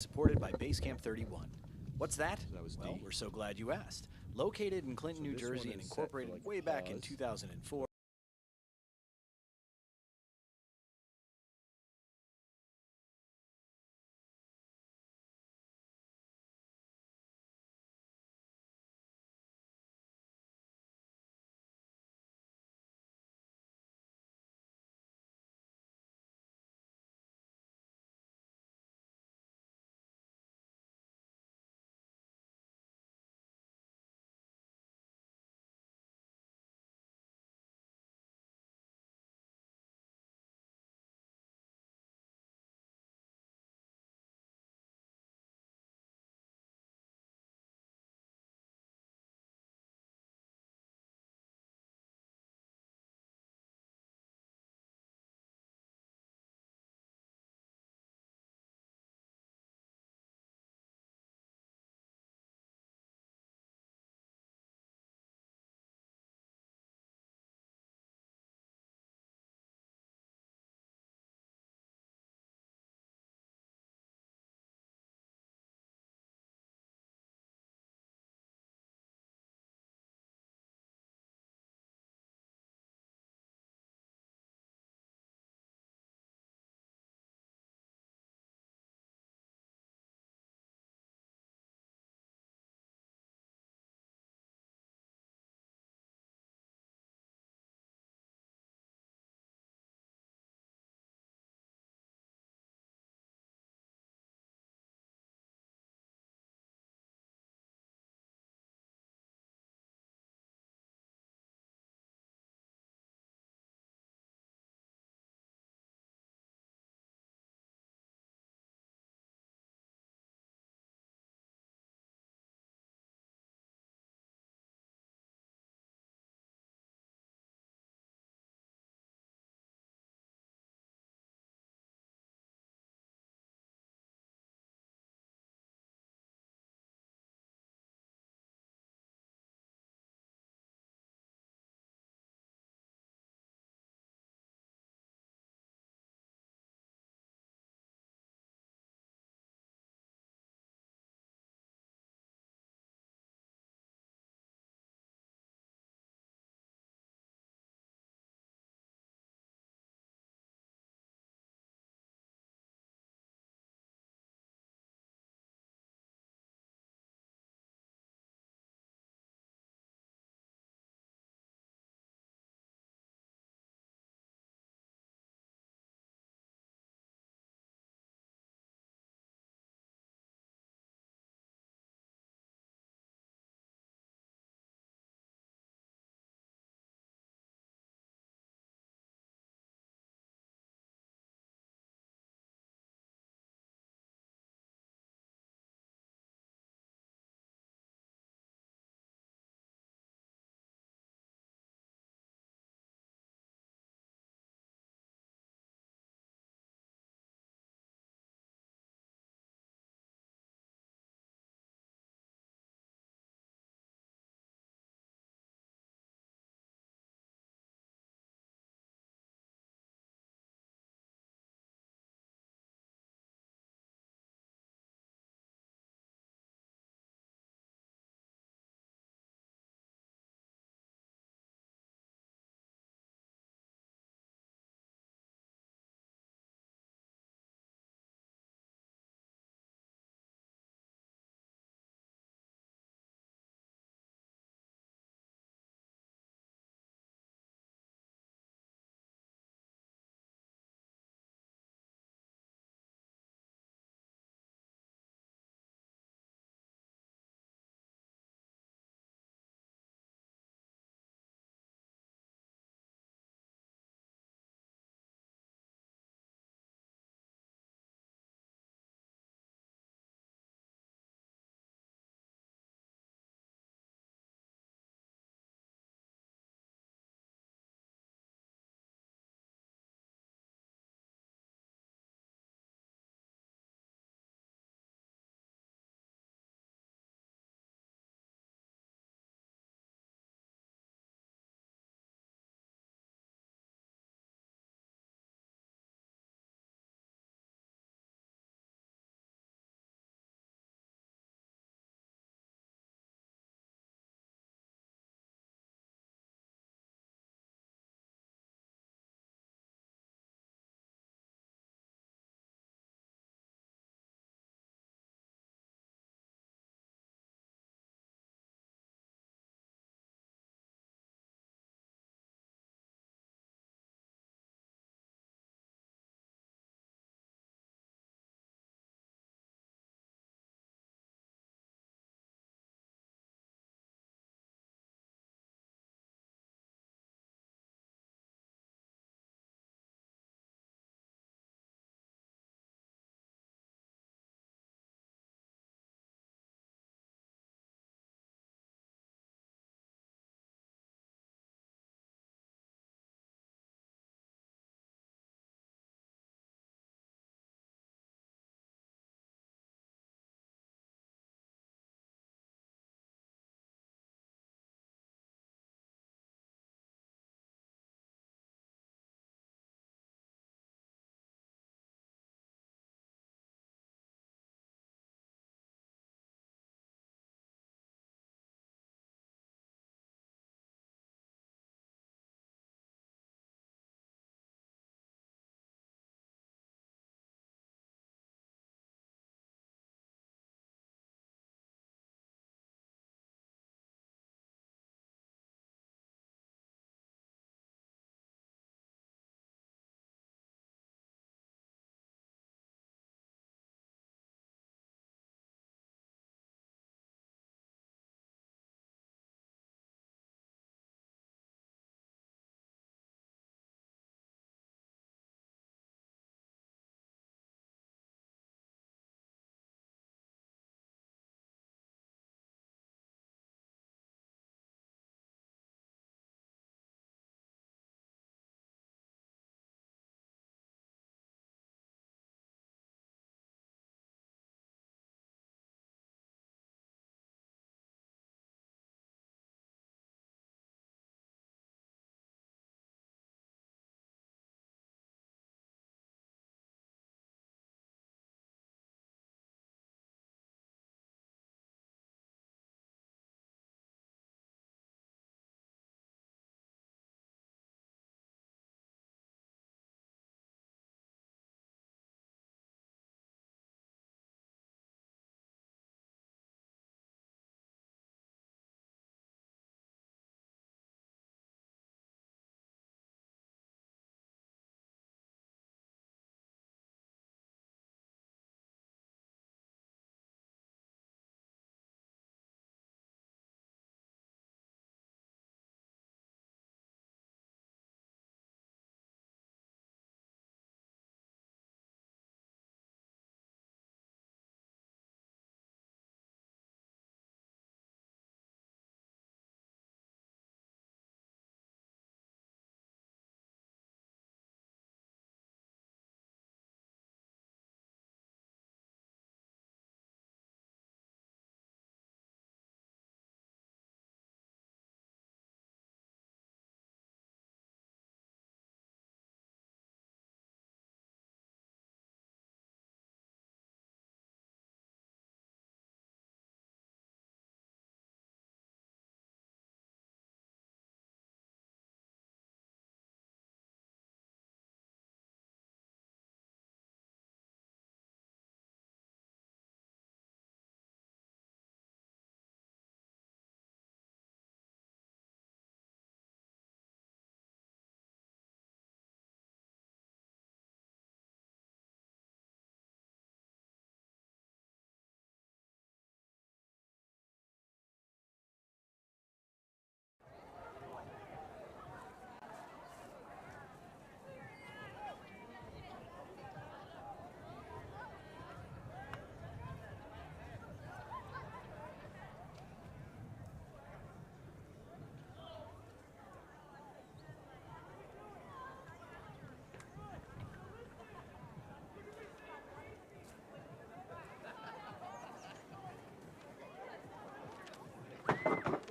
Supported by Basecamp 31. What's that? So that was Well, D. we're so glad you asked. Located in Clinton, So New this Jersey one and is set for, incorporated like, a way back in pause. 2004,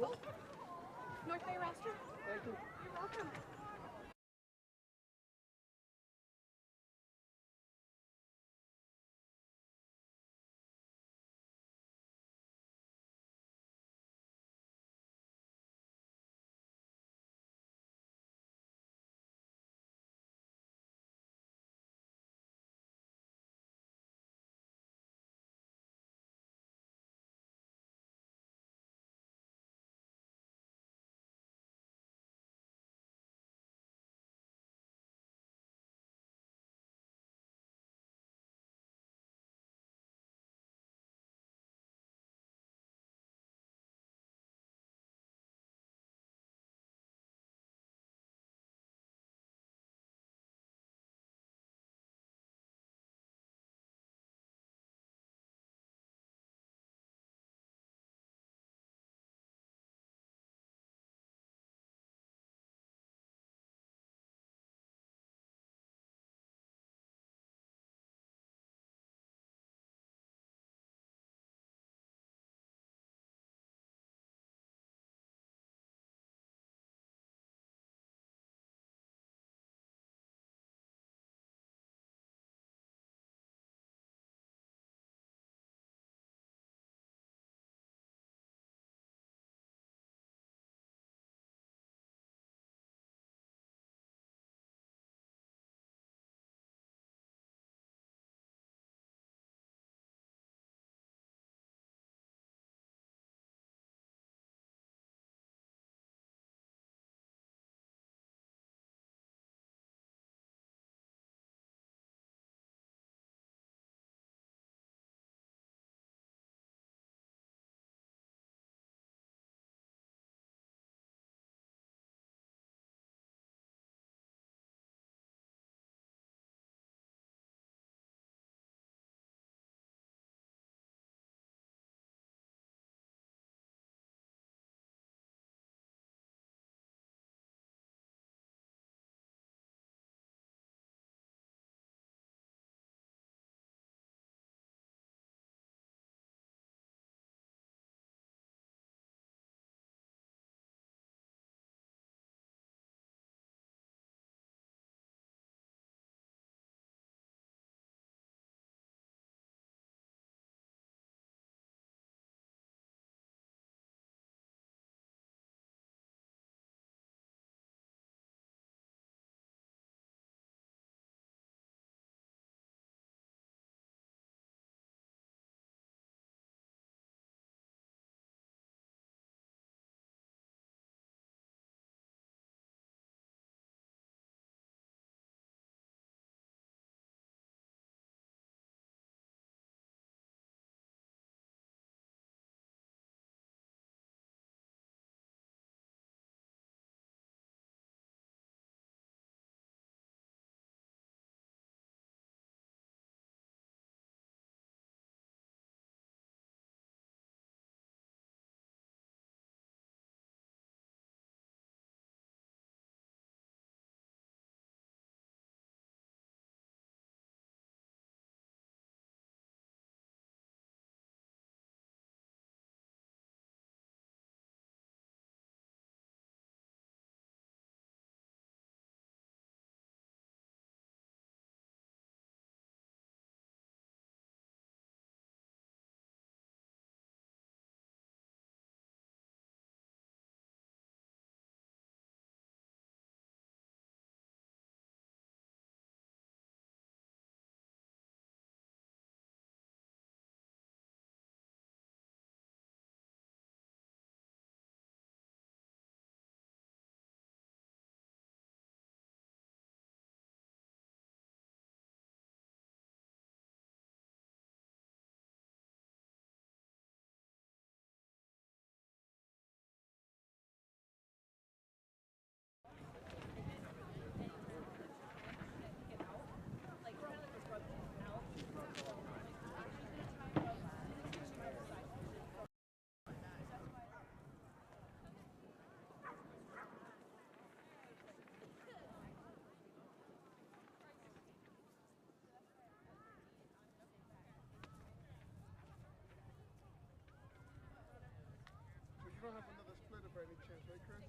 North Bay roster? Thank you. You're welcome. right, Chris?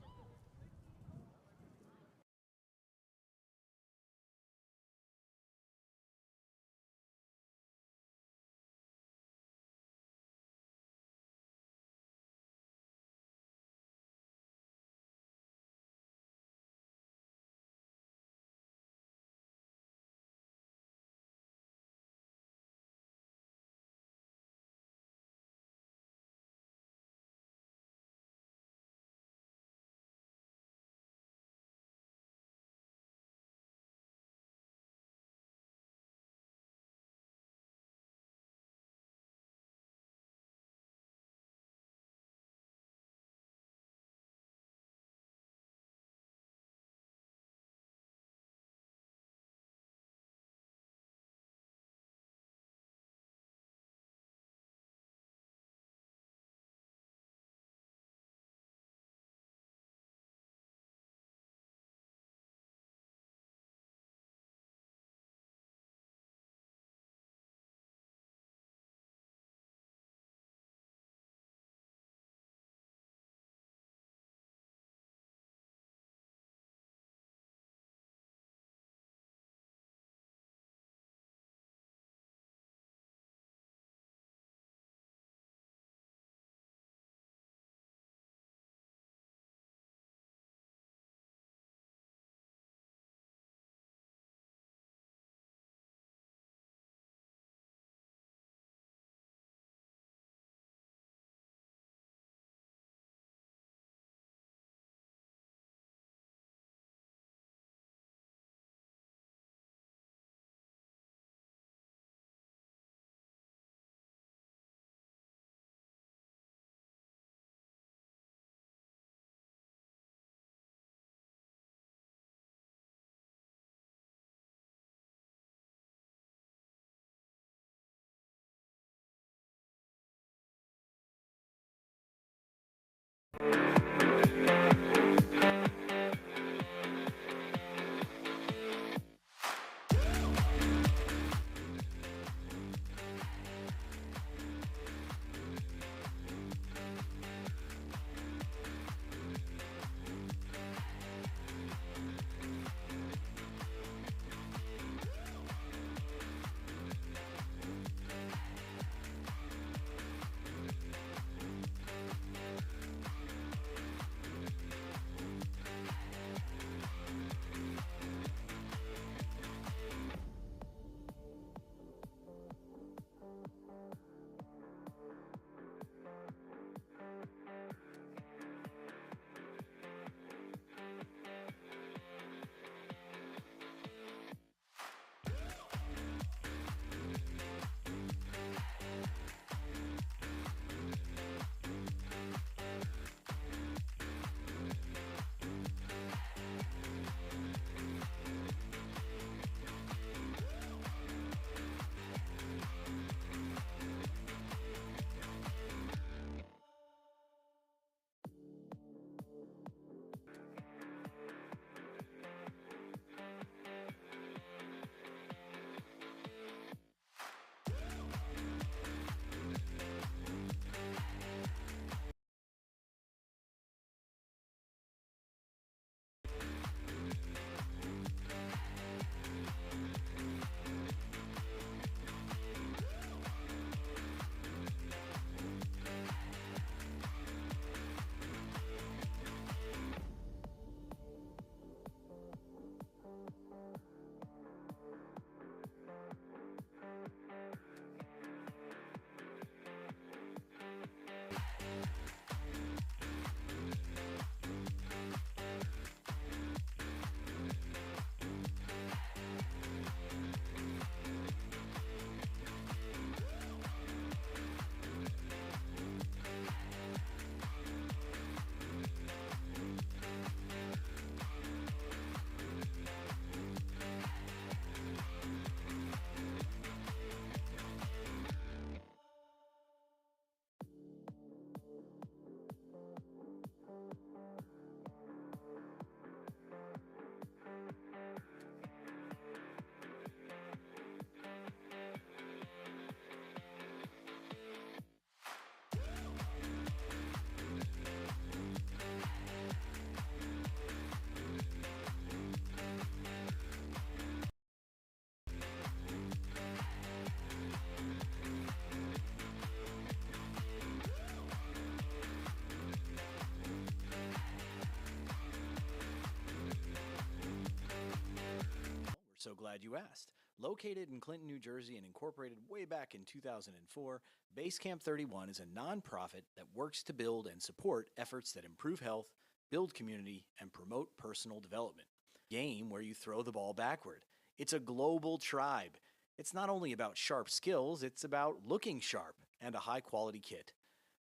glad you asked. Located in Clinton, New Jersey, and incorporated way back in 2004, Basecamp 31 is a nonprofit that works to build and support efforts that improve health, build community, and promote personal development. Game where you throw the ball backward. It's a global tribe. It's not only about sharp skills, it's about looking sharp and a high-quality kit.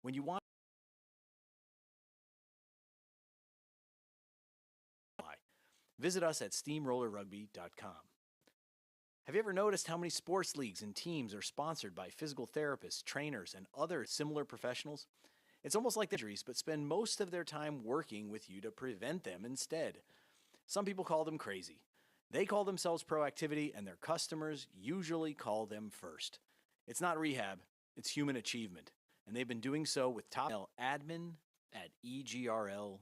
When you want visit us at steamrollerrugby.com. Have you ever noticed how many sports leagues and teams are sponsored by physical therapists, trainers, and other similar professionals? It's almost like injuries, but spend most of their time working with you to prevent them instead. Some people call them crazy. They call themselves proactivity, and their customers usually call them first. It's not rehab, it's human achievement, and they've been doing so with top admin at EGRL.org.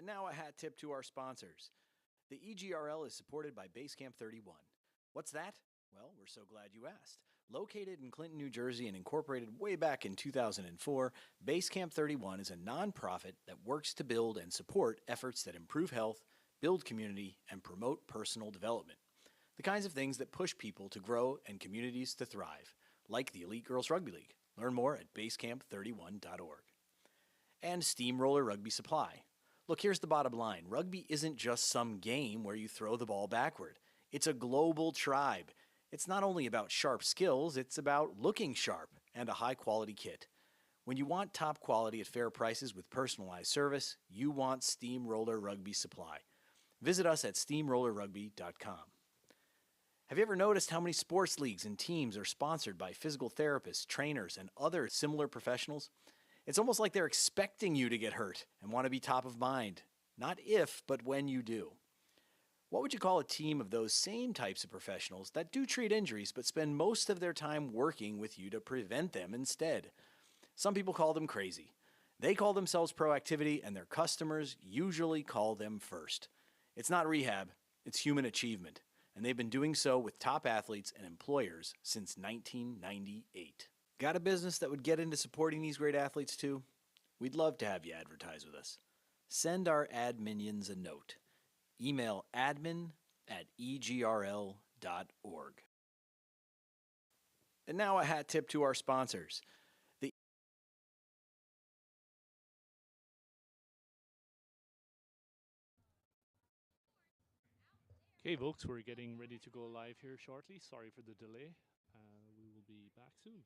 And now a hat tip to our sponsors. The EGRL is supported by Basecamp 31. What's that? Well, we're so glad you asked. Located in Clinton, New Jersey and incorporated way back in 2004, Basecamp 31 is a nonprofit that works to build and support efforts that improve health, build community, and promote personal development. The kinds of things that push people to grow and communities to thrive, like the Elite Girls Rugby League. Learn more at basecamp31.org. And Steamroller Rugby Supply. Look, here's the bottom line. Rugby isn't just some game where you throw the ball backward. It's a global tribe. It's not only about sharp skills, it's about looking sharp and a high-quality kit. When you want top quality at fair prices with personalized service, you want Steamroller Rugby Supply. Visit us at steamrollerrugby.com. Have you ever noticed how many sports leagues and teams are sponsored by physical therapists, trainers, and other similar professionals? It's almost like they're expecting you to get hurt and want to be top of mind. Not if, but when you do. What would you call a team of those same types of professionals that do treat injuries but spend most of their time working with you to prevent them instead? Some people call them crazy. They call themselves proactivity, and their customers usually call them first. It's not rehab, it's human achievement, and they've been doing so with top athletes and employers since 1998. Got a business that would get into supporting these great athletes too? We'd love to have you advertise with us. Send our ad minions a note. Email admin@egrl.org. And now a hat tip to our sponsors. Okay, folks, we're getting ready to go live here shortly. Sorry for the delay. We will be back soon.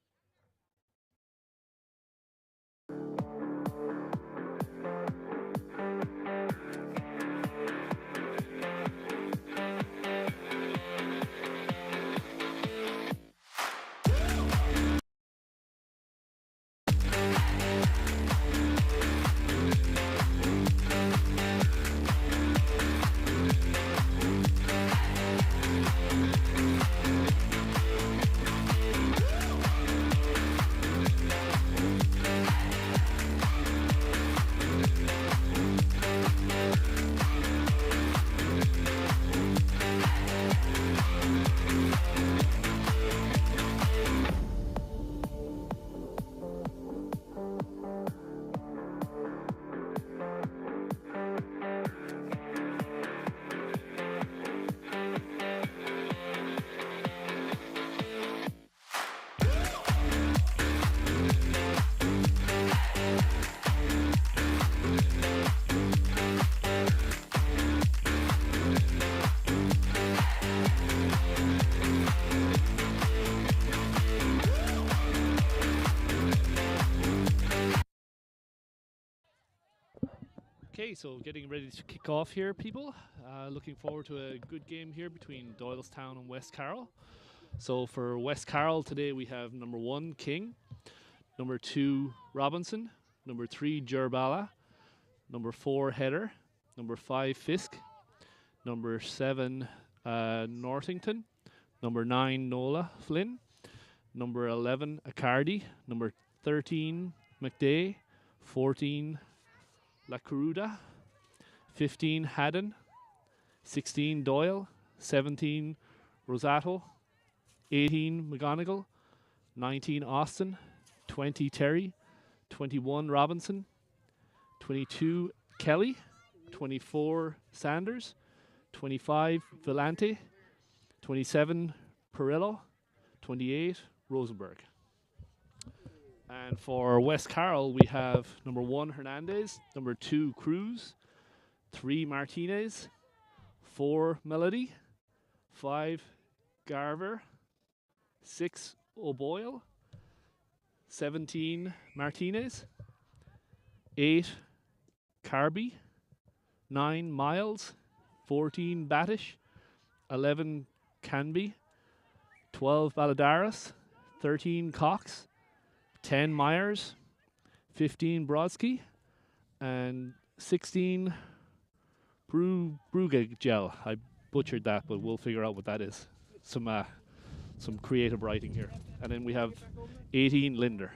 Okay, so getting ready to kick off here, people. Looking forward to a good game here between Doylestown and West Carroll. So for West Carroll today, we have number 1, King, number 2, Robinson, number 3, Jerbala, number 4, Header, number 5, Fisk, number 7, Northington, number 9, Nola Flynn, number 11, Accardi, number 13, McDay, 14, La Caruda, 15, Haddon, 16, Doyle, 17, Rosato, 18, McGonigal, 19, Austin, 20, Terry, 21, Robinson, 22, Kelly, 24, Sanders, 25, Vellante, 27, Perillo, 28, Rosenberg. And for West Carroll, we have number 1, Hernandez, number 2, Cruz, 3, Martinez, 4, Melody, 5, Garver, 6, O'Boyle, 17, Martinez, 8, Carby, 9, Miles, 14, Batish, 11, Canby, 12, Valadares, 13, Cox, 10, Myers, 15, Brodsky, and 16, Brugagel. I butchered that, but we'll figure out what that is. Some creative writing here. And then we have 18, Linder.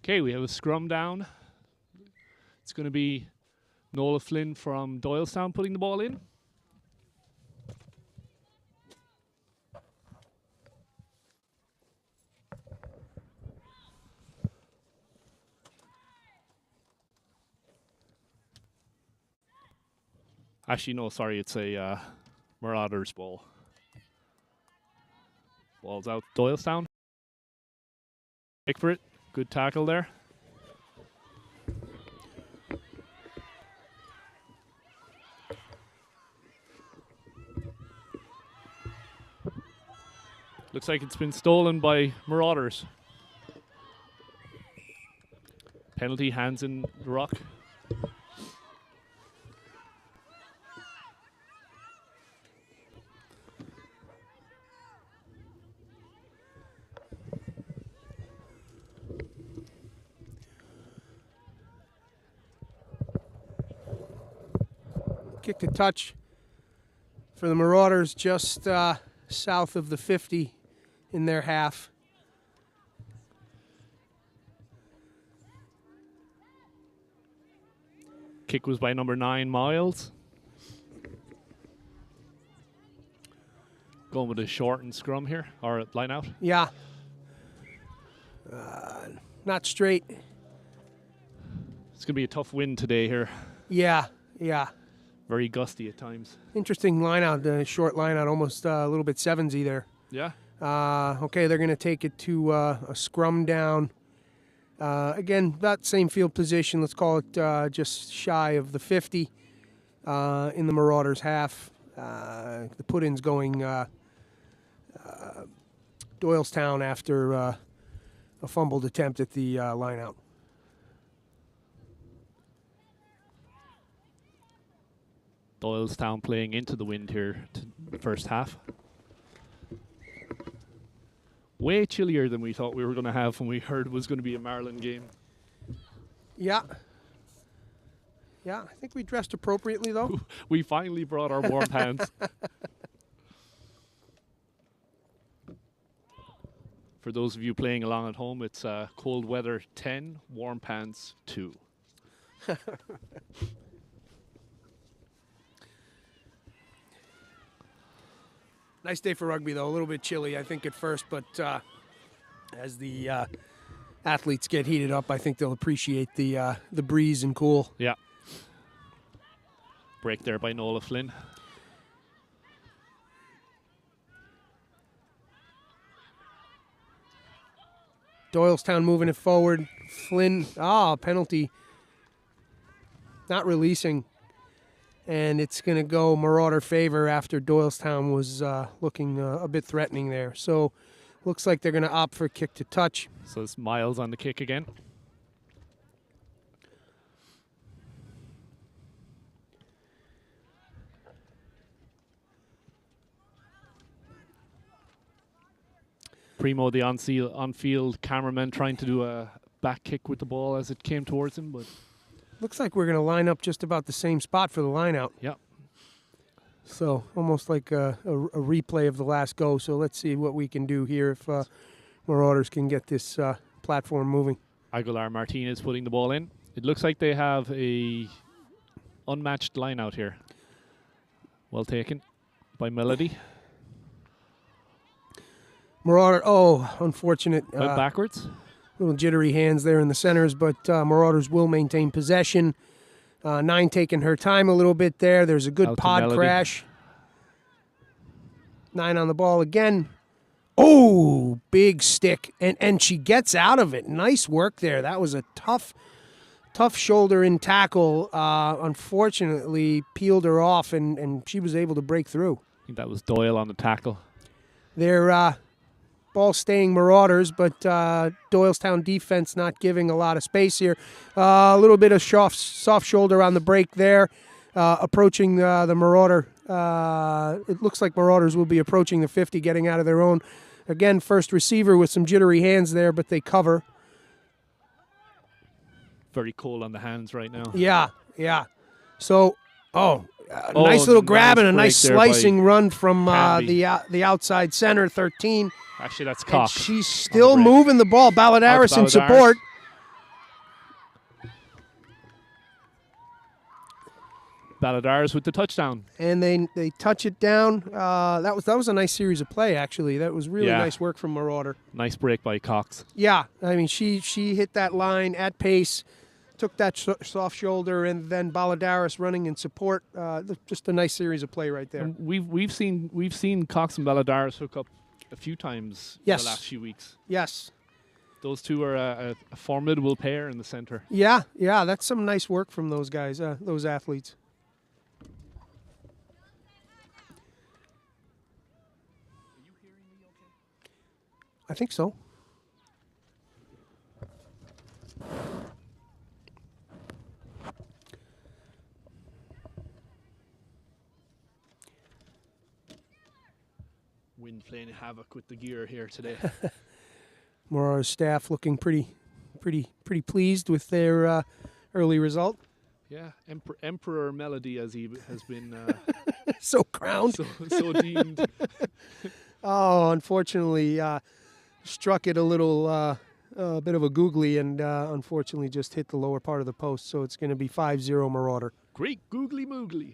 Okay, we have a scrum down. It's going to be Nola Flynn from Doylestown putting the ball in. Actually, no, sorry, it's a Marauders ball. Ball's out, Doylestown. Make for it. Good tackle there. Looks like it's been stolen by Marauders. Penalty, hands in the rock. Kick to touch for the Marauders just south of the 50 in their half. Kick was by number 9, Miles. Going with a short and scrum here, or line out. Yeah. Not straight. It's going to be a tough win today here. Yeah. Very gusty at times. Interesting line out, short line out, almost a little bit sevensy there. Yeah. Okay, they're going to take it to a scrum down. Again, that same field position, let's call it just shy of the 50 in the Marauders' half. The put-in's going Doylestown after a fumbled attempt at the line out. Doylestown playing into the wind here to the first half. Way chillier than we thought we were going to have when we heard it was going to be a Maryland game. Yeah, I think we dressed appropriately, though. We finally brought our warm pants. For those of you playing along at home, it's cold weather 10, warm pants 2. Nice day for rugby, though. A little bit chilly, I think, at first, but as the athletes get heated up, I think they'll appreciate the breeze and cool. Yeah. Break there by Nola Flynn. Doylestown moving it forward. Flynn, penalty. Not releasing. And it's going to go Marauder favor after Doylestown was looking a bit threatening there. So looks like they're going to opt for a kick to touch. So it's Miles on the kick again. Primo, the on-field cameraman, trying to do a back kick with the ball as it came towards him, but looks like we're going to line up just about the same spot for the line out. Yep. So almost like a replay of the last go. So let's see what we can do here if Marauders can get this platform moving. Aguilar Martinez putting the ball in. It looks like they have a unmatched line out here. Well taken by Melody. Marauder, unfortunate. Went backwards. Little jittery hands there in the centers, but Marauders will maintain possession. 9 taking her time a little bit there. There's a good pod crash. 9 on the ball again. Oh, big stick. And she gets out of it. Nice work there. That was a tough shoulder in tackle. Unfortunately, peeled her off, and she was able to break through. I think that was Doyle on the tackle. They're ball staying Marauders, but Doylestown defense not giving a lot of space here. A little bit of soft shoulder on the break there. Approaching the Marauder. It looks like Marauders will be approaching the 50, getting out of their own. Again, first receiver with some jittery hands there, but they cover. Very cold on the hands right now. Yeah. So, nice little grab and a nice slicing run from the outside center, 13. Actually, that's Cock. And she's still moving the ball. Balladaris in support. Balladars with the touchdown. And they touch it down. That was a nice series of play, actually. That was really Yeah. nice work from Marauder. Nice break by Cox. Yeah, I mean, she hit that line at pace, took that soft shoulder, and then Balladaris running in support. Just a nice series of play right there. And we've seen Cox and Balladars hook up a few times in Yes. the last few weeks. Yes. Those two are a formidable pair in the center. Yeah, that's some nice work from those guys, those athletes. I think so. Wind playing havoc with the gear here today. Maurora's staff looking pretty pleased with their early result. Yeah, Emperor Melody, as he has been So crowned. so deemed. Oh, unfortunately, struck it a little bit of a googly, and unfortunately just hit the lower part of the post. So it's going to be 5-0 Marauder. Great googly moogly.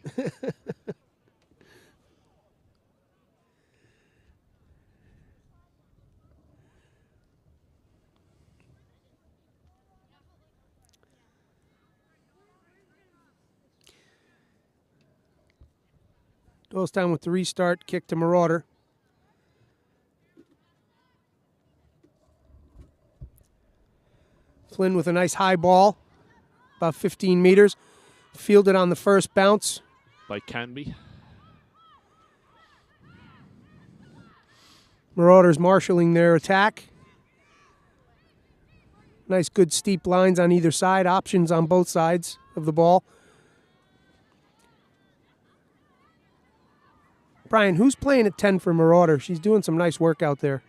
Doylestown with the restart, kick to Marauder. Flynn with a nice high ball, about 15 meters. Fielded on the first bounce. By Canby. Marauders marshalling their attack. Nice good steep lines on either side, options on both sides of the ball. Brian, who's playing at 10 for Marauder? She's doing some nice work out there.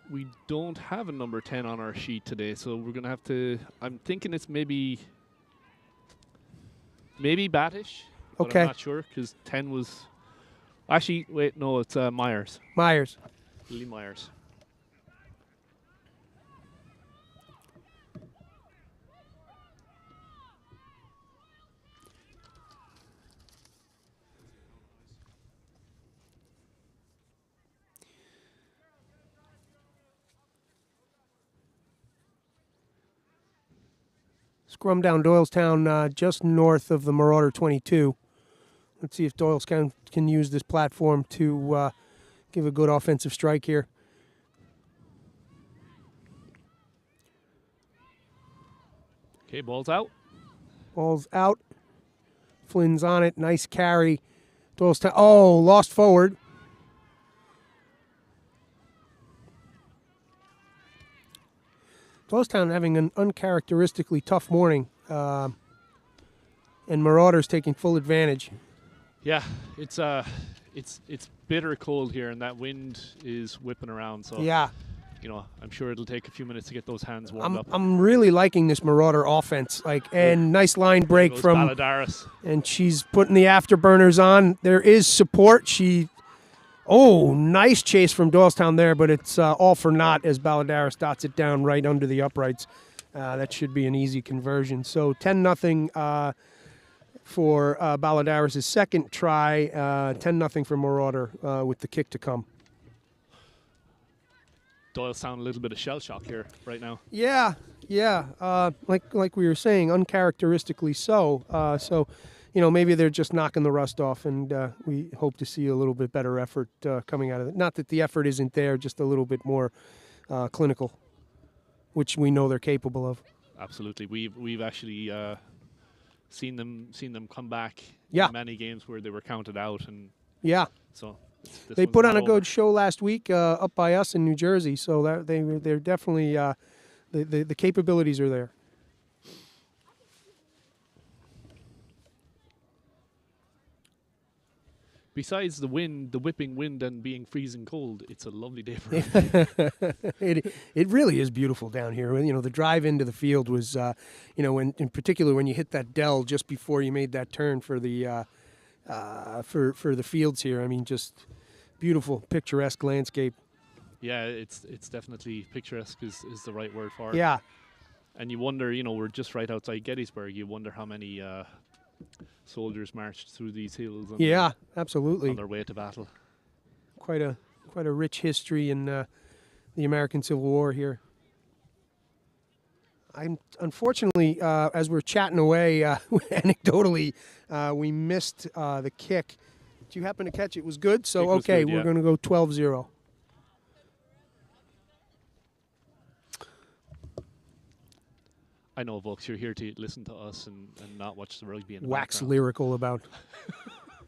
We don't have a number 10 on our sheet today, so we're going to have to... I'm thinking it's maybe Batish. But Okay. I'm not sure, because 10 was... Actually, wait, no, it's Myers. Myers. Lily Myers. Scrum down Doylestown, just north of the Marauder 22. Let's see if Doylestown can use this platform to give a good offensive strike here. Okay, ball's out. Ball's out. Flynn's on it. Nice carry. Doylestown. Oh, lost forward. Doylestown having an uncharacteristically tough morning, and Marauders taking full advantage. Yeah, it's bitter cold here, and that wind is whipping around. So Yeah, you know, I'm sure it'll take a few minutes to get those hands warmed up. I'm really liking this Marauder offense. And nice line break Goes from, Balladaris. and she's putting the afterburners on. There is support. Nice chase from Doylestown there, but it's all for naught as Balladaris dots it down right under the uprights. That should be an easy conversion. So 10-0 for Balladaris' second try. 10-0 for Marauder with the kick to come. Doylestown a little bit of shell shock here right now. Yeah. Like we were saying, uncharacteristically so. So, maybe they're just knocking the rust off, and we hope to see a little bit better effort coming out of it. Not that the effort isn't there, just a little bit more clinical, which we know they're capable of. Absolutely, we've actually seen them come back Yeah. in many games where they were counted out, and Yeah. so this They one's put on not a good over. show last week up by us in New Jersey, so that they're definitely the capabilities are there. Besides the wind, the whipping wind, and being freezing cold, it's a lovely day for rugby. It really is beautiful down here. The drive into the field was, when in particular when you hit that dell just before you made that turn for the for the fields here. I mean, just beautiful, picturesque landscape. Yeah, it's definitely picturesque is the right word for it. Yeah. And you wonder, we're just right outside Gettysburg. You wonder how many Soldiers marched through these hills. Yeah, absolutely. On their way to battle. Quite a rich history in the American Civil War here. I'm unfortunately, as we're chatting away, anecdotally, we missed the kick. Did you happen to catch it? It was good? So, was okay, good, we're yeah. going to go 12-0. I know, folks, you're here to listen to us and not watch the rugby in the Wax background, lyrical about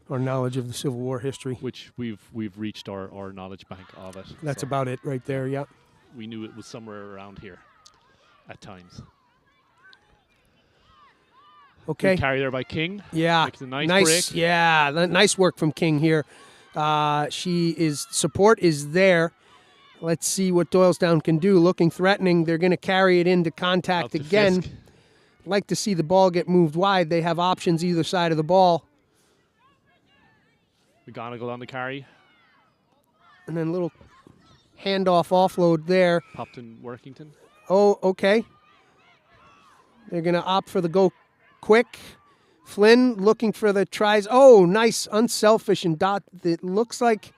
our knowledge of the Civil War history. which we've reached our knowledge bank of it. That's So about it right there, yeah. we knew it was somewhere around here at times. Okay. Good carry there by King. Yeah. Makes a nice break. Yeah, nice work from King here. Support is there. Let's see what Doylestown can do. Looking threatening. They're going to carry it into contact Out to again. Fisk. Like to see the ball get moved wide. They have options either side of the ball. McGonigal on the carry. And then a little handoff offload there. Popped in Workington. Oh, okay. They're going to opt for the go quick. Flynn looking for the tries. Oh, nice, unselfish, and dot. It looks like,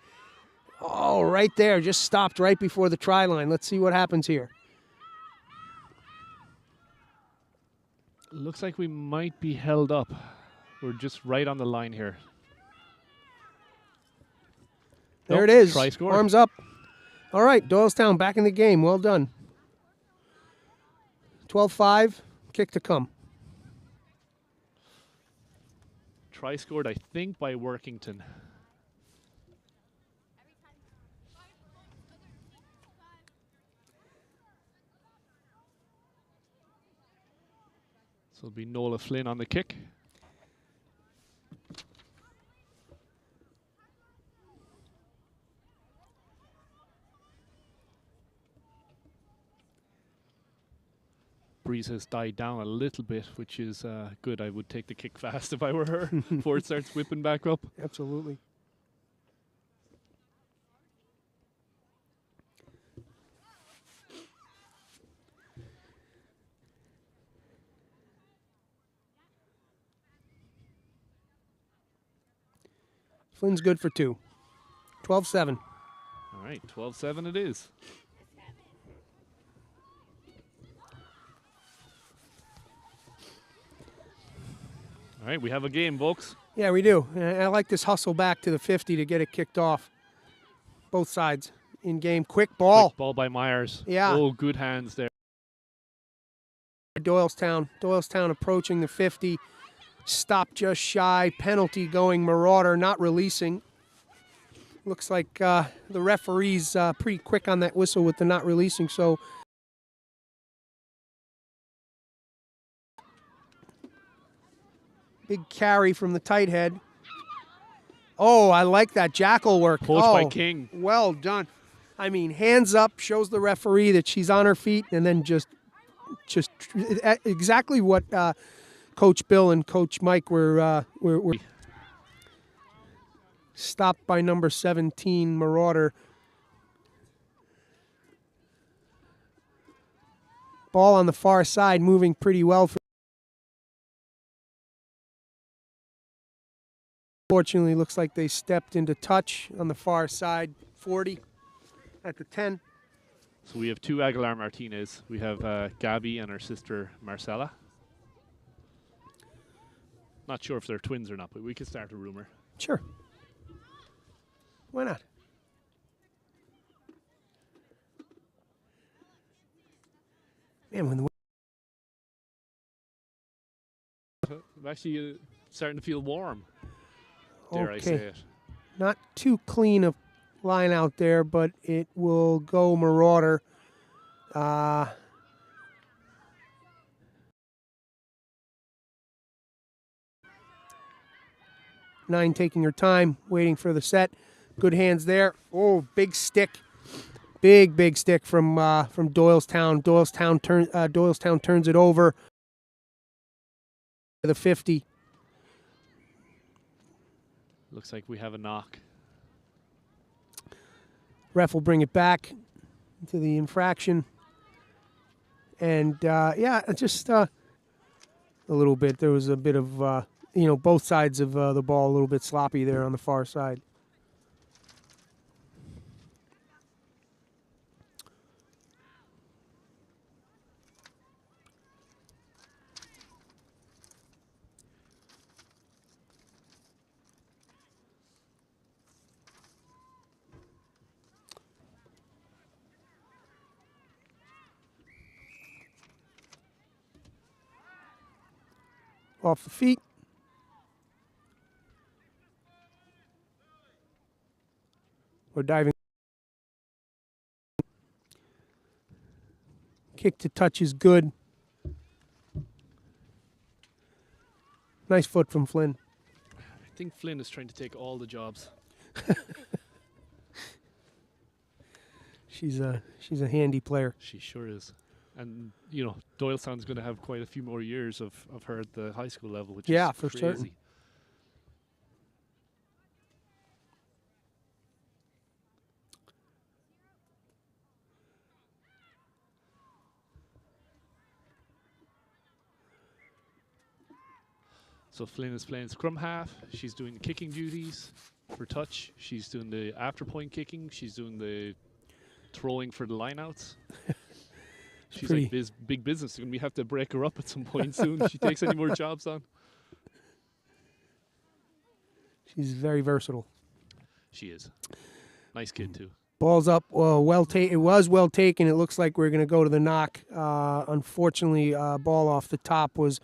oh, right there. Just stopped right before the try line. Let's see what happens here. Looks like we might be held up. We're just right on the line here. There Nope, it is. Try scored. Arms up. All right, Doylestown back in the game. Well done. 12-5, kick to come. Try scored, I think, by Workington. So it'll be Nola Flynn on the kick. Breeze has died down a little bit, which is good. I would take the kick fast if I were her before it starts whipping back up. Absolutely. Flynn's good for 2. 12-7. All right, 12-7 it is. All right, we have a game, folks. Yeah, we do. I like this hustle back to the 50 to get it kicked off. Both sides in game. Quick ball. Quick ball by Myers. Yeah. Oh, good hands there. Doylestown. Doylestown approaching the 50. Stop just shy. Penalty going Marauder, not releasing. Looks like the referee's pretty quick on that whistle with the not releasing, so big carry from the tight head. Oh, I like that jackal work. Post oh, by King. Well done. I mean, hands up, shows the referee that she's on her feet, and then just exactly what Coach Bill and Coach Mike were stopped by number 17, Marauder. Ball on the far side, moving pretty well. Fortunately, looks like they stepped into touch on the far side. 40 at the 10. So we have 2 Aguilar Martinez. We have Gabby and her sister Marcella. Not sure if they're twins or not, but we could start a rumor. Sure. Why not? Man, when the I'm actually starting to feel warm. Dare I say okay, it? not too clean a line out there, but it will go Marauder. 9 taking her time, waiting for the set. Good hands there. Oh, big stick. Big stick from Doylestown. Doylestown turns it over. The 50. Looks like we have a knock. Ref will bring it back to the infraction. And, yeah, just a little bit. There was a bit of both sides of the ball a little bit sloppy there on the far side. Off the feet. We're diving. Kick to touch is good. Nice foot from Flynn. I think Flynn is trying to take all the jobs. She's a handy player. She sure is. And, Doylestown's going to have quite a few more years of her at the high school level, which is for crazy. certain. So Flynn is playing scrum half. She's doing the kicking duties for touch. She's doing the after point kicking. She's doing the throwing for the lineouts. She's like big business. We have to break her up at some point soon if she takes any more jobs on. She's very versatile. She is. Nice kid, too. Ball's up. It was well taken. It looks like we're going to go to the knock. Unfortunately, ball off the top was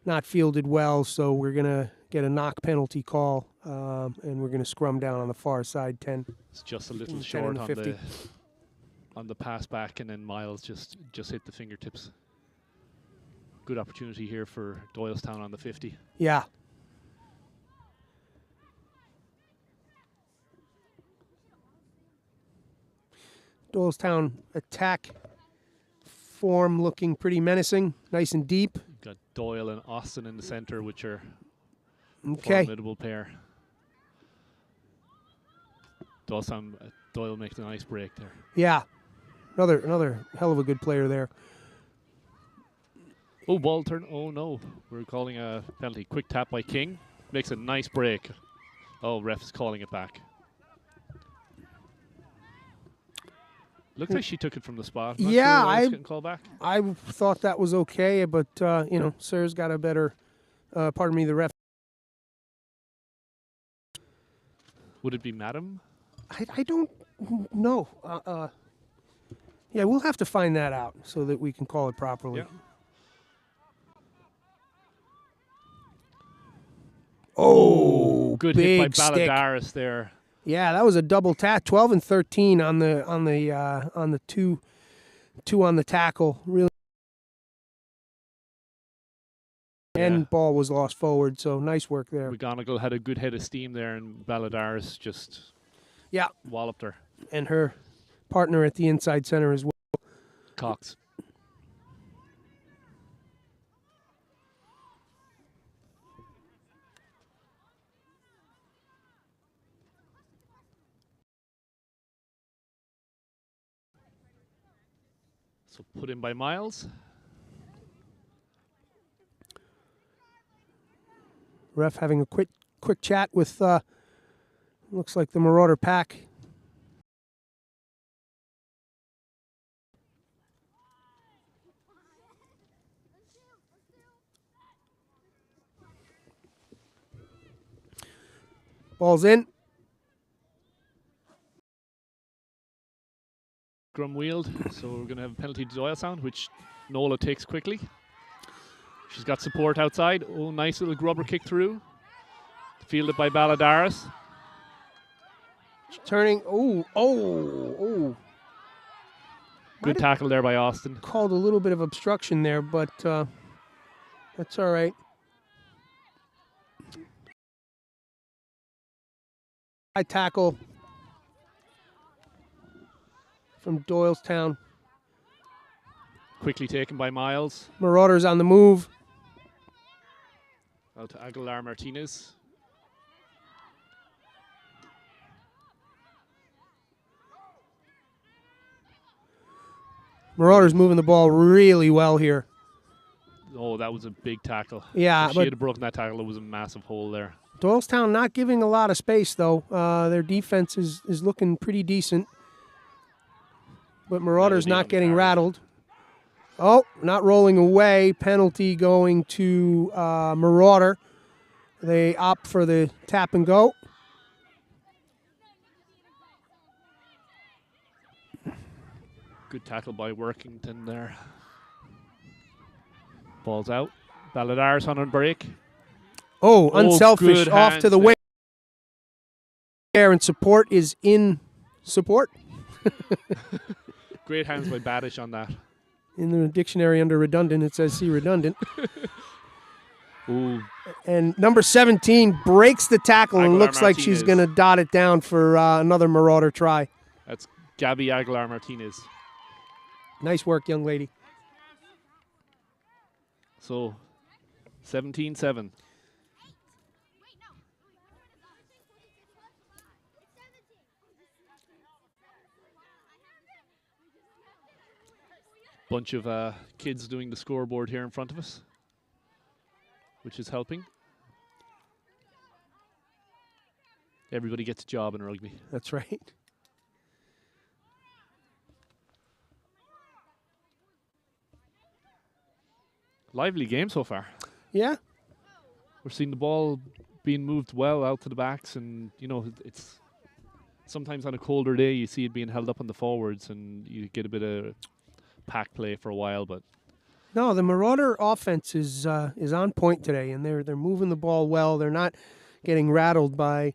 not fielded well, so we're going to get a knock penalty call, and we're going to scrum down on the far side, 10. It's just a little short on the pass back, and then Miles just hit the fingertips. Good opportunity here for Doylestown on the 50. Yeah. Doylestown attack form looking pretty menacing, nice and deep. Got Doyle and Austin in the center, which are formidable pair. Doyle makes a nice break there. Yeah. Another hell of a good player there. Oh, ball turn. Oh, no. We're calling a penalty. Quick tap by King. Makes a nice break. Oh, ref's calling it back. Looks like she took it from the spot. I getting called back. I thought that was okay, but, Sir's got a better, the ref. Would it be Madam? I don't know. Yeah, we'll have to find that out so that we can call it properly. Yeah. Oh, good big hit by stick. Baladaris there. Yeah, that was a double tap. 12 and 13 on the two on the tackle. Really, and ball was lost forward. So nice work there. McGonigal had a good head of steam there, and Baladaris just walloped her. And her partner at the inside center as well. Cox. So put in by Miles. Ref having a quick chat with looks like the Marauder pack. Ball's in. Scrum wheeled, so we're going to have a penalty to Doylestown, which Nola takes quickly. She's got support outside. Oh, nice little grubber kick through. Fielded by Baladaris. Turning. Oh. Good tackle there by Austin. Called a little bit of obstruction there, but that's all right. High tackle from Doylestown. Quickly taken by Miles. Marauders on the move. Out to Aguilar Martinez. Marauders moving the ball really well here. Oh, that was a big tackle. Yeah, If she but had broken that tackle, it was a massive hole there. Doylestown not giving a lot of space, though. Their defense is looking pretty decent. But Marauders not getting rattled. Oh, not rolling away. Penalty going to Marauder. They opt for the tap and go. Good tackle by Workington there. Ball's out. Balladars on a break. Oh, unselfish. Good Off to the hands wing. There, and support is in support. Great hands by Badish on that. In the dictionary under redundant, it says see redundant. Ooh. And number 17 breaks the tackle and Aguilar looks like she's Martinez. going to dot it down for another Marauder try. That's Gabby Aguilar Martinez. Nice work, young lady. So, 17-7. Bunch of kids doing the scoreboard here in front of us, which is helping. Everybody gets a job in rugby. That's right. Lively game so far. Yeah. We're seeing the ball being moved well out to the backs, and you know it's sometimes on a colder day you see it being held up on the forwards, and you get a bit of pack play for a while. But No, the Marauder offense is on point today, and they're moving the ball well. They're not getting rattled by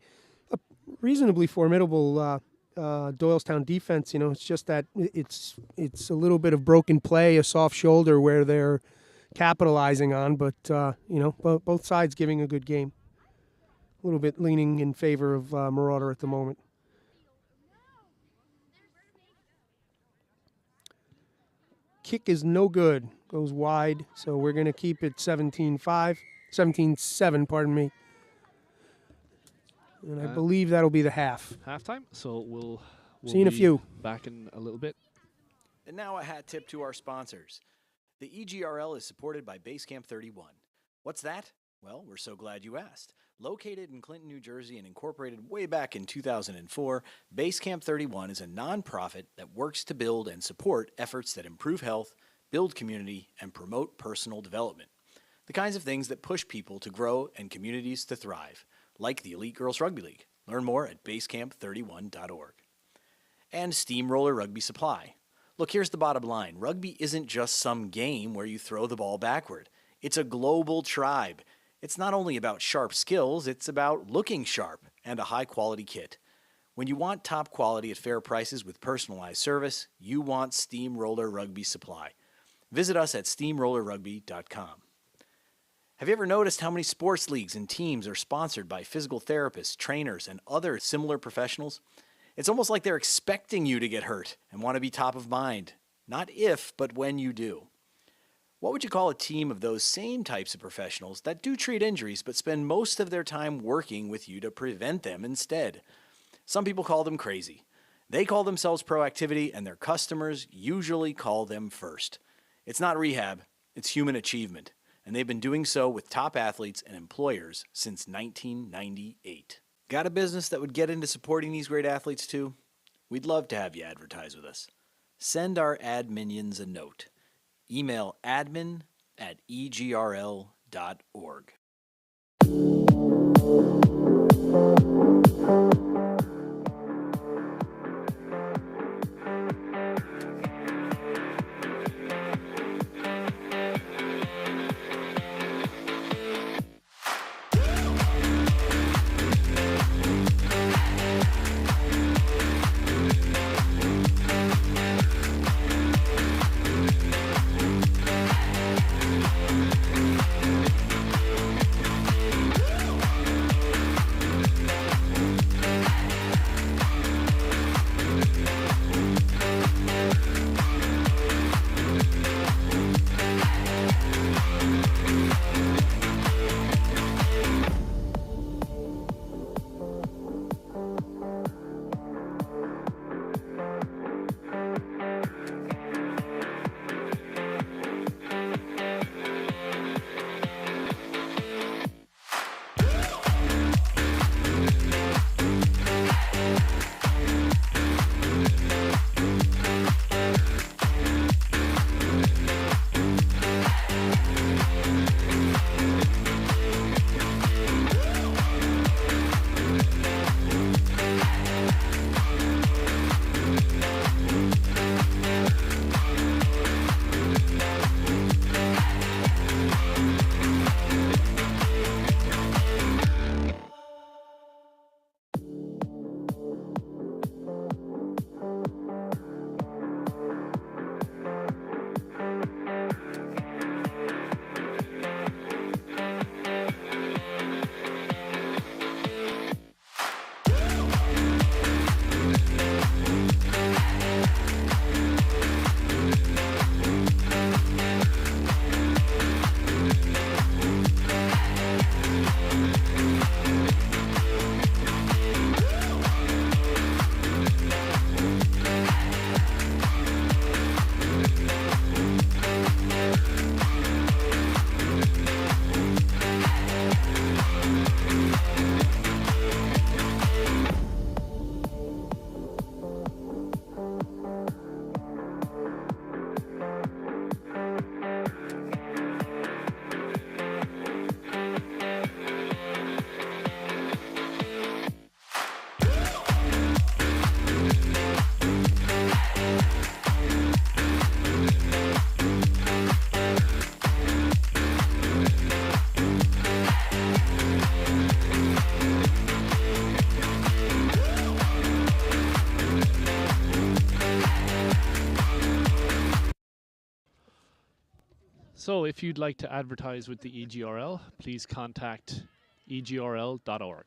a reasonably formidable Doylestown defense. You know, it's just that it's a little bit of broken play, a soft shoulder where they're capitalizing on, but you know, both sides giving a good game. A little bit leaning in favor of Marauder at the moment. Kick is no good. Goes wide, so we're going to keep it 17-5. 17-7, pardon me. And I believe that'll be the half. halftime, so we'll See you in a be few. back in a little bit. And now a hat tip to our sponsors. The EGRL is supported by Basecamp 31. What's that? Well, we're so glad you asked. Located in Clinton, New Jersey and incorporated way back in 2004, Basecamp 31 is a nonprofit that works to build and support efforts that improve health, build community, and promote personal development. The kinds of things that push people to grow and communities to thrive, like the Elite Girls Rugby League. Learn more at basecamp31.org. And Steamroller Rugby Supply. Look, here's the bottom line. Rugby isn't just some game where you throw the ball backward. It's a global tribe. It's not only about sharp skills, it's about looking sharp and a high-quality kit. When you want top quality at fair prices with personalized service, you want Steamroller Rugby Supply. Visit us at steamrollerrugby.com. Have you ever noticed how many sports leagues and teams are sponsored by physical therapists, trainers, and other similar professionals? It's almost like they're expecting you to get hurt and want to be top of mind. Not if, but when you do. What would you call a team of those same types of professionals that do treat injuries but spend most of their time working with you to prevent them instead? Some people call them crazy. They call themselves proactivity, and their customers usually call them first. It's not rehab, it's human achievement, and they've been doing so with top athletes and employers since 1998. Got a business that would get into supporting these great athletes too? We'd love to have you advertise with us. Send our ad minions a note. Email admin@egrl.org. So if you'd like to advertise with the EGRL, please contact egrl.org.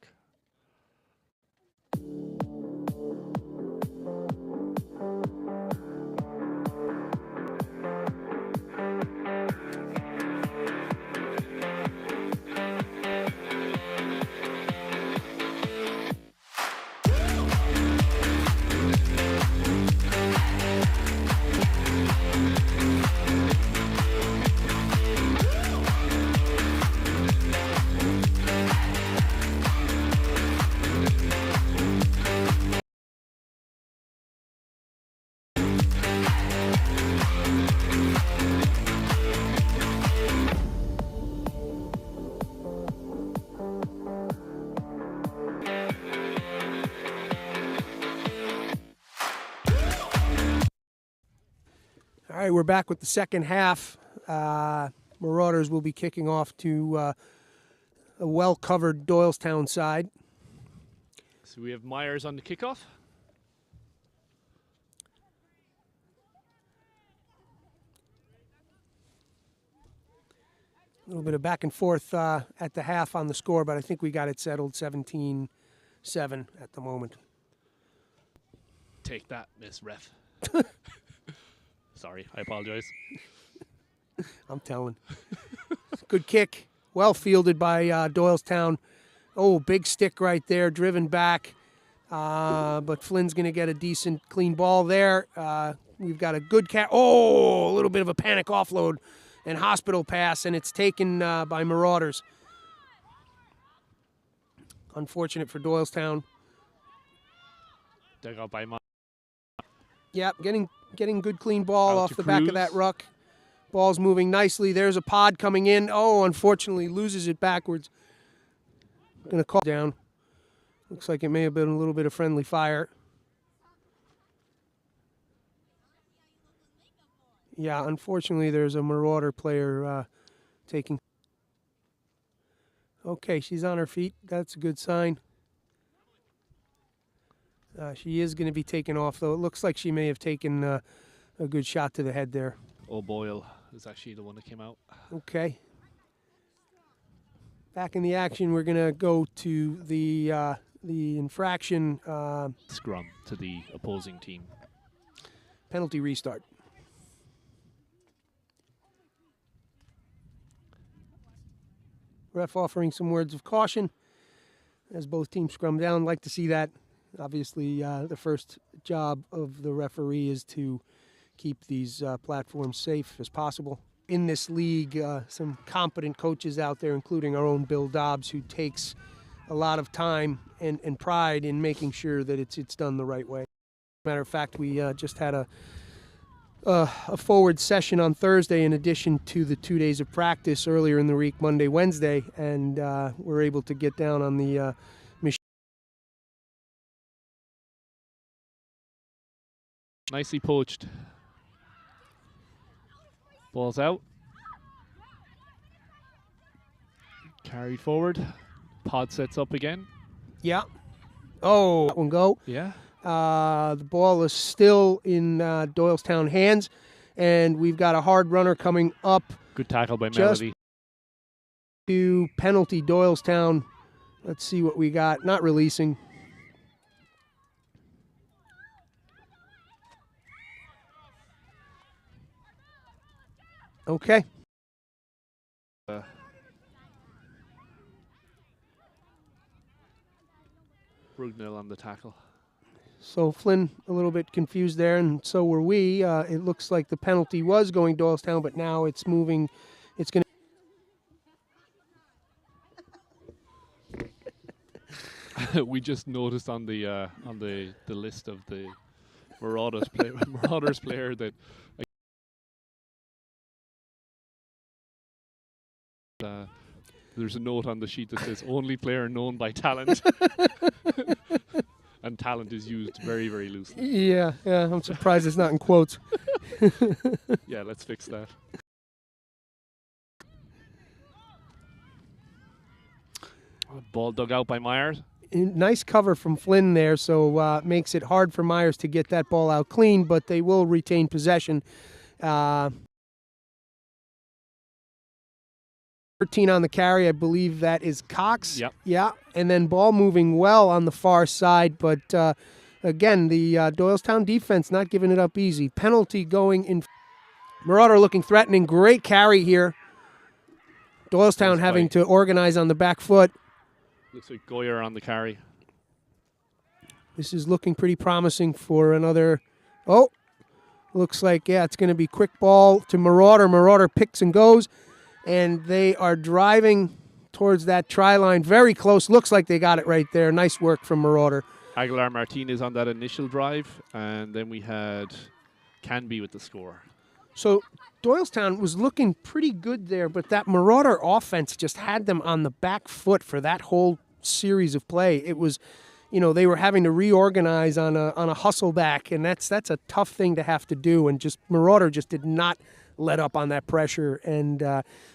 All right, we're back with the second half. Marauders will be kicking off to a well-covered Doylestown side. So we have Myers on the kickoff. A little bit of back and forth at the half on the score, but I think we got it settled 17-7 at the moment. Take that, Miss Ref. Sorry, I apologize. I'm telling. Good kick. Well fielded by Doylestown. Oh, big stick right there, driven back. But Flynn's going to get a decent, clean ball there. We've got a good a little bit of a panic offload and hospital pass, and it's taken by Marauders. Unfortunate for Doylestown. Dug out by Myers. Yep, getting good clean ball Out off to the back of Cruz. that ruck. Ball's moving nicely. There's a pod coming in. Oh, unfortunately loses it backwards. Gonna call down. Looks like it may have been a little bit of friendly fire. Yeah, unfortunately there's a Marauder player taking. Okay, she's on her feet. That's a good sign. She is going to be taken off, though. It looks like she may have taken a good shot to the head there. O'Boyle is actually the one that came out. Okay. Back in the action, we're going to go to the infraction Scrum to the opposing team. penalty restart. Ref offering some words of caution as both teams scrum down. Like to see that. Obviously, the first job of the referee is to keep these platforms safe as possible. In this league, some competent coaches out there, including our own Bill Dobbs, who takes a lot of time and pride in making sure that it's done the right way. Matter of fact, we just had a forward session on Thursday in addition to the 2 days of practice earlier in the week, Monday, Wednesday, and we're able to get down on the machine. Nicely poached. Ball's out. Carried forward. Pod sets up again. Yeah. Oh, that one go. Yeah. The ball is still in Doylestown hands, and we've got a hard runner coming up Good tackle by Just- Melody. to penalty Doylestown. Let's see what we got. Not releasing. Okay. Brugnell on the tackle. So Flynn a little bit confused there, and so were we. It looks like the penalty was going Doylestown, but now it's moving. It's going to. We just noticed on the list of the Marauders player that there's a note on the sheet that says only player known by talent. And talent is used very, very loosely. Yeah. I'm surprised it's not in quotes. Yeah, let's fix that. Ball dug out by Myers. Nice cover from Flynn there, so makes it hard for Myers to get that ball out clean, but they will retain possession. 13 on the carry, I believe that is Cox. Yep. Yeah, and then ball moving well on the far side, but again, the Doylestown defense not giving it up easy. Penalty going in. Marauder looking threatening. Great carry here. Doylestown having to organize on the back foot. Looks like Goyer on the carry. This is looking pretty promising for another. Oh, looks like, yeah, it's going to be quick ball to Marauder. Marauder picks and goes, and they are driving towards that try line. Very close. Looks like they got it right there. Nice work from Marauder. Aguilar Martinez on that initial drive, and then we had Canby with the score. So Doylestown was looking pretty good there, but that Marauder offense just had them on the back foot for that whole series of play. It was, they were having to reorganize on a hustle back, and that's a tough thing to have to do. And just Marauder just did not let up on that pressure, and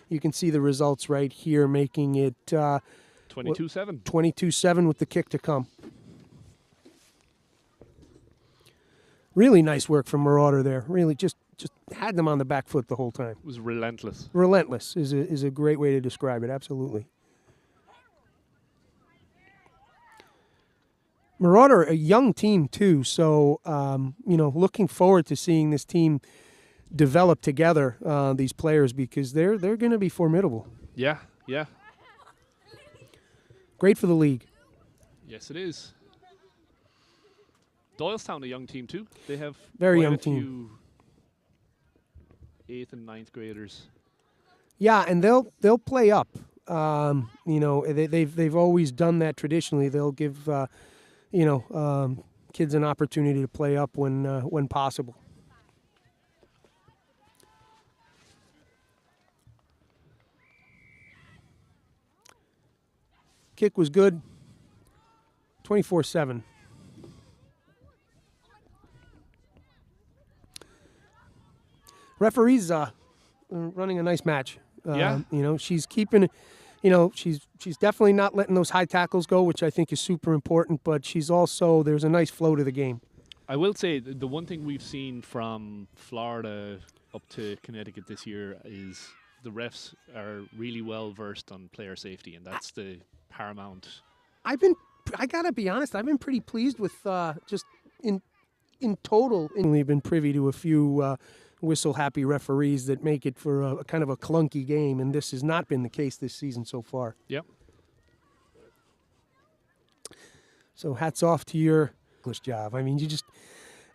you can see the results right here, making it 22-7. 22-7 with the kick to come. Really nice work from Marauder there. Really just had them on the back foot the whole time. It was relentless. Relentless is a great way to describe it, absolutely. Marauder, a young team too, so looking forward to seeing this team develop together, these players, because they're going to be formidable. Yeah. Great for the league. Yes, it is. Doylestown, a young team too. They have Very quite young a team. few 8th and 9th graders. Yeah, and they'll play up. They've always done that traditionally. They'll give kids an opportunity to play up when possible. Kick was good. 24-7. Referees running a nice match. Yeah. She's keeping, she's definitely not letting those high tackles go, which I think is super important, but she's also, there's a nice flow to the game. I will say the one thing we've seen from Florida up to Connecticut this year is the refs are really well versed on player safety, and that's the paramount. I gotta be honest, I've been pretty pleased with just in total. We've been privy to a few whistle-happy referees that make it for a kind of a clunky game, and this has not been the case this season so far. Yep. So hats off to your English job. I mean,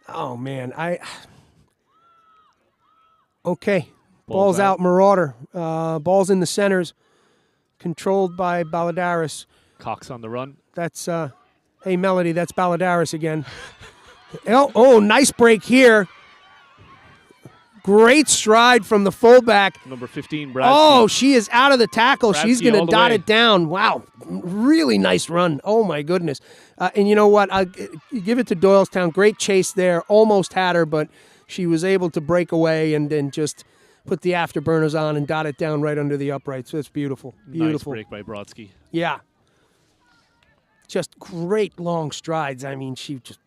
oh man, okay. Ball's out, Marauder. Ball's in the centers, controlled by Balladaris. Cox on the run. That's, hey Melody, that's Balladaris again. Oh, nice break here. Great stride from the fullback. Number 15, Brad. Oh, she is out of the tackle. Bradsky She's going to dot way. it down. Wow. Really nice run. Oh, my goodness. And you know what? I'll give it to Doylestown. Great chase there. Almost had her, but she was able to break away and then just put the afterburners on and dot it down right under the uprights. So it's beautiful. Beautiful. Nice break by Brodsky. Yeah. Just great long strides. I mean, she just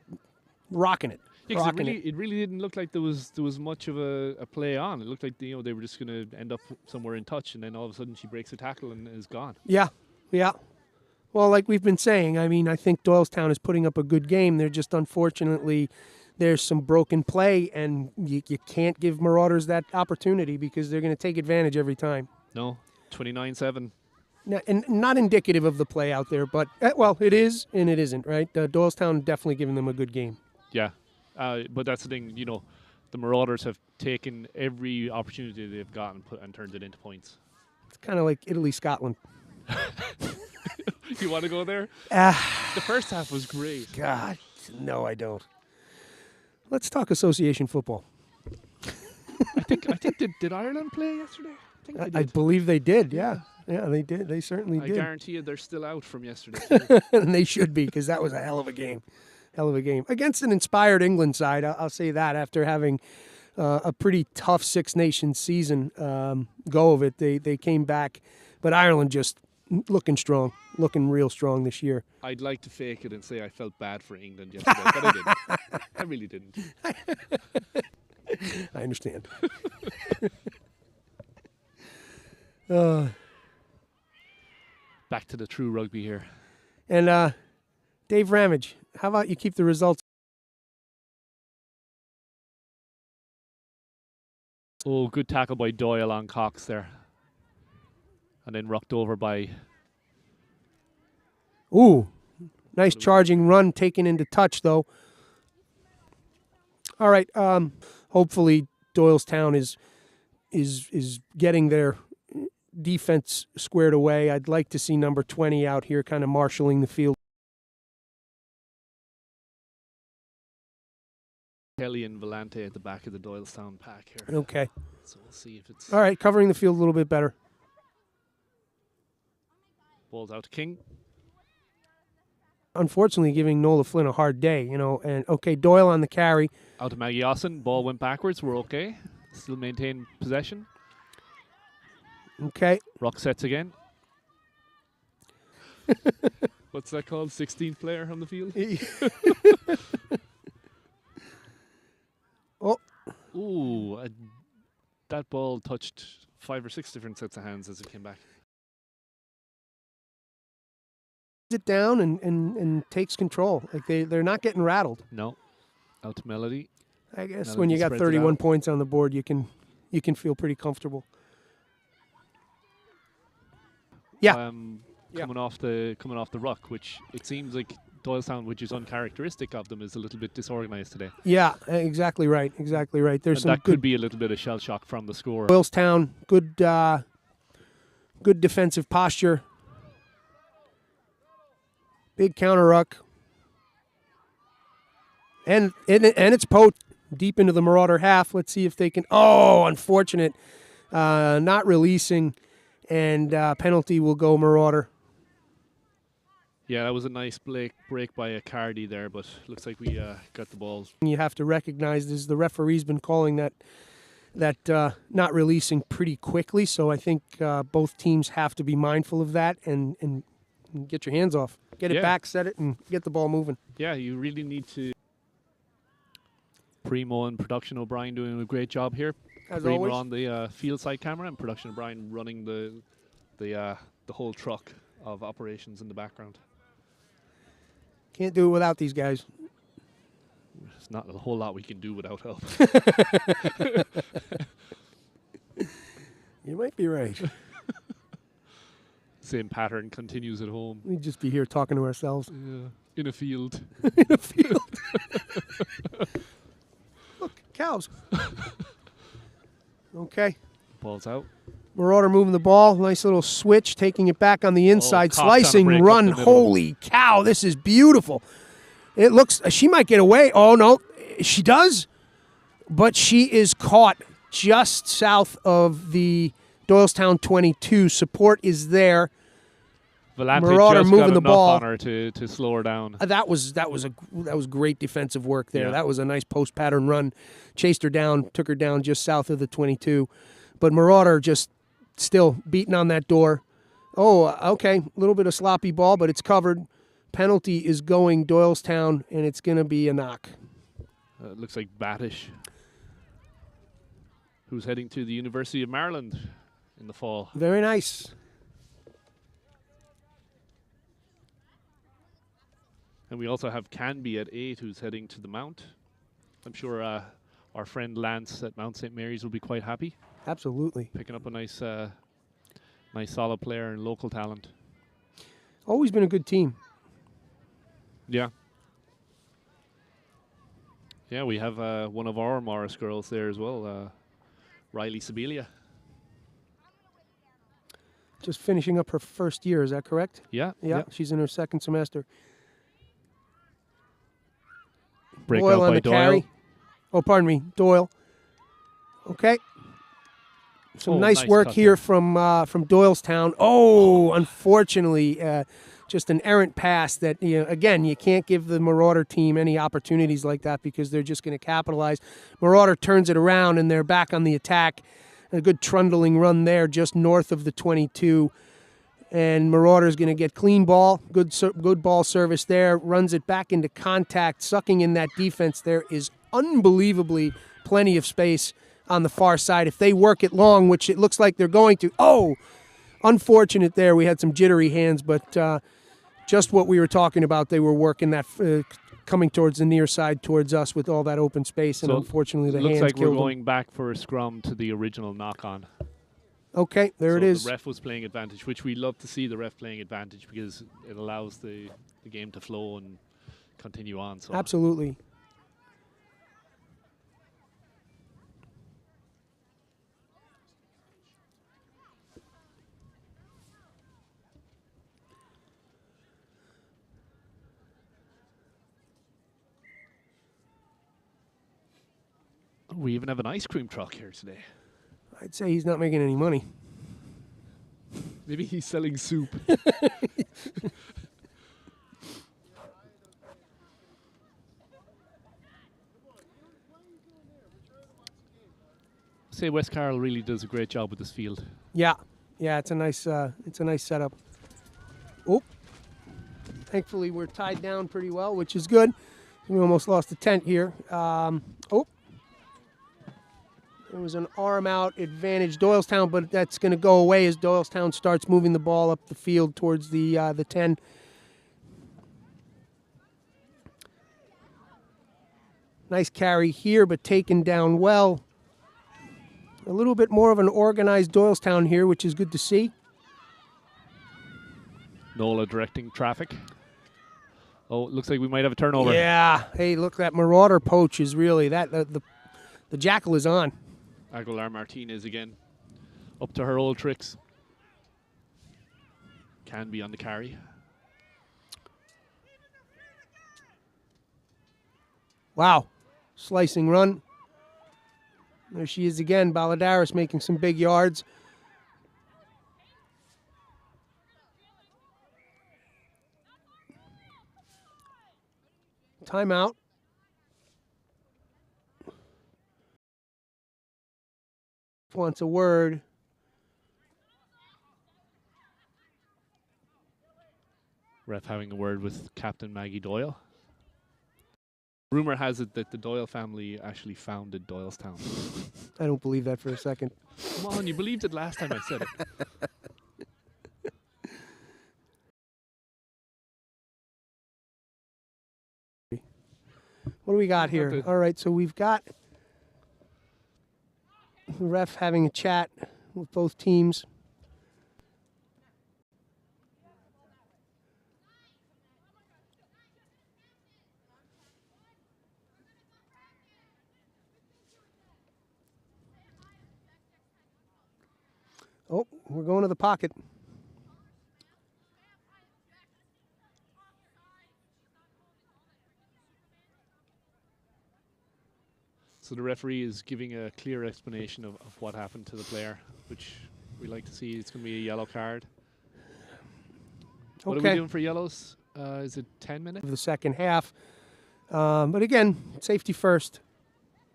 rocking it. Yeah, 'cause it really didn't look like there was much of a play on. It looked like they were just going to end up somewhere in touch, and then all of a sudden she breaks a tackle and is gone. Yeah. Well, like we've been saying, I mean, I think Doylestown is putting up a good game. They're just, unfortunately, there's some broken play, and you can't give Marauders that opportunity because they're going to take advantage every time. No, 29-7. Now, and not indicative of the play out there, but, well, it is and it isn't, right? Doylestown definitely giving them a good game. Yeah. But that's the thing, the Marauders have taken every opportunity they've gotten and turned it into points. It's kind of like Italy-Scotland. You want to go there? The first half was great. God, no, I don't. Let's talk association football. I think did Ireland play yesterday? I think they did. I believe they did, yeah. Yeah, they did. They certainly did. I guarantee you they're still out from yesterday. And they should be, because that was a hell of a game. Hell of a game. Against an inspired England side, I'll say that, after having a pretty tough Six Nations season go of it. They came back, but Ireland just looking strong, looking real strong this year. I'd like to fake it and say I felt bad for England yesterday, but I didn't. I really didn't. I understand. back to the true rugby here. And Dave Ramage, how about you keep the results? Oh, good tackle by Doyle on Cox there. And then rocked over by... Ooh, nice charging run taken into touch, though. All right, hopefully Doylestown is getting their defense squared away. I'd like to see number 20 out here kind of marshalling the field. Kelly and Volante at the back of the Doylestown pack here. Okay. So we'll see if it's... All right, covering the field a little bit better. Ball's out to King. Unfortunately, giving Nola Flynn a hard day, you know. And okay, Doyle on the carry. Out to Maggie Austin. Ball went backwards. We're okay. Still maintain possession. Okay. Rock sets again. What's that called? 16th player on the field? Oh. Ooh, that ball touched 5 or 6 different sets of hands as it came back. It down and takes control. Like they're not getting rattled. No. Out to Melody. I guess Melody when you got spreads it 31 out. points on the board, you can feel pretty comfortable. Yeah. Coming off the ruck, which it seems like Doylestown, which is uncharacteristic of them, is a little bit disorganized today. Yeah, exactly right. Exactly right. There's And some that good could be a little bit of shell shock from the score. Doylestown, good defensive posture. Big counter ruck. And it's poked deep into the Marauder half. Let's see if they can. Oh, unfortunate. Not releasing. And penalty will go Marauder. Yeah, that was a nice break by a Cardi there, but looks like we got the balls. You have to recognize this. The referee's been calling that not releasing pretty quickly. So I think both teams have to be mindful of that and get your hands off. Get it back, set it, and get the ball moving. Yeah, you really need to. Primo and Production O'Brien doing a great job here. As Primo always. on the field side camera, and Production O'Brien running the whole truck of operations in the background. Can't do it without these guys. There's not a whole lot we can do without help. You might be right. Same pattern continues at home. We'd just be here talking to ourselves. Yeah, in a field. In a field. Look, cows. Okay. Ball's out. Marauder moving the ball. Nice little switch, taking it back on the inside. Cox on a Slicing break up run. the middle. Holy cow, this is beautiful. It looks, she might get away. Oh, no, she does. But she is caught just south of the Doylestown 22. Support is there. Volante Marauder just moving got the enough ball. on her to slow her down. That was great defensive work there. Yeah. That was a nice post pattern run. Chased her down, took her down just south of the 22. But Marauder just still beating on that door. Oh, okay, a little bit of sloppy ball, but it's covered. Penalty is going Doylestown, and it's going to be a knock. It looks like Battish, who's heading to the University of Maryland in the fall. Very nice. And we also have Canby at 8, who's heading to the Mount. I'm sure our friend Lance at Mount St. Mary's will be quite happy. Absolutely. Picking up a nice solid player and local talent. Always been a good team. Yeah. Yeah, we have one of our Morris girls there as well, Riley Sibilia. Just finishing up her first year, is that correct? Yeah. Yeah, she's in her second semester. Break Doyle out on by the Doyle. carry. Oh, pardon me, Doyle. Okay. Some nice nice work cut here there. from Doylestown. Oh, unfortunately, just an errant pass that, again, you can't give the Marauder team any opportunities like that because they're just going to capitalize. Marauder turns it around, and they're back on the attack. A good trundling run there just north of the 22. And Marauder's going to get clean ball. Good ball service there. Runs it back into contact, sucking in that defense. There is unbelievably plenty of space on the far side. If they work it long, which it looks like they're going to. Oh, unfortunate there. We had some jittery hands, but just what we were talking about, they were working that coming towards the near side towards us with all that open space, and So unfortunately the looks hands like we're killed going back for a scrum to the original knock-on. Okay, there it So is. the ref was playing advantage, which we love to see the ref playing advantage because it allows the game to flow and continue on. So Absolutely. we even have an ice cream truck here today. I'd say he's not making any money. Maybe he's selling soup. Say West Carroll really does a great job with this field. Yeah, it's a nice setup. Oh, thankfully we're tied down pretty well, which is good. We almost lost the tent here. There was an arm out advantage Doylestown, but that's going to go away as Doylestown starts moving the ball up the field towards the 10. Nice carry here, but taken down well. A little bit more of an organized Doylestown here, which is good to see. Nola directing traffic. Oh, it looks like we might have a turnover. Yeah. Hey, look, that Marauder poach is really the jackal is on. Aguilar Martinez again. Up to her old tricks. Can be on the carry. Wow. Slicing run. There she is again. Baladaris making some big yards. Timeout. Wants a word. Ref having a word with Captain Maggie Doyle. Rumor has it that the Doyle family actually founded Doylestown. I don't believe that for a second. Come on, you believed it last time I said it. What do we got here? All right, so we've got the ref having a chat with both teams. Oh, we're going to the pocket. So the referee is giving a clear explanation of what happened to the player, which we like to see. It's going to be a yellow card. What are we doing for yellows? Is it 10 minutes? Of the second half. But again, safety first.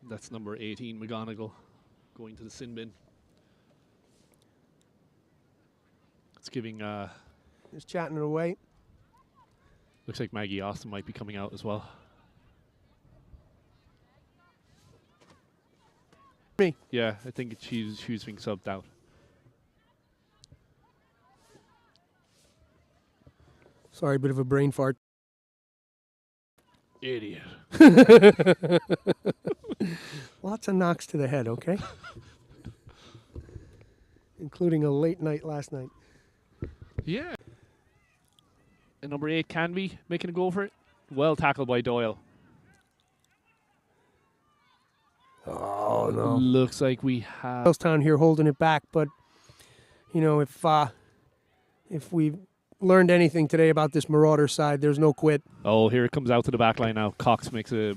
That's number 18, McGonigal, going to the sin bin. It's giving... Just chatting it away. Looks like Maggie Austin might be coming out as well. Me. Yeah, I think she's being subbed out. Sorry, a bit of a brain fart. Idiot. Lots of knocks to the head, okay? Including a late night last night. Yeah. And number 8, Canby, making a go for it. Well tackled by Doyle. Oh, no. Looks like we have... Doylestown here holding it back, but, you know, if we've learned anything today about this Marauder side, there's no quit. Oh, here it comes out to the back line now. Cox makes a...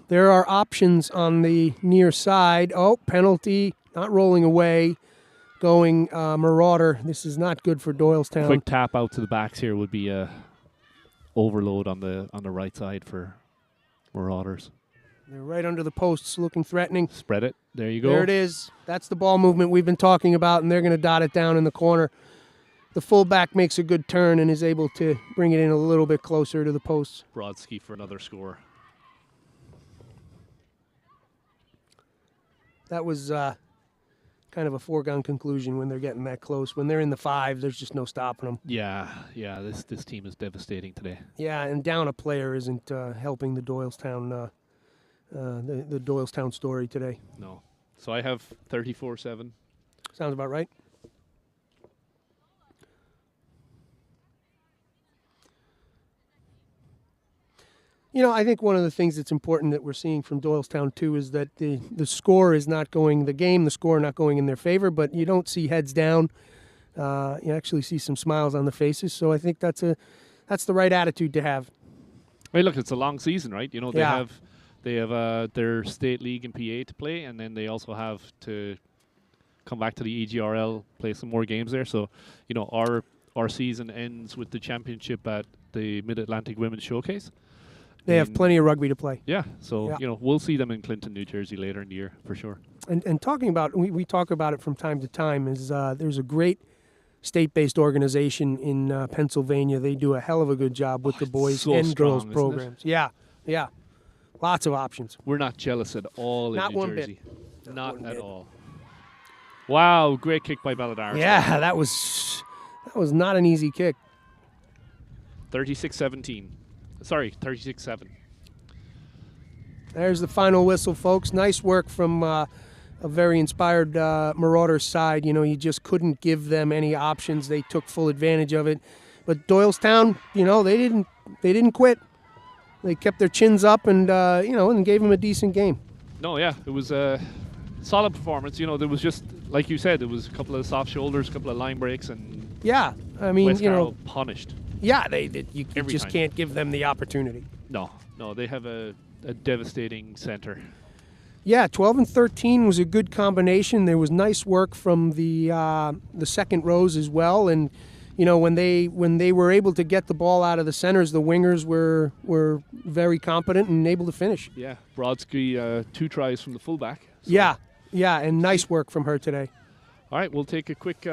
There are options on the near side. Oh, penalty, not rolling away, going Marauder. This is not good for Doylestown. Quick tap out to the backs here would be a overload on the right side for Marauders. They're right under the posts, looking threatening. Spread it. There you go. There it is. That's the ball movement we've been talking about, and they're going to dot it down in the corner. The fullback makes a good turn and is able to bring it in a little bit closer to the posts. Brodsky for another score. That was kind of a foregone conclusion when they're getting that close. When they're in the 5, there's just no stopping them. Yeah. This team is devastating today. Yeah, and down a player isn't helping the Doylestown the Doylestown story today. No. So I have 34-7. Sounds about right. I think one of the things that's important that we're seeing from Doylestown too is that the score is not going the score not going in their favor, but you don't see heads down. You actually see some smiles on the faces, so I think that's the right attitude to have. Hey, look, it's a long season, right? They have their state league and PA to play, and then they also have to come back to the EGRL, play some more games there. So, our season ends with the championship at the Mid-Atlantic Women's Showcase. They have plenty of rugby to play. Yeah, so we'll see them in Clinton, New Jersey later in the year for sure. And talking about, we talk about it from time to time, is there's a great state-based organization in Pennsylvania. They do a hell of a good job with the boys and girls programs. Yeah. Lots of options. We're not jealous at all Not in New one Jersey. bit. Not at all. Wow, great kick by Balladar. Yeah, that was not an easy kick. 36-17. Sorry, 36-7. There's the final whistle, folks. Nice work from a very inspired Marauders side. You just couldn't give them any options. They took full advantage of it. But Doylestown, they didn't quit. They kept their chins up and and gave them a decent game. No, yeah, it was a solid performance. There was just, like you said, there was a couple of soft shoulders, a couple of line breaks, and yeah, I mean, West Carroll punished. Yeah, they did. You just time. Can't give them the opportunity. No, they have a devastating center. Yeah, 12 and 13 was a good combination. There was nice work from the second rows as well, and when they were able to get the ball out of the centers, the wingers were very competent and able to finish. Yeah, Brodsky 2 tries from the fullback. So. Yeah, and nice work from her today. All right, we'll take a quick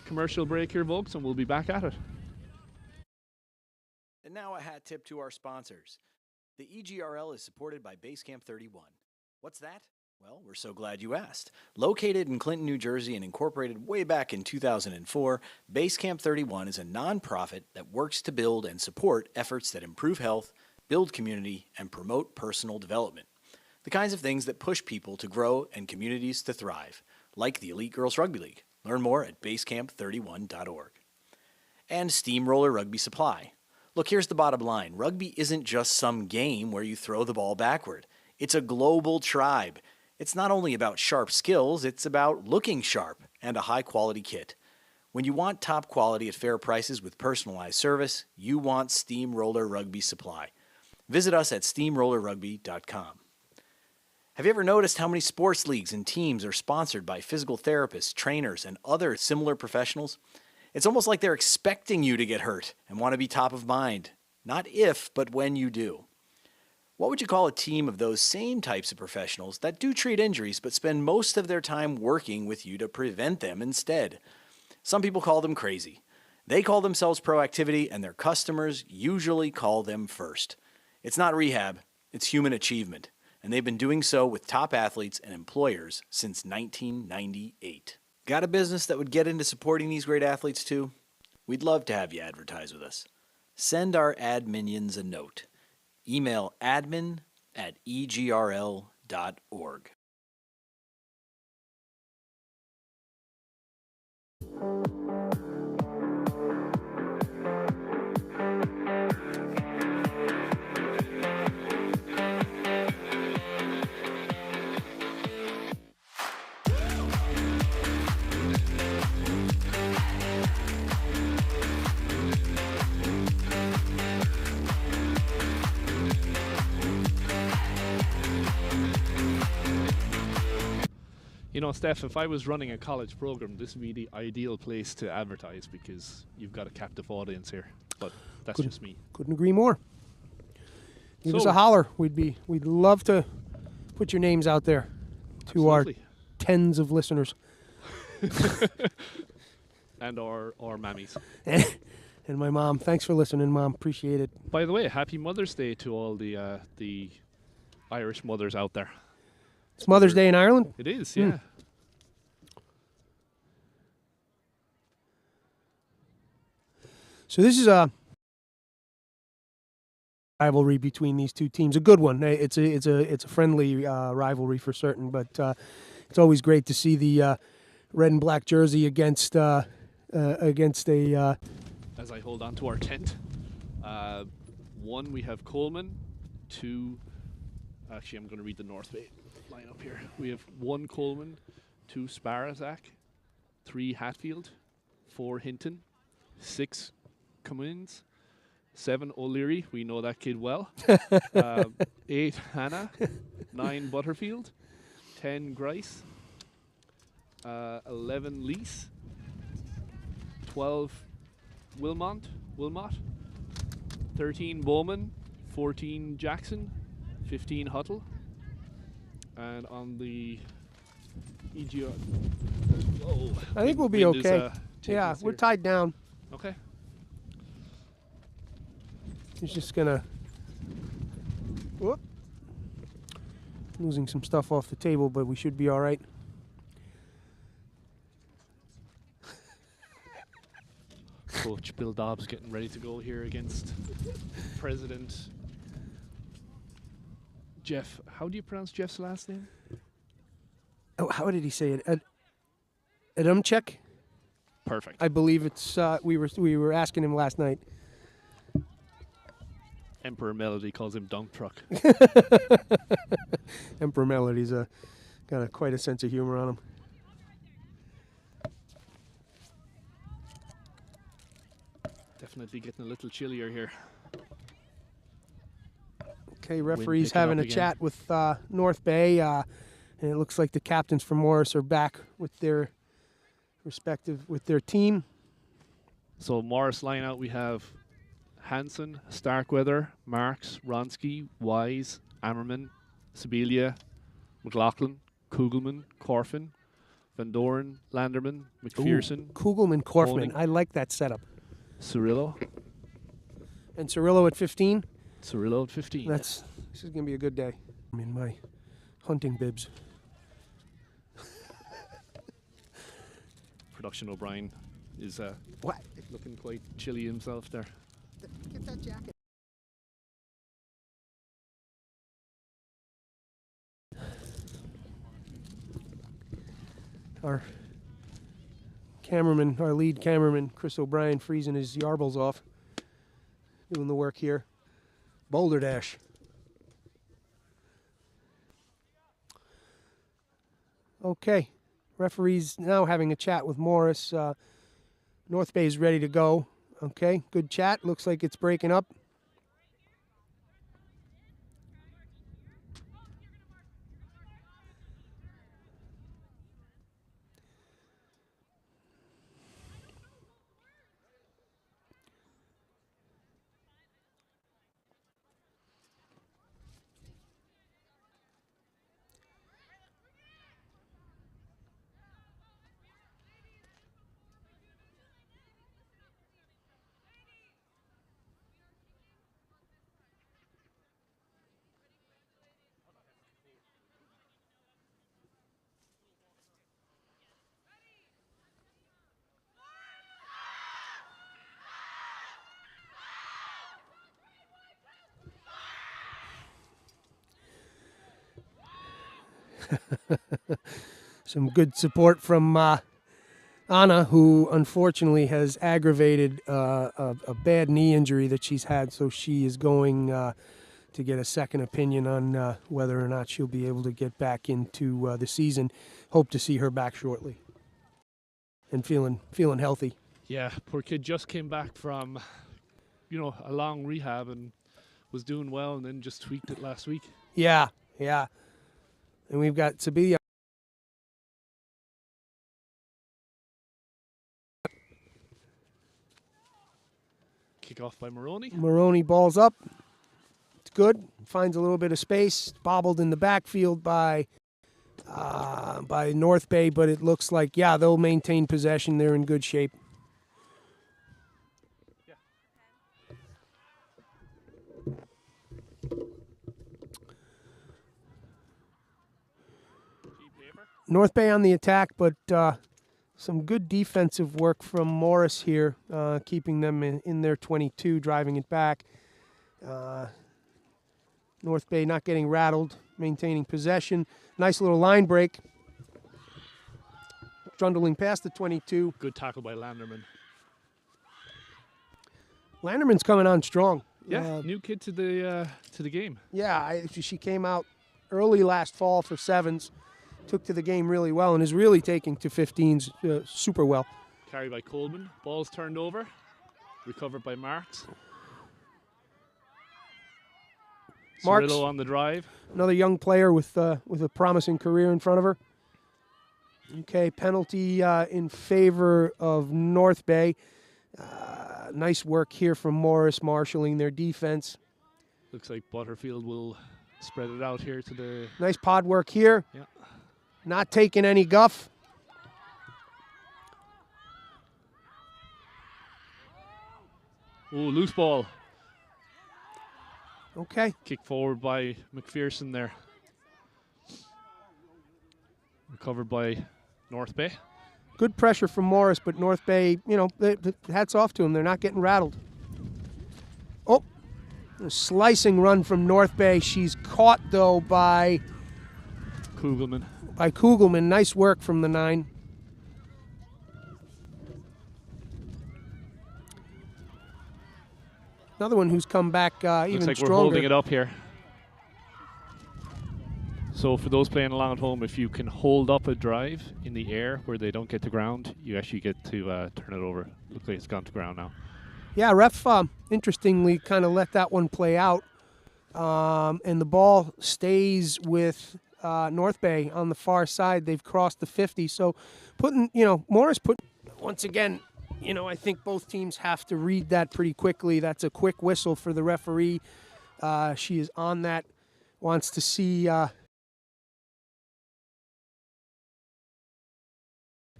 commercial break here, folks, and we'll be back at it. And now a hat tip to our sponsors. The EGRL is supported by Basecamp 31. What's that? Well, we're so glad you asked. Located in Clinton, New Jersey and incorporated way back in 2004, Basecamp 31 is a nonprofit that works to build and support efforts that improve health, build community, and promote personal development. The kinds of things that push people to grow and communities to thrive, like the Elite Girls Rugby League. Learn more at basecamp31.org. And Steamroller Rugby Supply. Look, here's the bottom line. Rugby isn't just some game where you throw the ball backward. It's a global tribe. It's not only about sharp skills, it's about looking sharp and a high-quality kit. When you want top quality at fair prices with personalized service, you want Steamroller Rugby Supply. Visit us at steamrollerrugby.com. Have you ever noticed how many sports leagues and teams are sponsored by physical therapists, trainers, and other similar professionals? It's almost like they're expecting you to get hurt and want to be top of mind. Not if, but when you do. What would you call a team of those same types of professionals that do treat injuries but spend most of their time working with you to prevent them instead? Some people call them crazy. They call themselves proactivity, and their customers usually call them first. It's not rehab, it's human achievement, and they've been doing so with top athletes and employers since 1998. Got a business that would get into supporting these great athletes too? We'd love to have you advertise with us. Send our ad minions a note. Email admin@egrl.org. Steph, if I was running a college program, this would be the ideal place to advertise because you've got a captive audience here. But that's just me. Couldn't agree more. Give us a holler. We'd love to put your names out there to our tens of listeners. And our mammies. And my mom. Thanks for listening, Mom. Appreciate it. By the way, happy Mother's Day to all the Irish mothers out there. It's Mother's Day in Ireland? It is, yeah. So this is a rivalry between these two teams, a good one. It's a friendly rivalry for certain, but it's always great to see the red and black jersey against a. As I hold on to our tent, 1 we have Coleman, 2. Actually, I'm going to read the North Bay lineup here. We have 1 Coleman, 2 Sparazak, 3 Hatfield, 4 Hinton, 6 Cummins, 7 O'Leary, we know that kid well, 8 Hannah, 9 Butterfield, 10 Grice, 11 Lease, 12 Wilmot, 13 Bowman, 14 Jackson, 15 Huttle, and on the EGRL, I think we'll be okay. Yeah, we're tied down. Okay. He's just gonna. Whoop. Losing some stuff off the table, but we should be all right. Coach Bill Dobbs getting ready to go here against President Jeff. How do you pronounce Jeff's last name? Oh, how did he say it? Adamchek? Perfect. I believe it's. We were asking him last night. Emperor Melody calls him Dump Truck. Emperor Melody's got quite a sense of humor on him. Definitely getting a little chillier here. Okay, referee's picking having up a again. chat with North Bay, and it looks like the captains from Morris are back with their team. So Morris line out, we have Hansen, Starkweather, Marks, Ronsky, Wise, Ammerman, Sibilia, McLaughlin, Kugelman, Corfin, Van Doren, Landerman, McPherson, Kugelman, Korfman. Honing. I like that setup. Cirillo. And Cirillo at 15. Cirillo at 15. This is gonna be a good day. I'm in my hunting bibs. Production O'Brien is What? looking quite chilly himself there. Get that jacket. Our lead cameraman, Chris O'Brien, freezing his yarbles off, doing the work here. Boulder Dash. Okay, referee's now having a chat with Morris. North Bay's ready to go. Okay, good chat. Looks like it's breaking up. Some good support from Anna, who unfortunately has aggravated a bad knee injury that she's had, so she is going to get a second opinion on whether or not she'll be able to get back into the season. Hope to see her back shortly and feeling healthy. Yeah, poor kid just came back from, a long rehab and was doing well and then just tweaked it last week. Yeah. And we've got Sibilia. Kick off by Maroney. Maroney balls up. It's good. Finds a little bit of space. Bobbled in the backfield by North Bay, but it looks like, they'll maintain possession. They're in good shape. North Bay on the attack, but Some good defensive work from Morris here, keeping them in their 22, driving it back. North Bay not getting rattled, maintaining possession. Nice little line break. Trundling past the 22. Good tackle by Landerman. Landerman's coming on strong. Yeah, new kid to the game. Yeah, she came out early last fall for sevens, took to the game really well, and is really taking to 15s super well. Carry by Coleman. Ball's turned over. Recovered by Marks. Marks Cirillo on the drive. Another young player with a promising career in front of her. Okay, penalty in favor of North Bay. Nice work here from Morris, marshalling their defense. Looks like Butterfield will spread it out here to the... Nice pod work here. Yeah. Not taking any guff. Oh, loose ball. Okay. Kick forward by McPherson there. Recovered by North Bay. Good pressure from Morris, but North Bay, hats off to them. They're not getting rattled. Oh, a slicing run from North Bay. She's caught, though, by Kugelman. Nice work from the 9. Another one who's come back even Looks like stronger. We're holding it up here. So for those playing along at home, if you can hold up a drive in the air where they don't get to ground, you actually get to turn it over. Looks like it's gone to ground now. Yeah, ref, interestingly, kind of let that one play out. And the ball stays with North Bay on the far side. They've crossed the 50. So Morris put, once again, I think both teams have to read that pretty quickly. That's a quick whistle for the referee. She is on that, wants to see...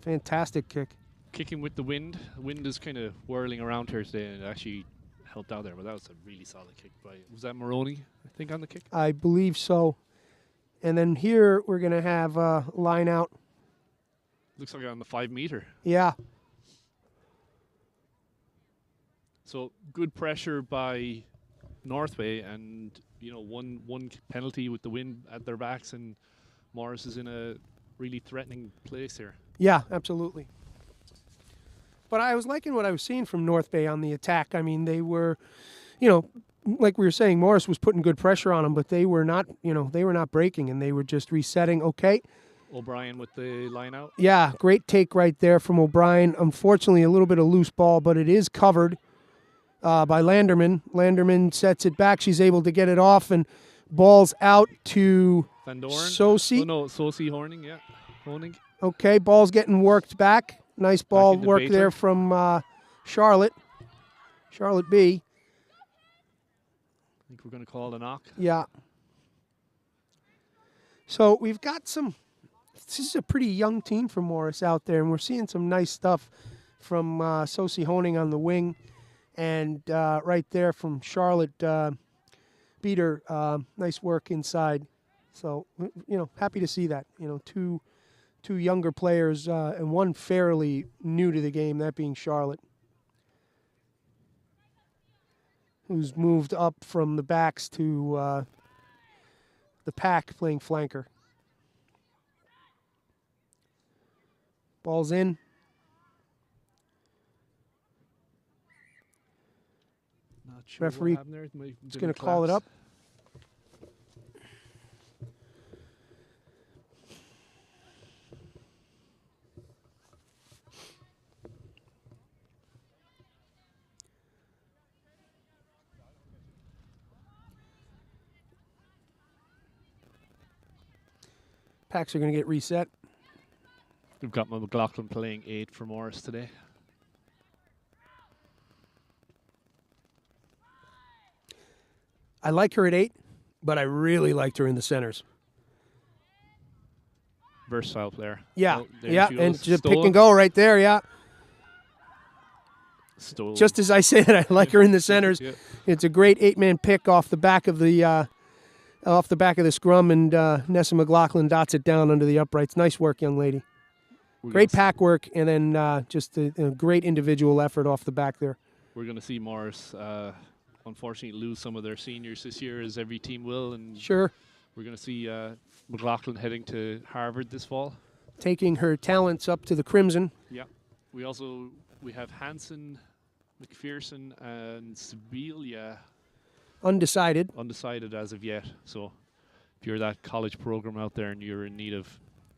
Fantastic kick. Kicking with the wind. The wind is kind of whirling around here today, and it actually helped out there. But that was a really solid kick by, was that Maroney, I think, on the kick? I believe so. And then here we're going to have a line out. Looks like on the 5 meter. Yeah. So good pressure by North Bay, and one penalty with the wind at their backs, and Morris is in a really threatening place here. Yeah, absolutely. But I was liking what I was seeing from North Bay on the attack. I mean, they were, like we were saying, Morris was putting good pressure on them, but they were not, they were not breaking, and they were just resetting. Okay. O'Brien with the line out. Yeah, great take right there from O'Brien. Unfortunately, a little bit of loose ball, but it is covered by Landerman. Landerman sets it back. She's able to get it off, and ball's out to Van Doren. Sosi. Oh, no, Sosi Horning, yeah. Honing. Okay, ball's getting worked back. Nice ball work Baker. there from Charlotte. Charlotte B. I think we're going to call it a knock. Yeah. So we've got some... This is a pretty young team from Morris out there, and we're seeing some nice stuff from Sosi Honing on the wing. And right there from Charlotte Beater, nice work inside. So, happy to see that. Two younger players and one fairly new to the game, that being Charlotte, who's moved up from the backs to the pack playing flanker. Ball's in. Not sure Referee what happened there. is going to call it up. Packs are going to get reset. We've got McLaughlin playing 8 for Morris today. I like her at 8, but I really liked her in the centers. Versatile player. Yeah, Oh, there yeah, she and goes. just pick Stolen. and go right there, yeah. Stolen. Just as I said, I like her in the centers. Yeah. It's a great 8-man pick off the back of the scrum, and Nessa McLaughlin dots it down under the uprights. Nice work, young lady. Great pack work, and then just a great individual effort off the back there. We're going to see Morris, unfortunately, lose some of their seniors this year, as every team will. And Sure. we're going to see McLaughlin heading to Harvard this fall. Taking her talents up to the Crimson. Yeah. We have Hanson, McPherson, and Sibilia. Undecided. Undecided as of yet. So if you're that college program out there and you're in need of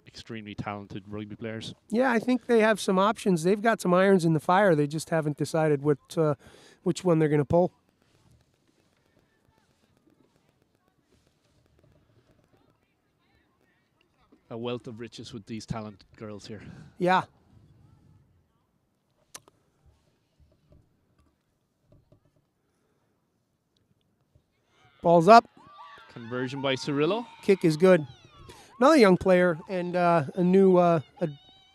extremely talented rugby players. Yeah, I think they have some options. They've got some irons in the fire. They just haven't decided which one they're going to pull. A wealth of riches with these talented girls here. Yeah. Ball's up. Conversion by Cirillo. Kick is good. Another young player and a new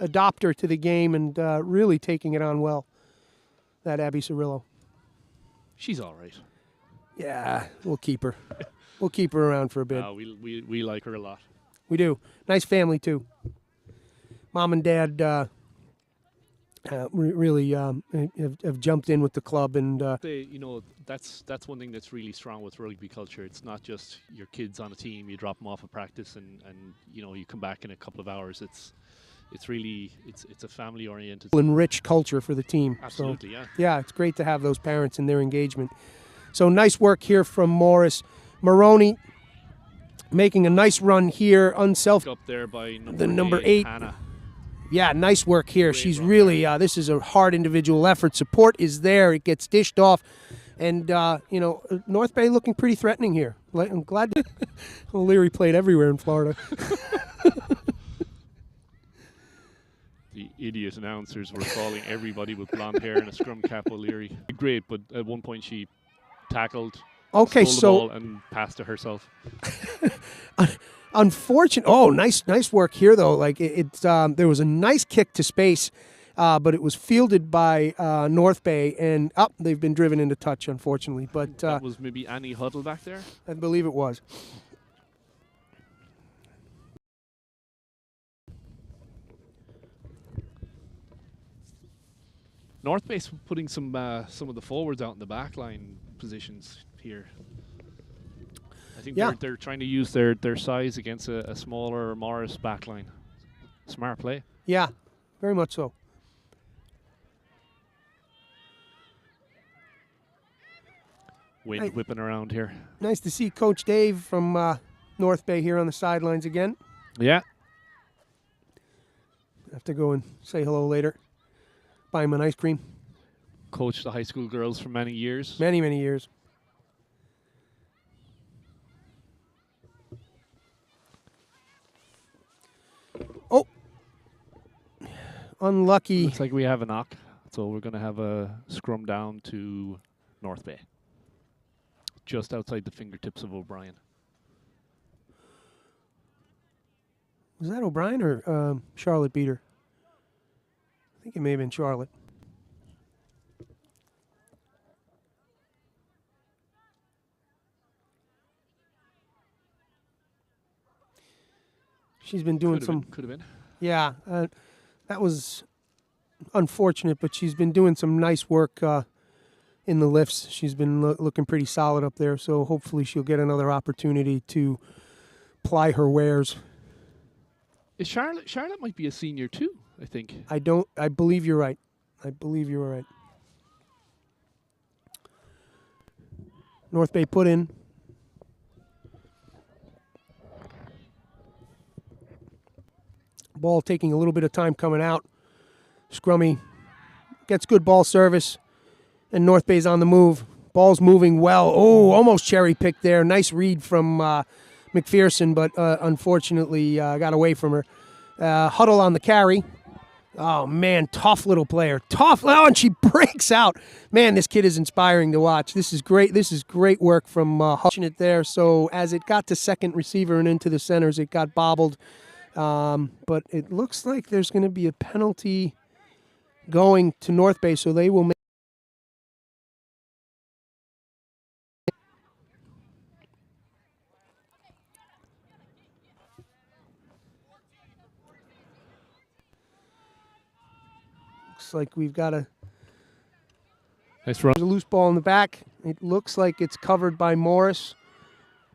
adopter to the game and really taking it on well. That Abby Cirillo. She's all right. Yeah, we'll keep her. We'll keep her around for a bit. We like her a lot. We do. Nice family, too. Mom and Dad really have jumped in with the club. And that's one thing that's really strong with rugby culture. It's not just your kids on a team. You drop them off at practice and you come back in a couple of hours. It's really a family-oriented. Enrich culture for the team. Absolutely, so, yeah. Yeah, it's great to have those parents and their engagement. So nice work here from Morris. Maroney making a nice run here, Up there by number 8. Hannah. Yeah, nice work here. She's really, this is a hard individual effort. Support is there. It gets dished off. And, North Bay looking pretty threatening here. I'm glad O'Leary played everywhere in Florida. The idiot announcers were calling everybody with blonde hair and a scrum cap O'Leary. Great, but at one point she tackled, stole the ball and passed to herself. Unfortunate. Oh, nice work here though. Like there was a nice kick to space, but it was fielded by North Bay, and they've been driven into touch, unfortunately. But that was maybe Annie Huddle back there. I believe it was. North Bay's putting some of the forwards out in the back line positions here. I think they're trying to use their size against a smaller Morris backline. Smart play. Yeah, very much so. Wind whipping around here. Nice to see Coach Dave from North Bay here on the sidelines again. Yeah. Have to go and say hello later. Buy him an ice cream. Coached the high school girls for many years. Many, many years. Oh. Unlucky. Looks like we have a knock. So we're going to have a scrum down to North Bay. Just outside the fingertips of O'Brien. Was that O'Brien or Charlotte beat her? I think it may have been Charlotte. She's been doing Could have been. Yeah, that was unfortunate, but she's been doing some nice work in the lifts. She's been looking pretty solid up there, so hopefully she'll get another opportunity to ply her wares. Is Charlotte might be a senior too, I think. I believe you're right. I believe you're right. North Bay put in. Ball taking a little bit of time coming out. Scrummy gets good ball service, and North Bay's on the move. Ball's moving well. Oh, almost cherry picked there. Nice read from McPherson, but unfortunately got away from her. Huddle on the carry. Oh, man, tough little player. Tough. Oh, and she breaks out. Man, this kid is inspiring to watch. This is great. This is great work from Hutchinson there. So as it got to second receiver and into the centers, it got bobbled. But it looks like there's going to be a penalty going to North Bay, so they will make. Looks like we've got a Nice run. loose ball in the back. It looks like it's covered by Morris.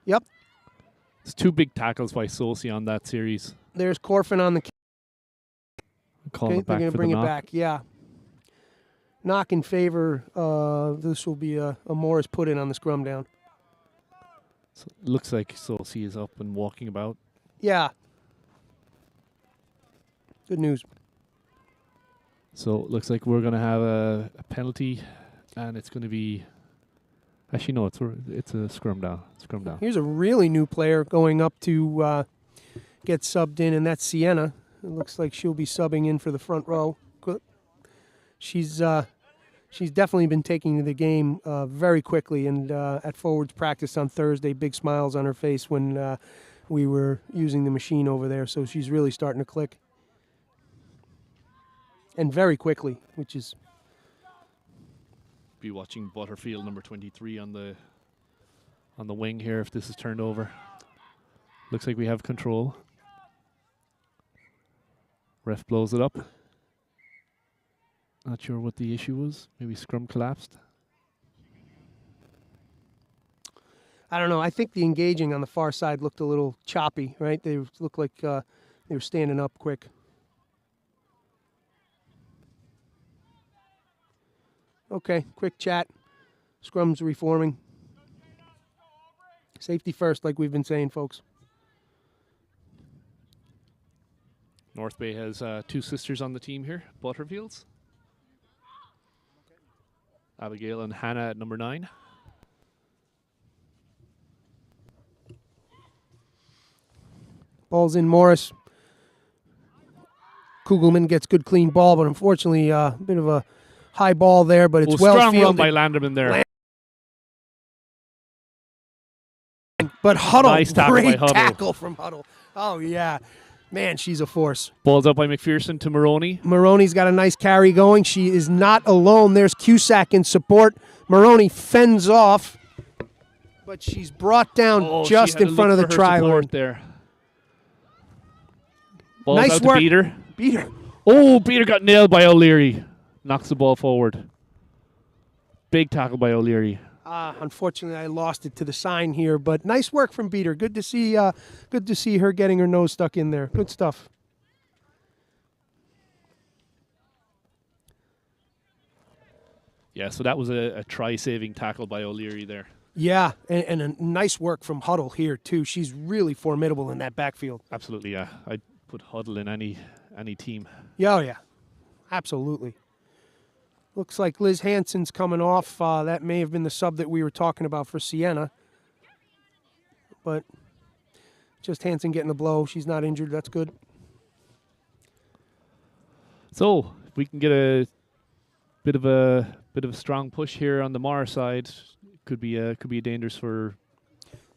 Yep. It's 2 big tackles by Sosi on that series. There's Corfin on the kick. Calling it back they're going to for bring the it knock. back. Yeah. Knock in favor. This will be a Morris put in on the scrum down. So it looks like Sosi is up and walking about. Yeah. Good news. So it looks like we're going to have a penalty, and it's going to be... Actually, no, it's a scrum down. Scrum down. Here's a really new player going up to get subbed in, and that's Sienna. It looks like she'll be subbing in for the front row. She's definitely been taking the game very quickly, and at forwards practice on Thursday, big smiles on her face when we were using the machine over there. So she's really starting to click, and very quickly, which is... Be watching Butterfield number 23 on the wing here if this is turned over. Looks like we have control. Ref blows it up. Not sure what the issue was. Maybe scrum collapsed. I don't know. I think the engaging on the far side looked a little choppy, right? They looked like they were standing up quick. Okay, quick chat. Scrum's reforming. Safety first, like we've been saying, folks. North Bay has 2 sisters on the team here, Butterfields. Abigail and Hannah at number 9. Ball's in Morris. Kugelman gets good clean ball, but unfortunately a bit of a high ball there, but it's well strong run fielded. by Landerman there. But Huddle, Nice tackle by great Huddle. tackle from Huddle. Oh, yeah. Man, she's a force. Ball's up by McPherson to Maroney. Maroney's got a nice carry going. She is not alone. There's Cusack in support. Maroney fends off, but she's brought down just she had in to front of look the for her try support line. there. Ball's Nice out work. to Beater. Beat her. Oh, Beater got nailed by O'Leary. Knocks the ball forward. Big tackle by O'Leary. Unfortunately, I lost it to the sign here, but nice work from Beater. Good to see her getting her nose stuck in there. Good stuff. Yeah, so that was a try-saving tackle by O'Leary there. Yeah, and a nice work from Huddle here, too. She's really formidable in that backfield. Absolutely, yeah. I'd put Huddle in any team. Yeah, oh, yeah. Absolutely. Looks like Liz Hansen's coming off. That may have been the sub that we were talking about for Sienna. But just Hansen getting a blow. She's not injured. That's good. So, if we can get a bit of a strong push here on the Mar side, could be dangerous for...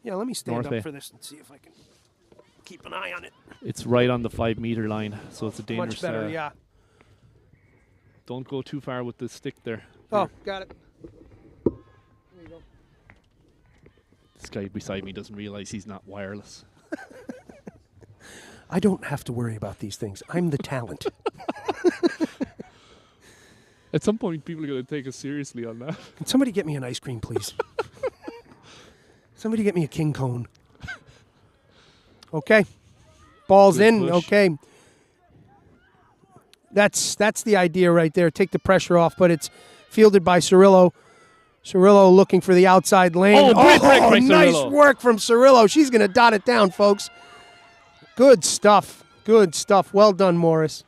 Yeah, let me stand North up Bay. for this and see if I can keep an eye on it. It's right on the 5-meter line, so it's a dangerous... Much better, yeah. Don't go too far with the stick there. Oh, got it. There you go. This guy beside me doesn't realize he's not wireless. I don't have to worry about these things. I'm the talent. At some point, people are going to take us seriously on that. Can somebody get me an ice cream, please? Somebody get me a king cone. Okay. Ball's Good in. push. Okay. That's the idea right there. Take the pressure off, but it's fielded by Cirillo. Cirillo looking for the outside lane. Oh, great break by nice Cirillo. work from Cirillo. She's going to dot it down, folks. Good stuff. Good stuff. Well done, Morris.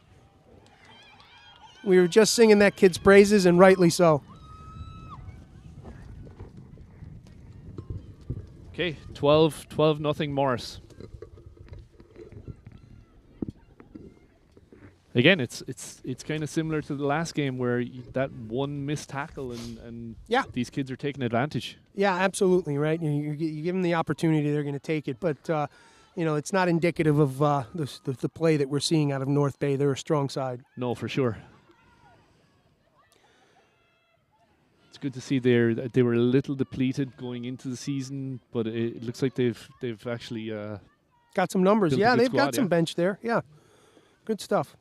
We were just singing that kid's praises, and rightly so. Okay, 12-0 Morris. Again, it's kind of similar to the last game where that one missed tackle and Yeah. these kids are taking advantage. Yeah, absolutely, right? You give them the opportunity, they're going to take it. But, it's not indicative of the play that we're seeing out of North Bay. They're a strong side. No, for sure. It's good to see they were a little depleted going into the season, but it looks like they've actually Got some numbers. built a Yeah, good they've got squad, some yeah. bench there. Yeah, good stuff.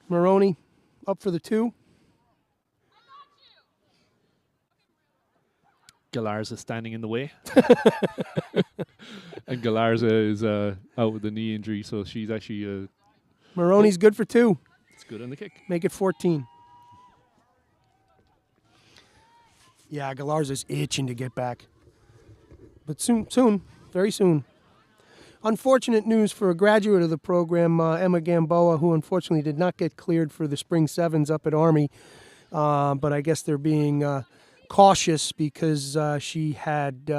Maroney up for the 2. Galarza standing in the way. And Galarza is out with a knee injury, so she's actually... Maroney's good for 2. it's good on the kick. Make it 14. Yeah, Galarza's itching to get back. But soon, very soon. Unfortunate news for a graduate of the program, Emma Gamboa, who unfortunately did not get cleared for the Spring Sevens up at Army. But I guess they're being cautious because she had...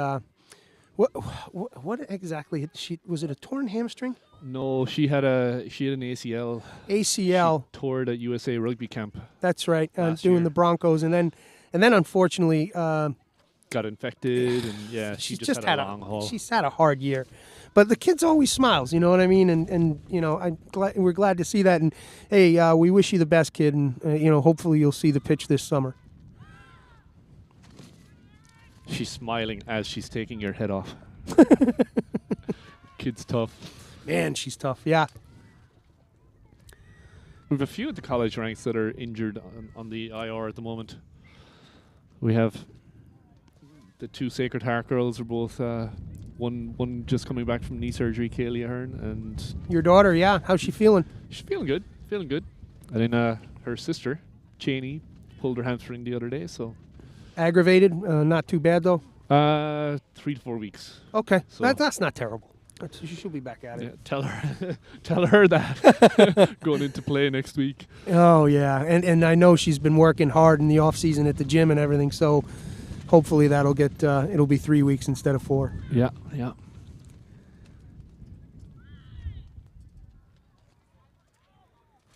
What exactly? Was it a torn hamstring? No, she had an ACL. ACL. She tore it at USA Rugby Camp. That's right. Last Doing year. the Broncos, and then unfortunately, Got infected, and yeah, she just had a long haul. She's had a hard year, but the kid's always smiles. You know what I mean? And you know, we're glad to see that. And hey, we wish you the best, kid. And you know, hopefully you'll see the pitch this summer. She's smiling as she's taking her head off. Kid's tough. Man, she's tough. Yeah. We have a few at the college ranks that are injured on the IR at the moment. We have the 2 Sacred Heart girls are both one just coming back from knee surgery, Kaylee Ahern, and Your daughter, yeah. How's she feeling? she's feeling good. And then her sister, Cheney, pulled her hamstring the other day, so Aggravated? Not too bad though. 3 to 4 weeks. Okay, So- that's not terrible. She'll be back at it. Yeah, tell her that going into play next week. Oh yeah, and I know she's been working hard in the off season at the gym and everything. So hopefully that'll get it'll be 3 weeks instead of 4. Yeah.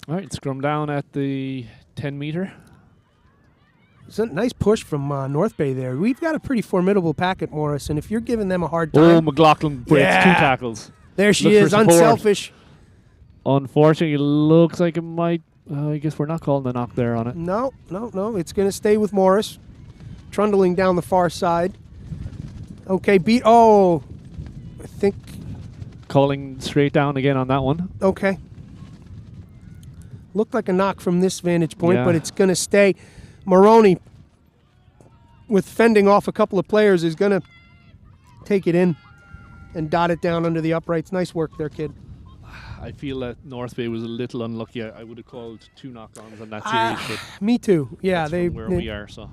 All right, scrum down at the 10-meter. It's a nice push from North Bay there. We've got a pretty formidable pack at Morris, and if you're giving them a hard Oh, time, McLaughlin breaks Yeah. 2 tackles. there she look for is, support. unselfish. Unfortunately, it looks like it might. I guess we're not calling the knock there on it. No, it's going to stay with Morris, trundling down the far side. Okay, I think. Calling straight down again on that one. Okay. Looked like a knock from this vantage point, Yeah. but it's going to stay. Maroney, with fending off a couple of players, is going to take it in and dot it down under the uprights. Nice work there, kid. I feel that North Bay was a little unlucky. I would have called 2 knock-ons on that series, but Me too. Yeah, that's from where we are. So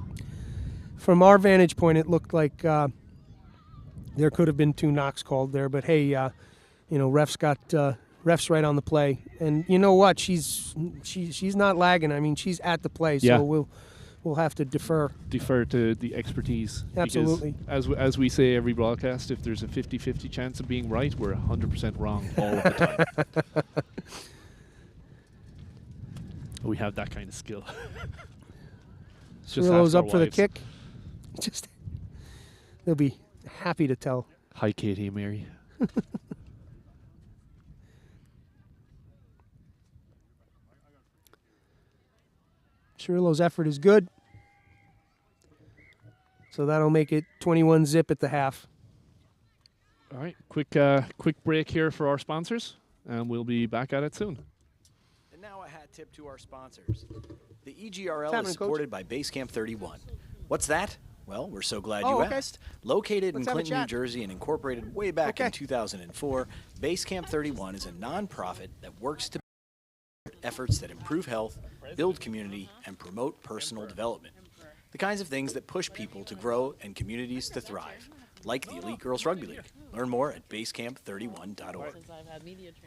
From our vantage point, it looked like there could have been 2 knocks called there. But hey, refs right on the play, and you know what? She's not lagging. I mean, she's at the play, Yeah. so we'll have to defer. defer to the expertise. Absolutely. Because as we say every broadcast, if there's a 50-50 chance of being right, we're 100% wrong all of the time. We have that kind of skill. Just Cirillo's ask our up for the wives. kick. Just they'll be happy to tell. Hi, Katie and Mary. Cirillo's effort is good. So that'll make it 21 zip at the half. All right, quick break here for our sponsors, and we'll be back at it soon. And now a hat tip to our sponsors. The EGRL What's happening, is Coach? supported by Basecamp 31. What's that? Well, we're so glad Oh, you okay. asked. Located Let's in have a Clinton, New chat. Jersey, and incorporated way back in Okay. 2004, Basecamp 31 is a nonprofit that works to efforts that improve health, build community, and promote personal development. The kinds of things that push people to grow and communities to thrive, like the Elite Girls Rugby League. Learn more at basecamp31.org.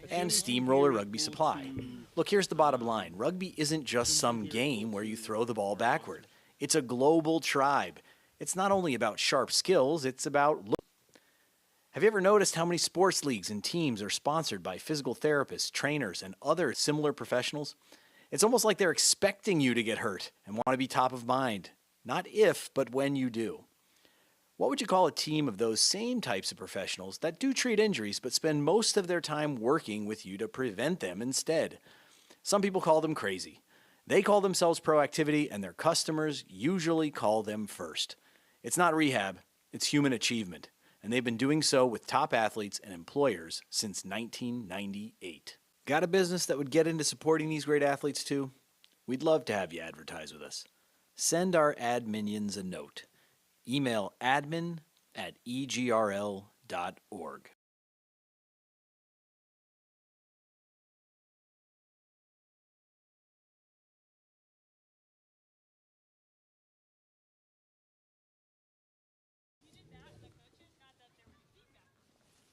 And Steamroller Rugby Supply. Look, here's the bottom line. Rugby isn't just some game where you throw the ball backward. It's a global tribe. It's not only about sharp skills, it's about look. Have you ever noticed how many sports leagues and teams are sponsored by physical therapists, trainers, and other similar professionals? It's almost like they're expecting you to get hurt and want to be top of mind. Not if, but when you do. What would you call a team of those same types of professionals that do treat injuries but spend most of their time working with you to prevent them instead? Some people call them crazy. They call themselves proactivity, and their customers usually call them first. It's not rehab, it's human achievement, and they've been doing so with top athletes and employers since 1998. Got a business that would get into supporting these great athletes too? We'd love to have you advertise with us. Send our ad minions a note. Email admin@egrl.org.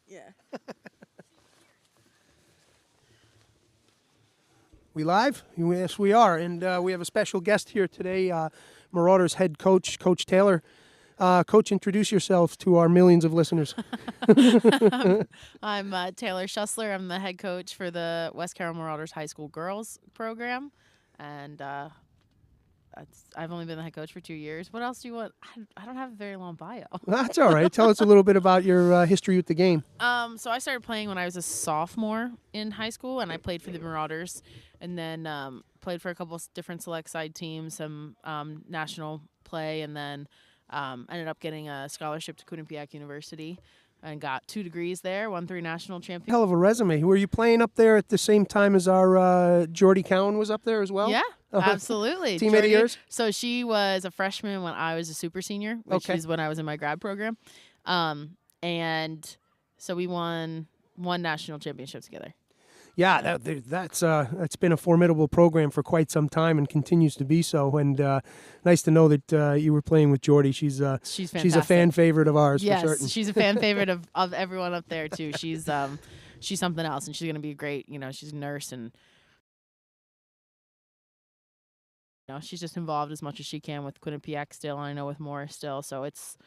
Yeah. We live? Yes, we are. And we have a special guest here today, Marauders head coach, Coach Taylor. Coach, introduce yourself to our millions of listeners. I'm Taylor Schussler. I'm the head coach for the West Carroll Marauders High School Girls program. And I've only been the head coach for 2 years. What else do you want? I don't have a very long bio. That's all right. Tell us a little bit about your history with the game. So I started playing when I was a sophomore in high school, and I played for the Marauders, and then played for a couple different select side teams, some national play, and then ended up getting a scholarship to Quinnipiac University and got 2 degrees there, won 3 national championships. Hell of a resume. Were you playing up there at the same time as our Jordy Cowan was up there as well? Yeah, absolutely. Teammate of yours? So she was a freshman when I was a super senior, which is when I was in my grad program. And so we won 1 national championship together. Yeah, that's been a formidable program for quite some time and continues to be so. And nice to know that you were playing with Jordy. She's fantastic. She's a fan favorite of ours. Yes, for certain. She's a fan favorite of everyone up there too. She's something else, and she's gonna be great. She's a nurse, and she's just involved as much as she can with Quinnipiac still, and I know with Morris still. So it's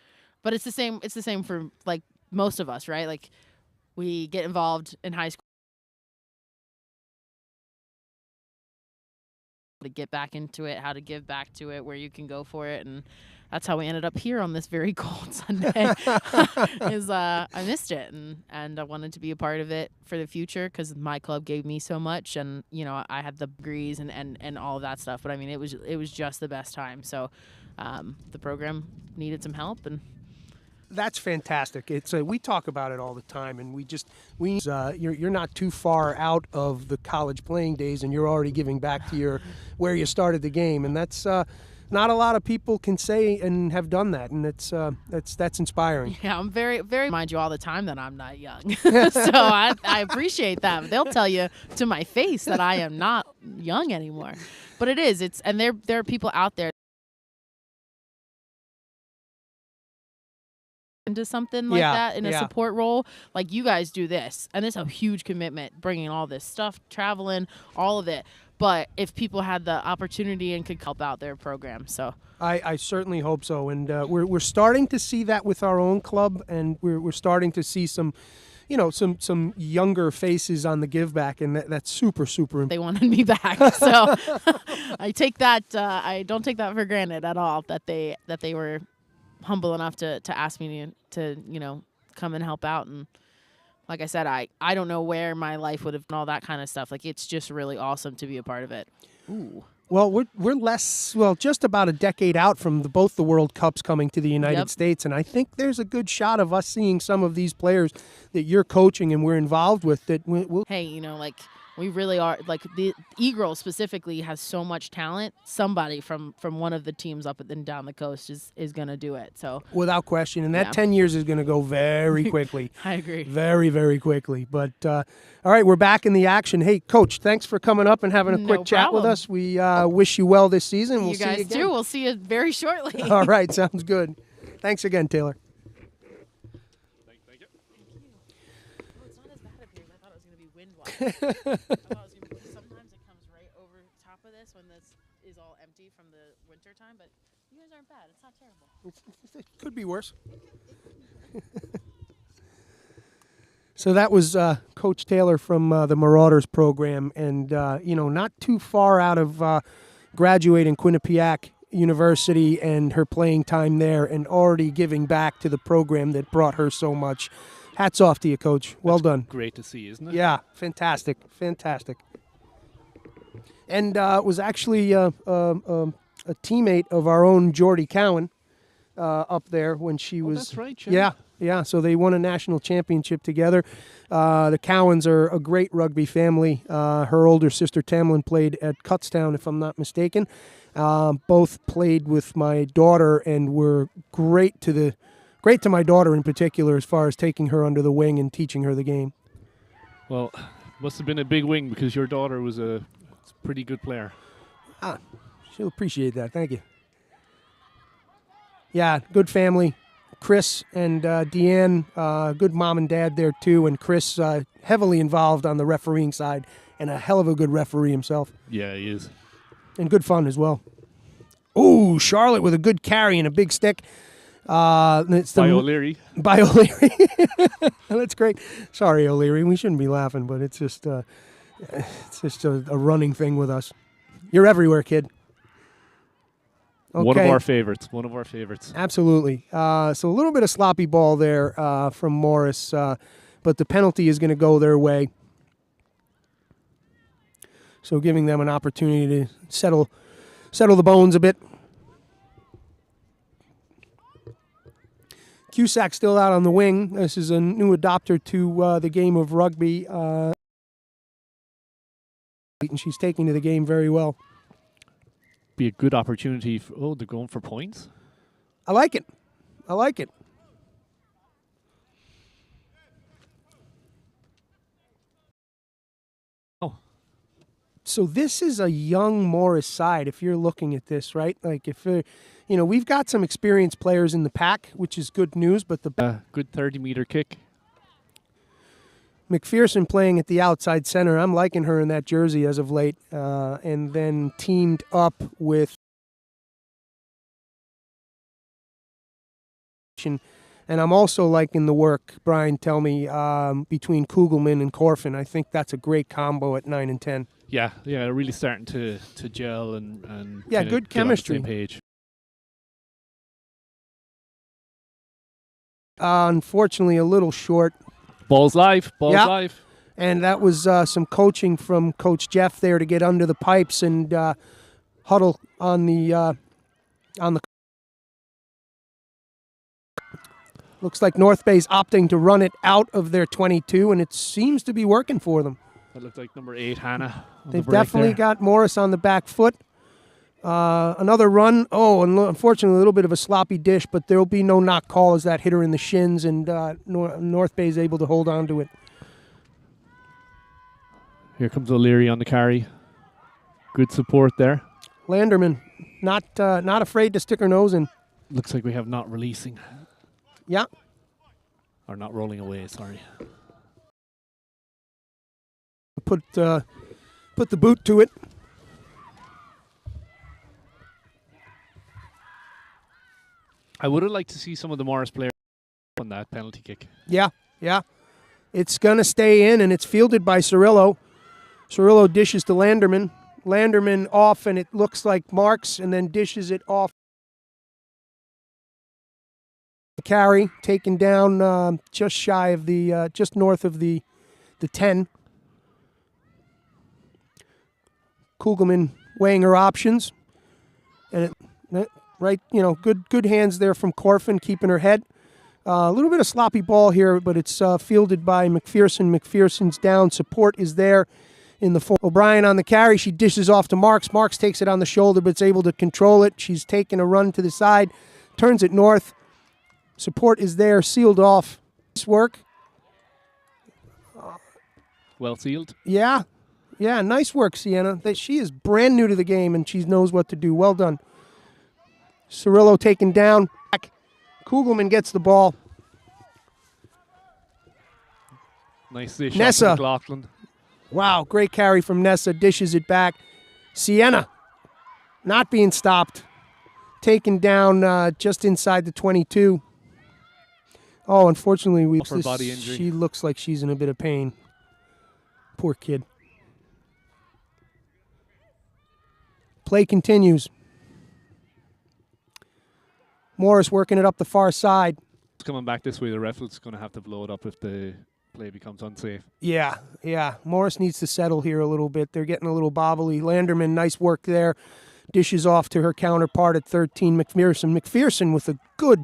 the same. It's the same for like most of us, right? Like we get involved in high school to get back into it, how to give back to it, where you can go for it, and that's how we ended up here on this very cold Sunday. I missed it, and I wanted to be a part of it for the future because my club gave me so much, and I had the degrees and all of that stuff. But I mean, it was just the best time. So the program needed some help, and that's fantastic. It's we talk about it all the time, and you're not too far out of the college playing days, and you're already giving back to where you started the game, and that's not a lot of people can say and have done that, and that's inspiring. Yeah, I'm very, very remind you all the time that I'm not young, so I appreciate that. They'll tell you to my face that I am not young anymore, but it is. And there are people out there into something like that in a support role, like you guys do this, and it's a huge commitment bringing all this stuff, traveling, all of it. But if people had the opportunity and could help out their program, so I certainly hope so. And we're starting to see that with our own club, and we're starting to see some younger faces on the give back, and that's super important. They wanted me back, so I take that. I don't take that for granted at all that they were humble enough to ask me to come and help out. And like I said, I don't know where my life would have been, all that kind of stuff. Like, it's just really awesome to be a part of it. Ooh. Well, we're just about a decade out from both the World Cups coming to the United States, and I think there's a good shot of us seeing some of these players that you're coaching and we're involved with that we'll. Hey, we really are, like, the EGRL specifically has so much talent. Somebody from one of the teams up and down the coast is going to do it. So without question, and that 10 years is going to go very quickly. I agree. Very, very quickly. But all right, we're back in the action. Hey, Coach, thanks for coming up and having a quick chat with us. We wish you well this season. We'll you see guys you again. too. We'll see you very shortly. All right, sounds good. Thanks again, Taylor. I thought it was going to be sometimes it comes right over top of this when this is all empty from the winter time, but you guys aren't bad. It's not terrible. It could be worse. So that was Coach Taylor from the Marauders program, and not too far out of graduating Quinnipiac University and her playing time there, and already giving back to the program that brought her so much. Hats off to you, Coach. Well done. Great to see, isn't it? Yeah, fantastic. And it was actually a teammate of our own Jordy Cowan. up there when she was. That's right. Yeah. So they won a national championship together. The Cowans are a great rugby family. Her older sister Tamlin played at Kutztown, if I'm not mistaken. Both played with my daughter and were great to my daughter in particular as far as taking her under the wing and teaching her the game. Well, must have been a big wing because your daughter was a pretty good player. She'll appreciate that. Thank you. Yeah, good family. Chris and Deanne, good mom and dad there too, and Chris heavily involved on the refereeing side and a hell of a good referee himself. Yeah, he is. And good fun as well. Ooh, Charlotte with a good carry and a big stick. It's By O'Leary. By O'Leary. That's great. Sorry, O'Leary. We shouldn't be laughing, but it's just a running thing with us. You're everywhere, kid. Okay. One of our favorites. Absolutely. So a little bit of sloppy ball there from Morris, but the penalty is going to go their way. So giving them an opportunity to settle the bones a bit. Cusack still out on the wing. This is a new adopter to the game of rugby. And she's taking to the game very well. Be a good opportunity. They're going for points? I like it. Oh. So this is a young Morris side if you're looking at this, right? Like if we've got some experienced players in the pack, which is good news, but the good 30-meter kick. McPherson playing at the outside center. I'm liking her in that jersey as of late. And then teamed up with and I'm also liking the work, Brian, tell me, between Kugelman and Corfin. I think that's a great combo at 9 and 10. Yeah, really starting to gel and good chemistry. Get on the same page. Unfortunately, a little short. Ball's live. And that was some coaching from Coach Jeff there to get under the pipes and huddle on the. Looks like North Bay's opting to run it out of their 22, and it seems to be working for them. That looked like number 8, Hannah. They've definitely got Morris on the back foot. Another run. Oh, and unfortunately, a little bit of a sloppy dish, but there will be no knock call as that hit her in the shins, and North Bay is able to hold on to it. Here comes O'Leary on the carry. Good support there. Landerman, not afraid to stick her nose in. Looks like we have not releasing. Yeah. Or not rolling away, sorry. Put the boot to it. I would have liked to see some of the Morris players on that penalty kick. Yeah. It's going to stay in, and it's fielded by Cirillo. Cirillo dishes to Landerman. Landerman off, and it looks like Marks, and then dishes it off. Carry taken down just shy of the, just north of the 10. Kugelman weighing her options, and good hands there from Corfin, keeping her head. A little bit of sloppy ball here, but it's fielded by McPherson. McPherson's down. Support is there in the form. O'Brien on the carry. She dishes off to Marks. Marks takes it on the shoulder, but it's able to control it. She's taking a run to the side, turns it north. Support is there, sealed off. Nice work. Well sealed. Yeah, nice work, Sienna. She is brand new to the game, and she knows what to do. Well done. Cirillo taken down. Kugelman gets the ball. Nice dish. Nessa. McLaughlin. Wow, great carry from Nessa. Dishes it back. Sienna not being stopped. Taken down just inside the 22. Oh, unfortunately, Upper body injury. She looks like she's in a bit of pain. Poor kid. Play continues. Morris working it up the far side. It's coming back this way. The ref is going to have to blow it up if the play becomes unsafe. Yeah. Morris needs to settle here a little bit. They're getting a little bobbly. Landerman, nice work there. Dishes off to her counterpart at 13, McPherson. McPherson with a good...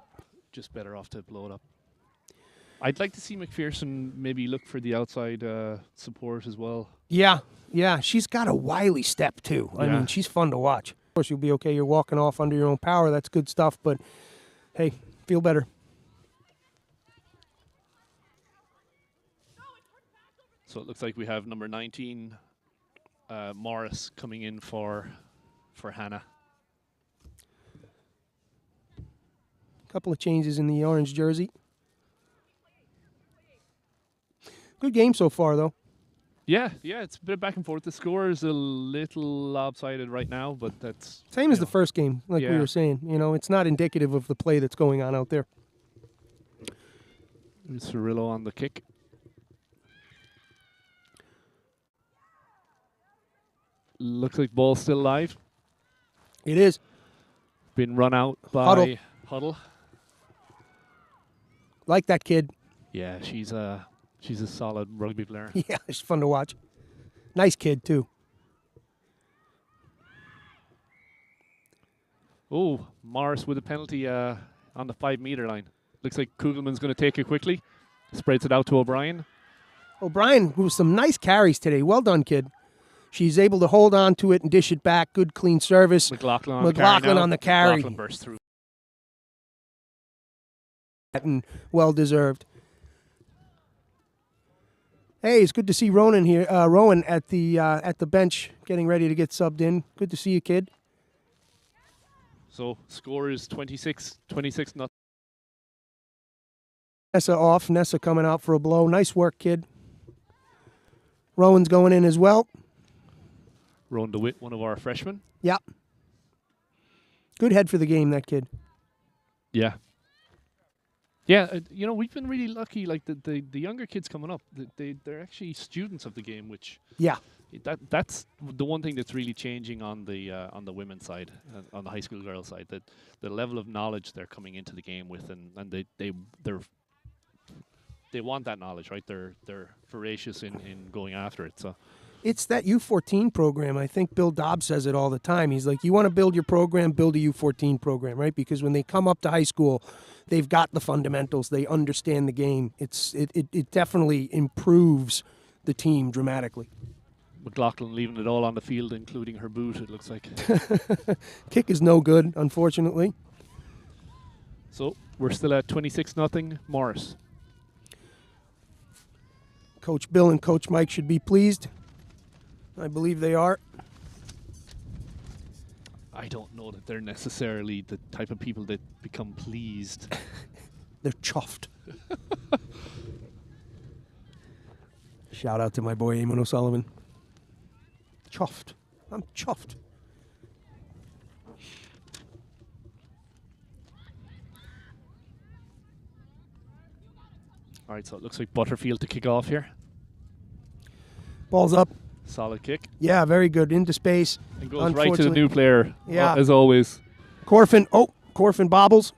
Just better off to blow it up. I'd like to see McPherson maybe look for the outside support as well. Yeah, she's got a wily step too. I Yeah. mean, she's fun to watch. Of course, you'll be okay. You're walking off under your own power. That's good stuff, but hey, feel better. So it looks like we have number 19, Morris, coming in for Hannah. Couple of changes in the orange jersey. Good game so far, though. Yeah, it's a bit back and forth. The score is a little lopsided right now, but that's... Same as the first game, like we were saying. You know, it's not indicative of the play that's going on out there. Cirillo on the kick. Looks like ball's still live. It is. Been run out by Huddle. Like that kid. Yeah, she's a solid rugby player. Yeah, it's fun to watch. Nice kid, too. Oh, Morris with a penalty on the 5-meter line. Looks like Kugelman's going to take it quickly. Spreads it out to O'Brien. O'Brien, with some nice carries today. Well done, kid. She's able to hold on to it and dish it back. Good, clean service. McLaughlin on the carry. McLaughlin burst through. And well deserved. Hey, it's good to see Rowan here. Rowan at the bench, getting ready to get subbed in. Good to see you, kid. So score is 26 nothing. Nessa off. Nessa coming out for a blow. Nice work, kid. Rowan's going in as well. Rowan DeWitt, one of our freshmen. Yeah. Good head for the game, that kid. Yeah. Yeah, you know, we've been really lucky. Like the younger kids coming up, they're actually students of the game, which that's the one thing that's really changing on the women's side, on the high school girls side. That the level of knowledge they're coming into the game with, and they want that knowledge, right? They're voracious in going after it. So. It's that U14 program. I think Bill Dobbs says it all the time. He's like, you want to build your program, build a U14 program, right? Because when they come up to high school, they've got the fundamentals. They understand the game. It definitely improves the team dramatically. McLaughlin leaving it all on the field, including her boot, it looks like. Kick is no good, unfortunately. So we're still at 26-0 Morris. Coach Bill and Coach Mike should be pleased. I believe they are. I don't know that they're necessarily the type of people that become pleased. They're chuffed. Shout out to my boy Eamon O'Sullivan. Chuffed. I'm chuffed. All right, so it looks like Butterfield to kick off here. Ball's up. Solid kick. Yeah, very good. Into space. And goes right to the new player, yeah. As always. Corfin. Oh, Corfin bobbles.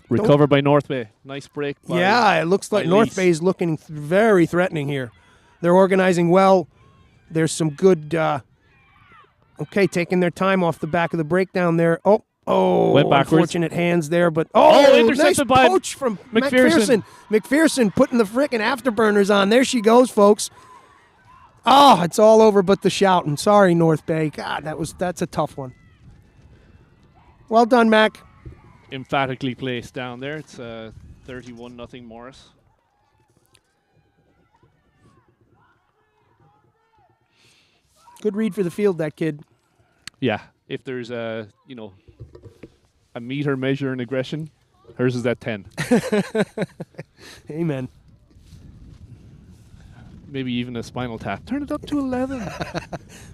Recovered by North Bay. Nice break. Yeah, it looks like North Bay is looking very threatening here. They're organizing well. There's some good, taking their time off the back of the breakdown there. Went backwards. Unfortunate hands there, but intercepted nice by poach from McPherson. McPherson putting the frickin' afterburners on. There she goes, folks. Oh, it's all over but the shouting. Sorry, North Bay. God, that's a tough one. Well done, Mac. Emphatically placed down there. It's 31-0 Morris. Good read for the field, that kid. Yeah, if there's a meter measure in aggression, hers is at 10. Amen. Maybe even a spinal tap. Turn it up to 11.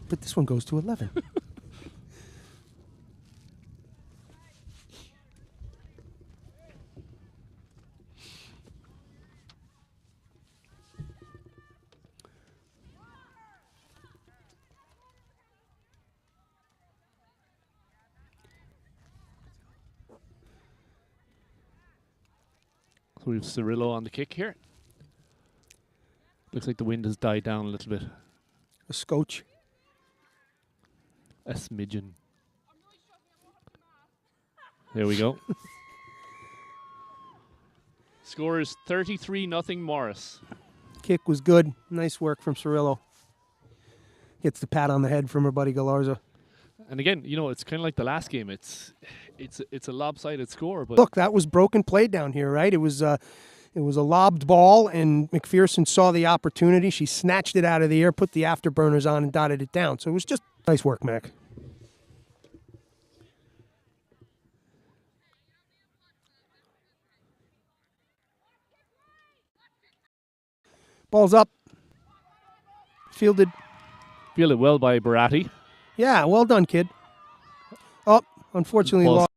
But this one goes to 11. So we have Cirillo on the kick here. Looks like the wind has died down a little bit. A scotch. A smidgen. There we go. Score is 33-0 Morris. Kick was good. Nice work from Cirillo. Gets the pat on the head from her buddy Galarza. And again, you know, it's kind of like the last game. It's a lopsided score, but Look, that was broken play down here, right? It was a lobbed ball, and McPherson saw the opportunity. She snatched it out of the air, put the afterburners on, and dotted it down. So it was just nice work, Mac. Ball's up. Fielded. fielded well by Baratti. Yeah, well done, kid. Oh, unfortunately lost.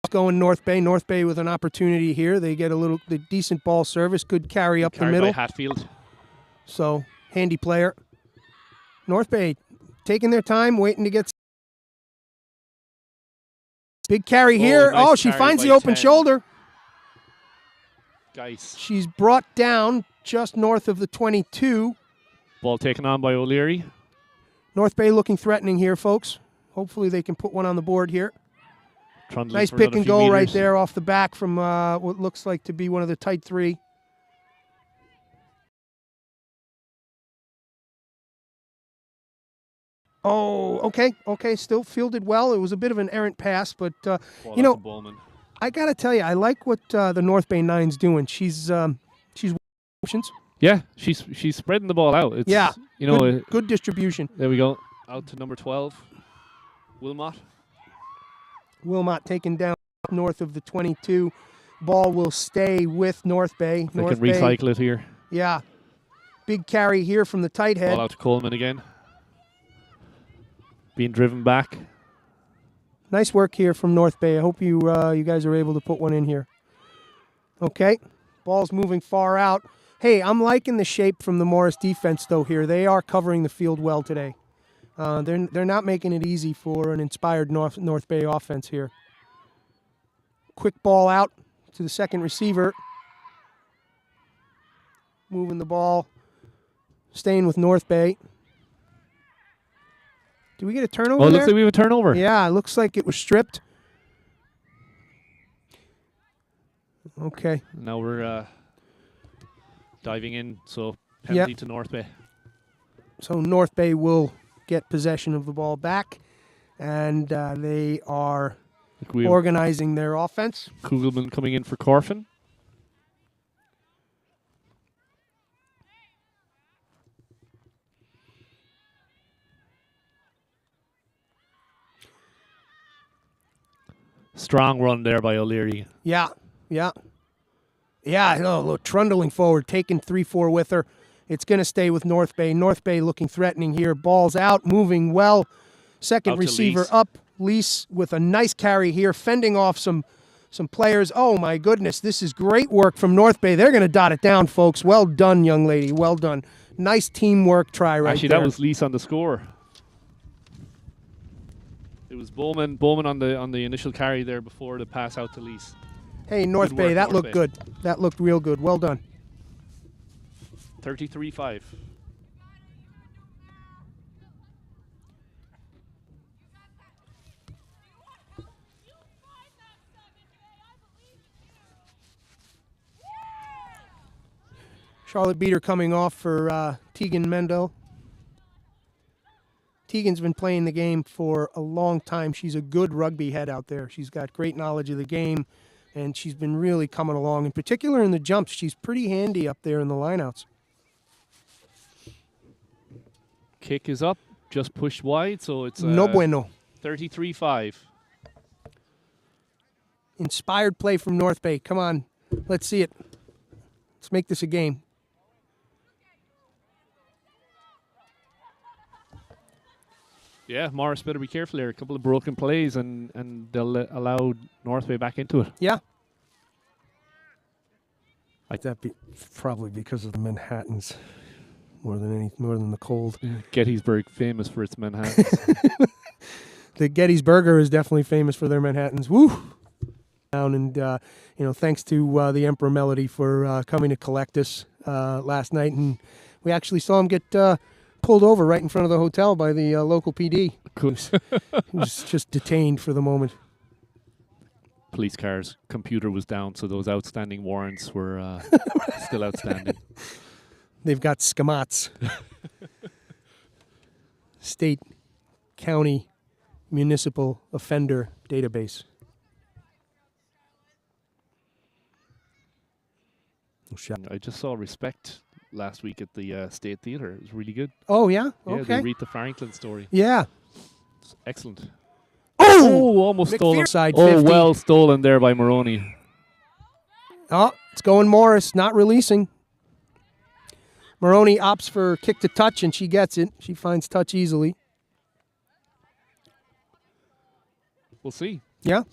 Going North Bay. North Bay with an opportunity here. They get the decent ball service. Good carry up the middle. By Hatfield. So, handy player. North Bay taking their time, waiting to get... Big carry here. Nice she carry finds by the open 10. shoulder. Guys. She's brought down just north of the 22. Ball taken on by O'Leary. North Bay looking threatening here, folks. Hopefully they can put one on the board here. Trundling Nice for pick another and few go right meters. there off the back from what looks like to be one of the tight three. Oh, okay. Still fielded well. It was a bit of an errant pass, but Ball you know, out to Bowman. I got to tell you, I like what the North Bay Nine's doing. She's options. Yeah, she's spreading the ball out. It's, Yeah, you know, good distribution. there we go. Out to number 12, Wilmot. Wilmot taken down north of the 22. Ball will stay with North Bay. They North can Bay, recycle it here. yeah. Big carry here from the tight head. Ball out to Coleman again. Being driven back. Nice work here from North Bay. I hope you guys are able to put one in here. Okay, ball's moving far out. Hey, I'm liking the shape from the Morris defense though here. They are covering the field well today. They're not making it easy for an inspired North Bay offense here. Quick ball out to the second receiver. Moving the ball. Staying with North Bay. Did we get a turnover Oh, it there? looks like we have a turnover. Yeah, it looks like it was stripped. Okay. Now we're diving in, so penalty Yep. to North Bay. So North Bay will get possession of the ball back, and they are We have organizing their offense. Kugelman coming in for Corfin. Strong run there by O'Leary. Yeah. No, look, trundling forward, taking 3-4 with her. It's going to stay with North Bay. North Bay looking threatening here. Ball's out, moving well. Second Out to receiver Lease. up. Lease with a nice carry here, fending off some players. Oh, my goodness. This is great work from North Bay. They're going to dot it down, folks. Well done, young lady. Well done. Nice teamwork try right Actually, there. that was Lease on the score. It was Bowman on the initial carry there before the pass out to Lease. Hey, North Good Bay, work, that North looked Bay. good. That looked real good. Well done. 33-5. Charlotte Beater coming off for Tegan Mendel. Tegan's been playing the game for a long time. She's a good rugby head out there. She's got great knowledge of the game, and she's been really coming along. In particular in the jumps, she's pretty handy up there in the lineouts. Kick is up, just pushed wide, so it's No bueno. 33-5. Inspired play from North Bay. Come on, let's see it. Let's make this a game. Yeah, Morris better be careful here. A couple of broken plays, and they'll allow North Bay back into it. Yeah. That be probably because of the Manhattans more than the cold. Gettysburg, famous for its Manhattan. The Gettysburger is definitely famous for their Manhattans. Woo! And thanks to the Emperor Melody for coming to collect us last night, and we actually saw him get pulled over right in front of the hotel by the local PD. Cool. He was just detained for the moment. Police car's computer was down, so those outstanding warrants were still outstanding. They've got schemats. State, county, municipal offender database. I just saw Respect last week at the State Theatre. It was really good. Oh, yeah? Yeah, Okay. the Aretha Franklin story. Yeah. It's excellent. Oh! Almost stolen. Side Oh, 50. well stolen there by Maroney. Oh, it's going Morris, not releasing. Maroney opts for kick to touch, and she gets it. She finds touch easily. We'll see. Yeah.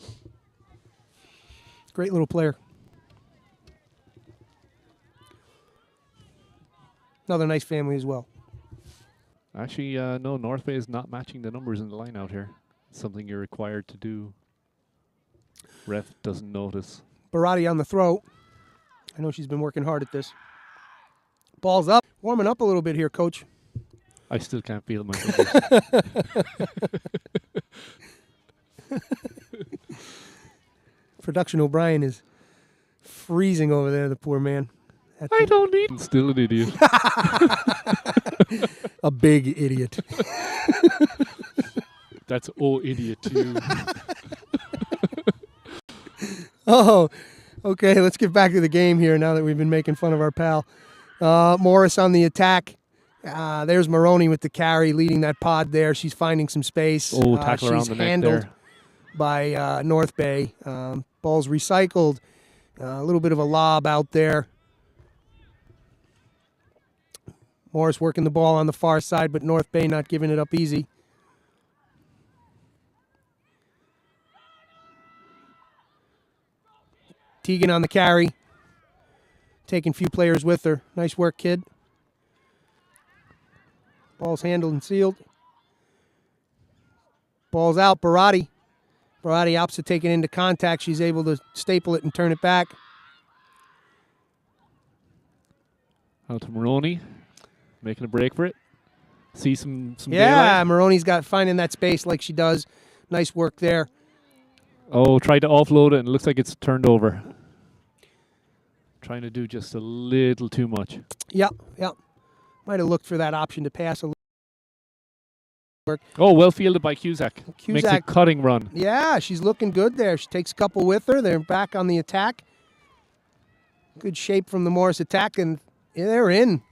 Great little player. Another nice family as well. Actually, no, North Bay is not matching the numbers in the line out here. It's something you're required to do. Ref doesn't notice. Barati on the throw. I know she's been working hard at this. Ball's up. Warming up a little bit here, Coach. I still can't feel my fingers. Production O'Brien is freezing over there, the poor man. I don't need... Still an idiot. A big idiot. That's idiot too. Oh, okay, let's get back to the game here now that we've been making fun of our pal. Morris on the attack. There's Maroney with the carry, leading that pod there. She's finding some space. Oh, tackle around the neck handled there. By North Bay. Ball's recycled. A little bit of a lob out there. Morris working the ball on the far side, but North Bay not giving it up easy. Teagan on the carry. Taking a few players with her. Nice work, kid. Ball's handled and sealed. Ball's out, Barati. Barati opts to take it into contact. She's able to staple it and turn it back. Out to Maroney. Making a break for it. See some Yeah, daylight. Maroney's got finding that space like she does. Nice work there. Oh, tried to offload it and it looks like it's turned over. Trying to do just a little too much. Yep. Might have looked for that option to pass a little. Oh, well fielded by Cusack. Makes a Cusack. cutting run. Yeah, she's looking good there. She takes a couple with her. They're back on the attack. Good shape from the Morris attack, and they're in.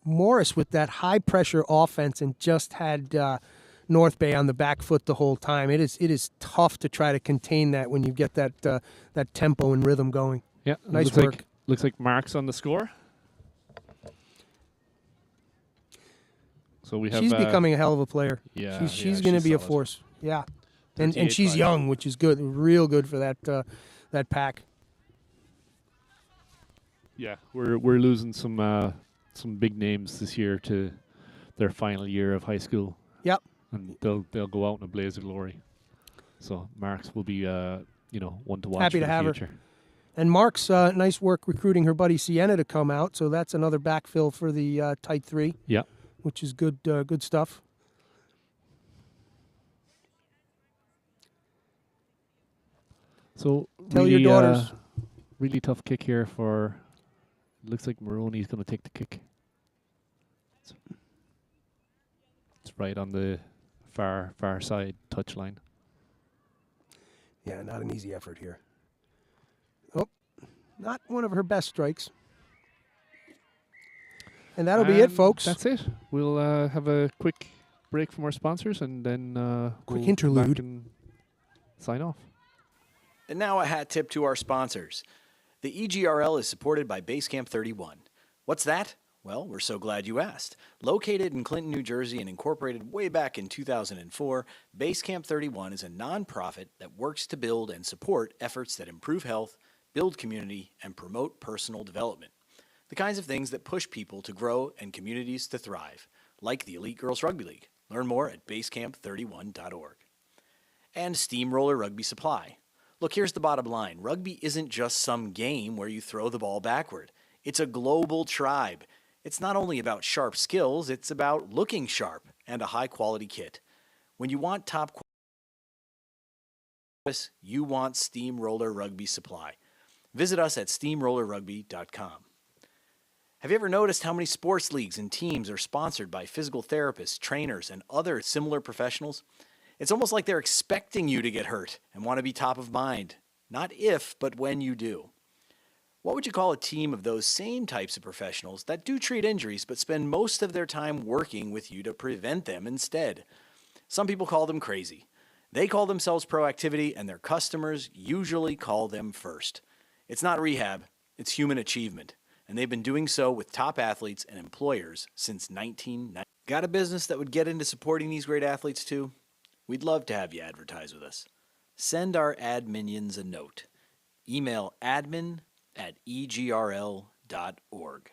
Morris with that high-pressure offense and just had North Bay on the back foot the whole time. It is tough to try to contain that when you get that tempo and rhythm going. Yeah, Nice work. Looks like Mark's on the score. So we have. She's becoming a hell of a player. Yeah, she's going to be a solid. force. Yeah, and 38 she's five. young, which is good, real good for that pack. Yeah, we're losing some big names this year to their final year of high school. Yep. And they'll go out in a blaze of glory. So Marks will be one to watch. Happy for to the have her. future. And Mark's nice work recruiting her buddy Sienna to come out, so that's another backfill for the tight three. Yeah. Which is good stuff. So Tell really, your daughters. Really tough kick here for. Looks like Maroney's going to take the kick. It's right on the far side touchline. Yeah, not an easy effort here. Oh, not one of her best strikes. And that'll be it, folks. That's it. We'll have a quick break from our sponsors and then Quick we'll interlude. come back and sign off. And now a hat tip to our sponsors. The EGRL is supported by Basecamp 31. What's that? Well, we're so glad you asked. Located in Clinton, New Jersey and incorporated way back in 2004, Basecamp 31 is a nonprofit that works to build and support efforts that improve health, build community, and promote personal development. The kinds of things that push people to grow and communities to thrive, like the Elite Girls Rugby League. Learn more at basecamp31.org. And Steamroller Rugby Supply. Look, here's the bottom line. Rugby isn't just some game where you throw the ball backward. It's a global tribe. It's not only about sharp skills, it's about looking sharp and a high-quality kit. When you want top quality, you want Steamroller Rugby Supply. Visit us at steamrollerrugby.com. Have you ever noticed how many sports leagues and teams are sponsored by physical therapists, trainers, and other similar professionals? It's almost like they're expecting you to get hurt and want to be top of mind. Not if, but when you do. What would you call a team of those same types of professionals that do treat injuries but spend most of their time working with you to prevent them instead? Some people call them crazy. They call themselves proactivity, and their customers usually call them first. It's not rehab, it's human achievement. And they've been doing so with top athletes and employers since 1990. Got a business that would get into supporting these great athletes too? We'd love to have you advertise with us. Send our ad minions a note. Email admin@egrl.org.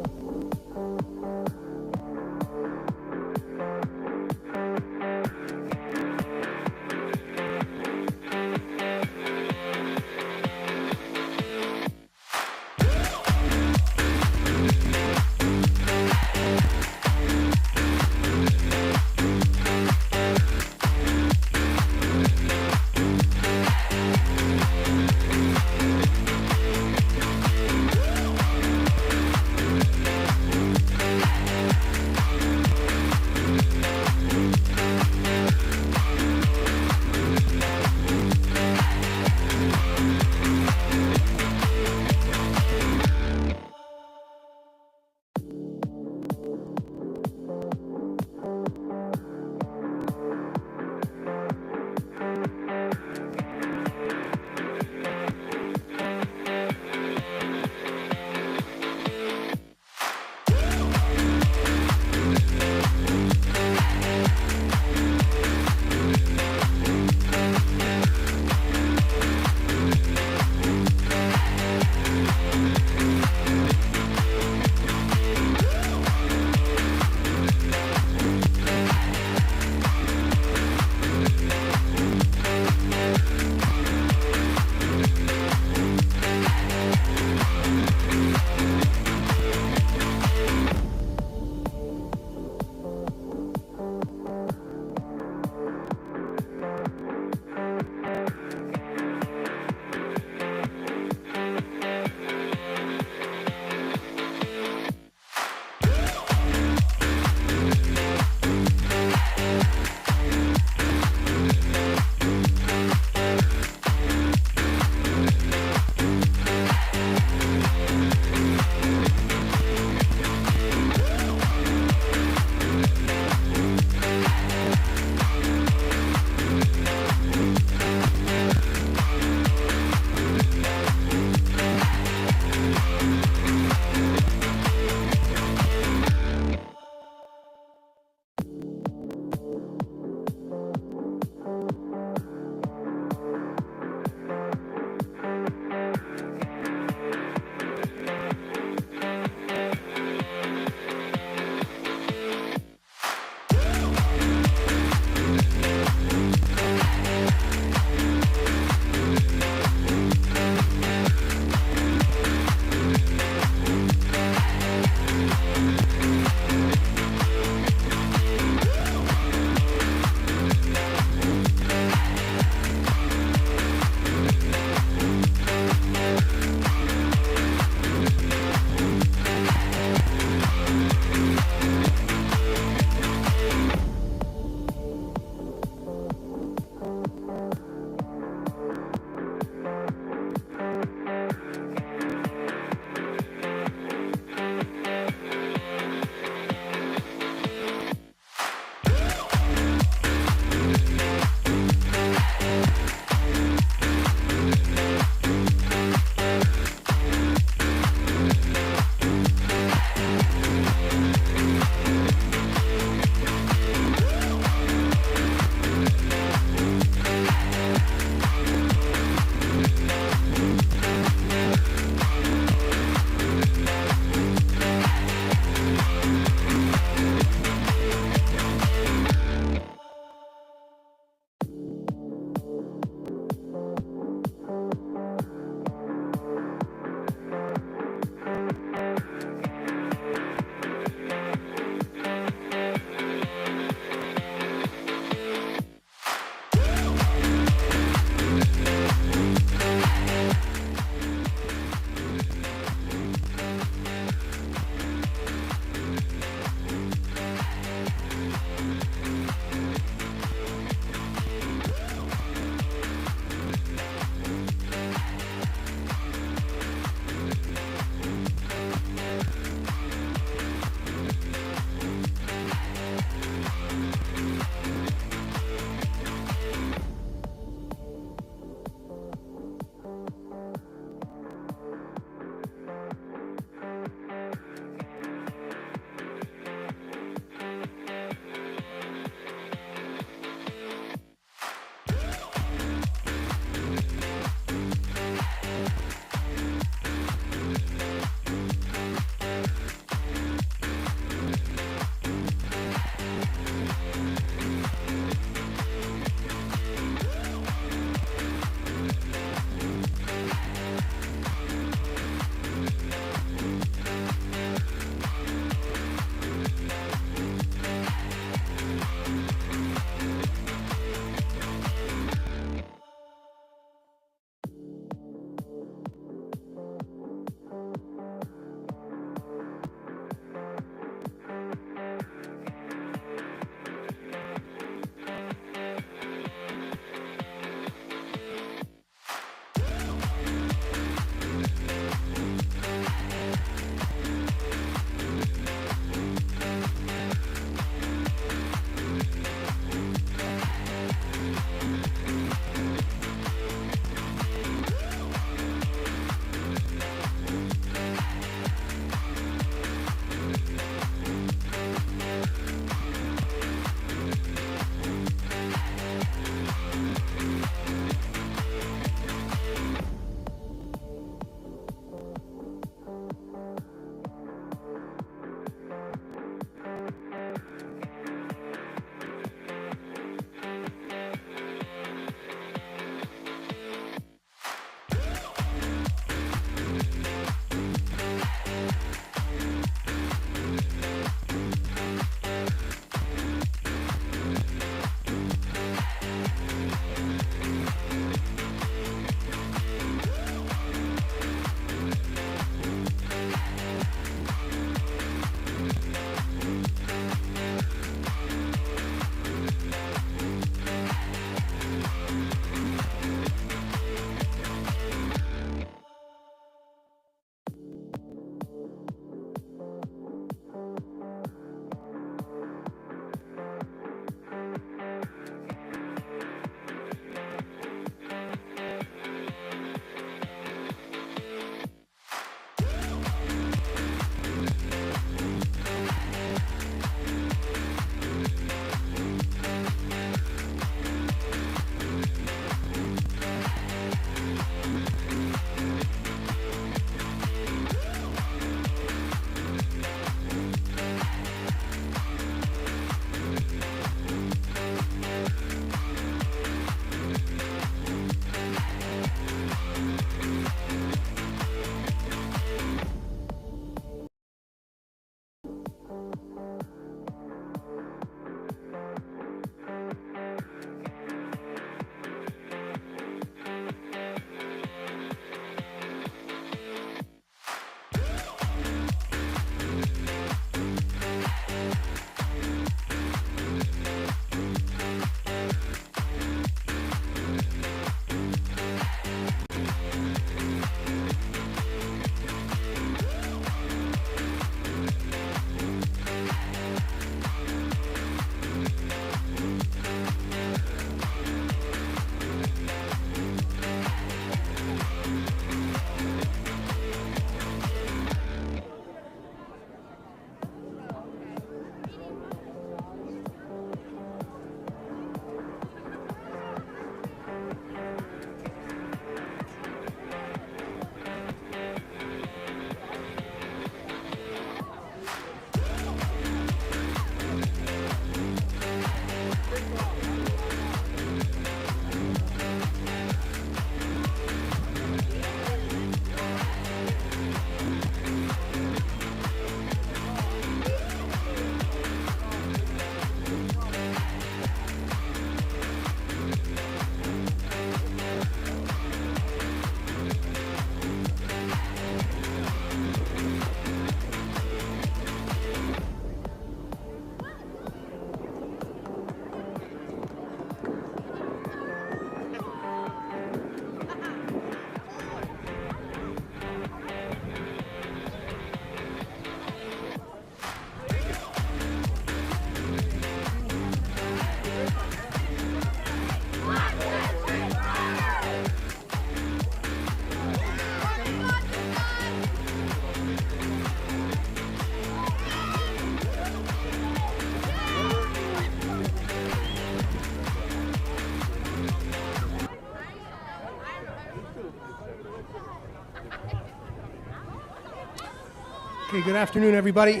Okay, good afternoon, everybody.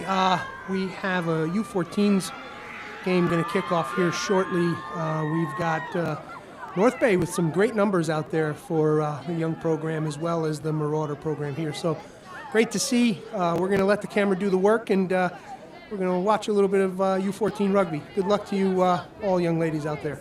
We have a U14s game going to kick off here shortly. We've got North Bay with some great numbers out there for the young program as well as the Marauder program here. So great to see. We're going to let the camera do the work, and we're going to watch a little bit of U14 rugby. Good luck to you all young ladies out there.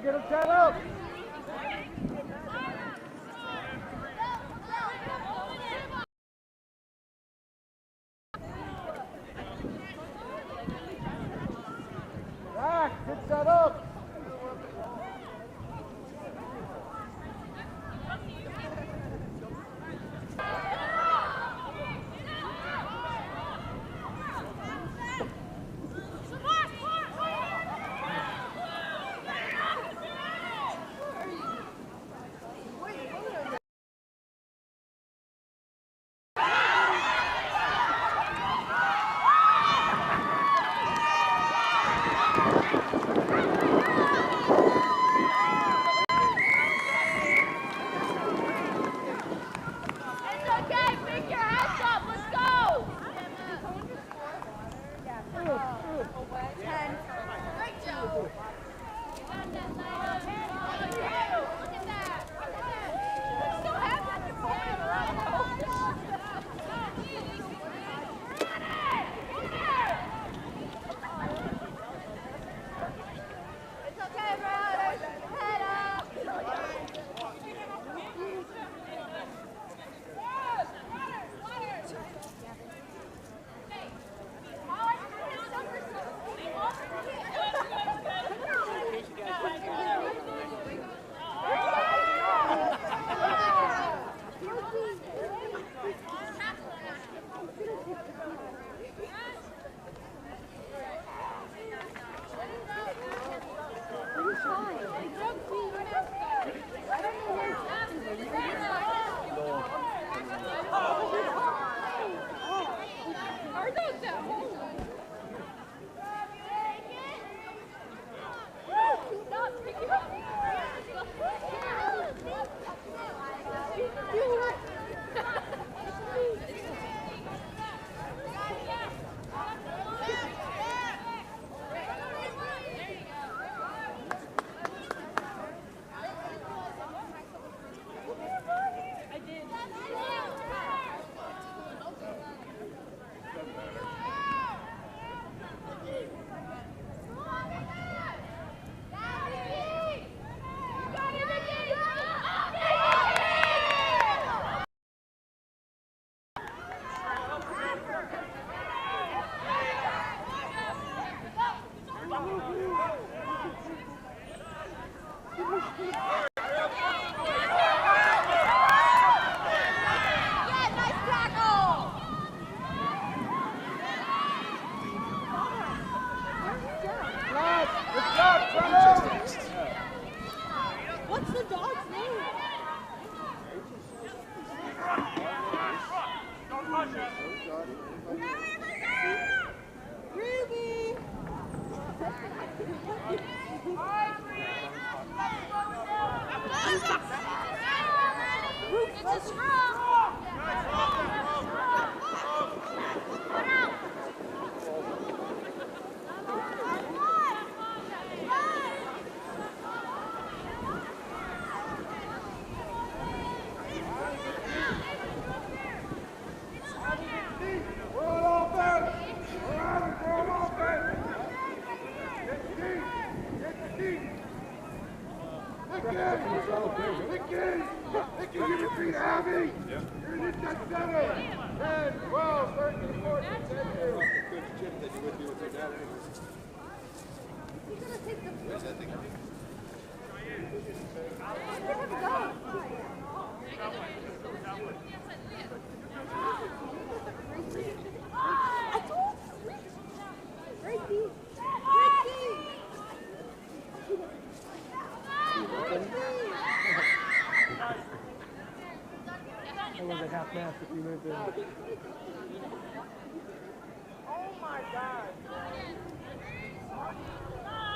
Get him set up! Back, get set up! Gabby! Yeah. You're in that center! 10, 12, 13, 14, thank you. Good Jim that you would be with your dad anyways. Where's that thing? It was a half mast if you moved in. Oh my God!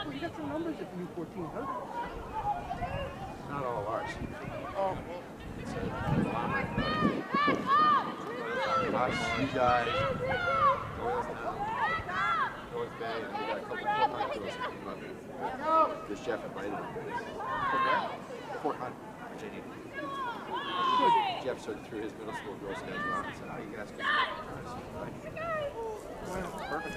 Well, you got some numbers at U1400. Not all of ours. Oh. Us, you guys, Doylestown, North Bay, and we got a couple of Fort Hunt girls that came up. Because Jeff invited them. Fort Hunt, Virginia. Jeff sort of threw his middle school girls schedule out and said, oh, you guys can perfect.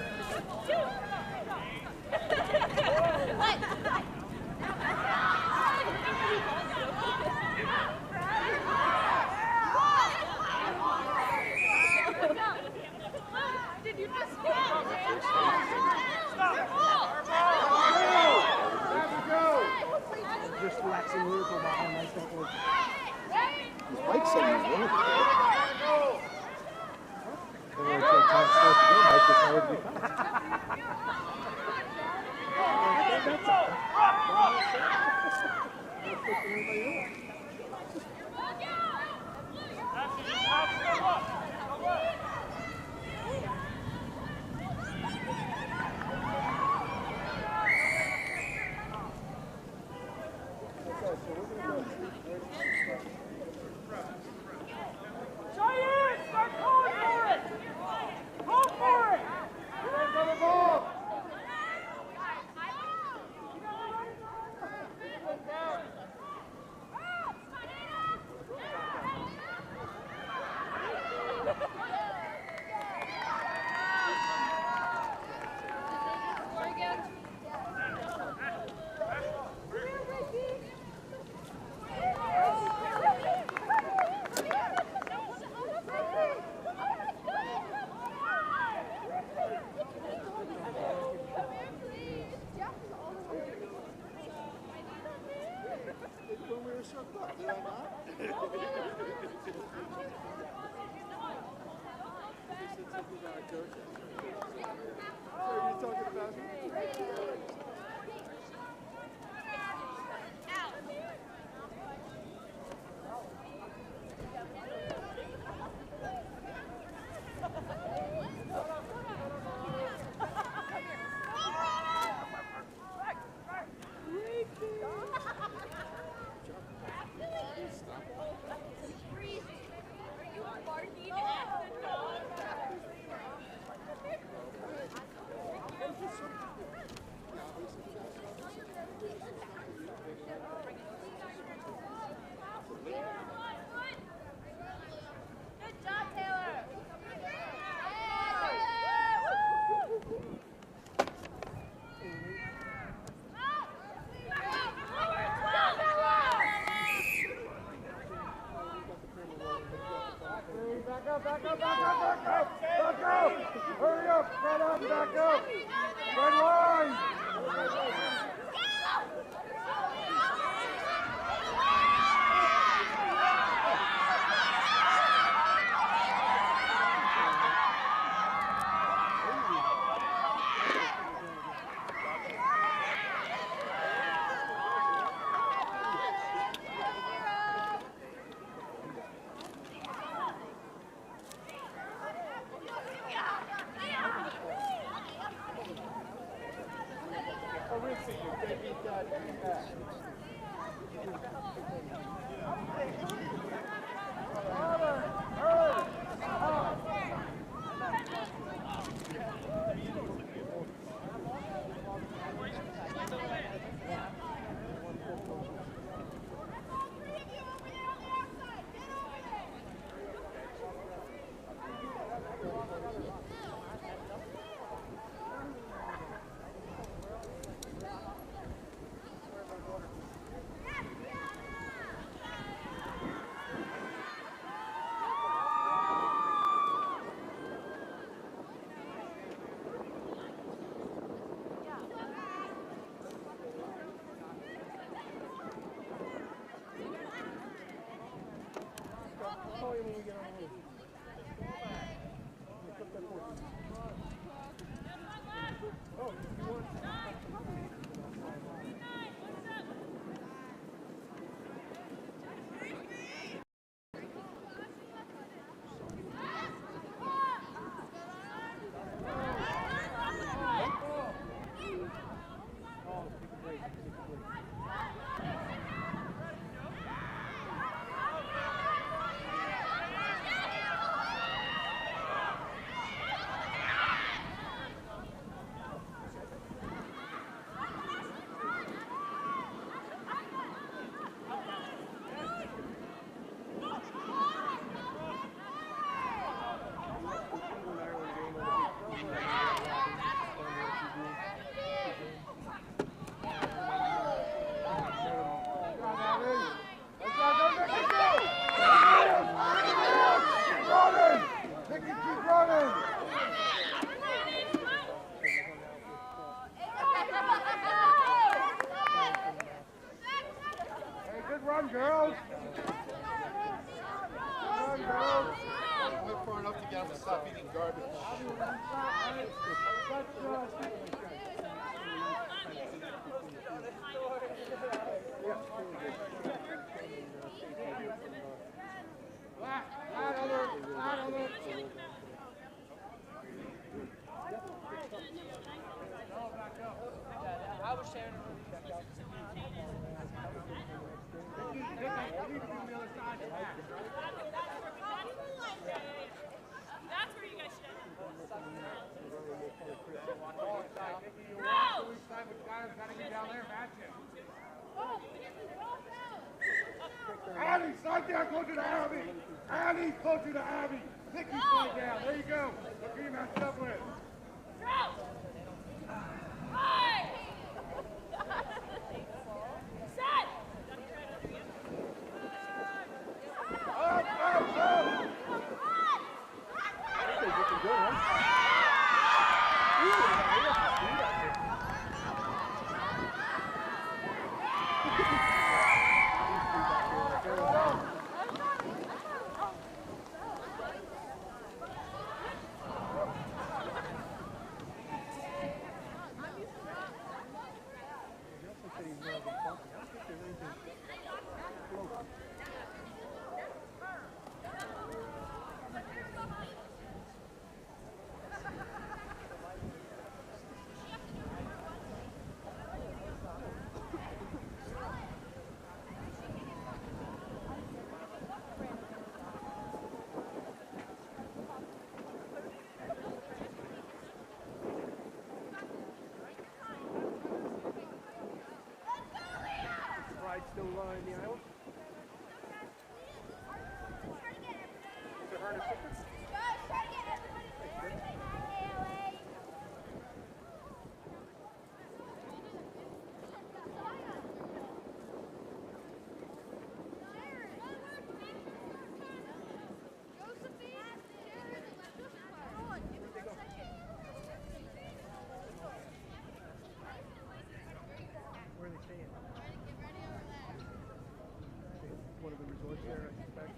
Did you just Just relaxing here for about how nice that was. Mike said he was willing to go. Then when it came time to start to go, Mike was nowhere to be found. Back up! Hurry up! Run up! Back up! Red line! Oh, Good run, girls. Good run, girls. Went far enough to get them to stop eating garbage. I was sharing. That's where you guys should. Abby, slide down closer to Abby. Abby, closer to Abby. Nikki, slide down. There you go. Look who you matched up with. Still in the aisle. Where are they staying? One of the resorts there, I suspect.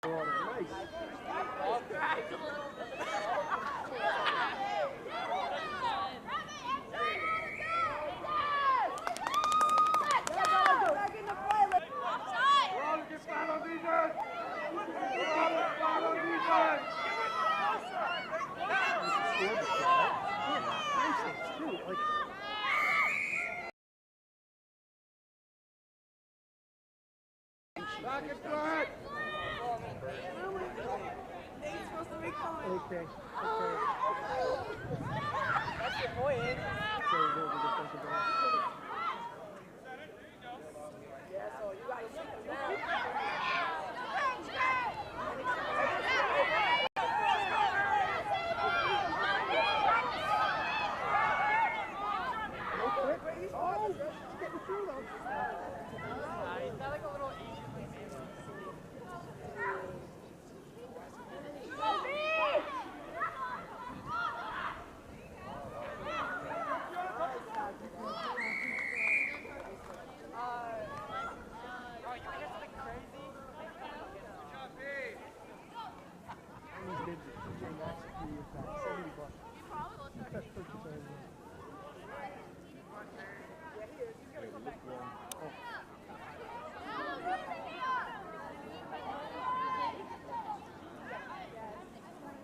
Okay.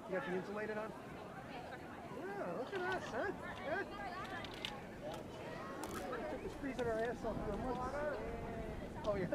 You got the insulated on? Yeah, look at us, huh? Good. Took us freezing our ass off for a month. Oh, yeah?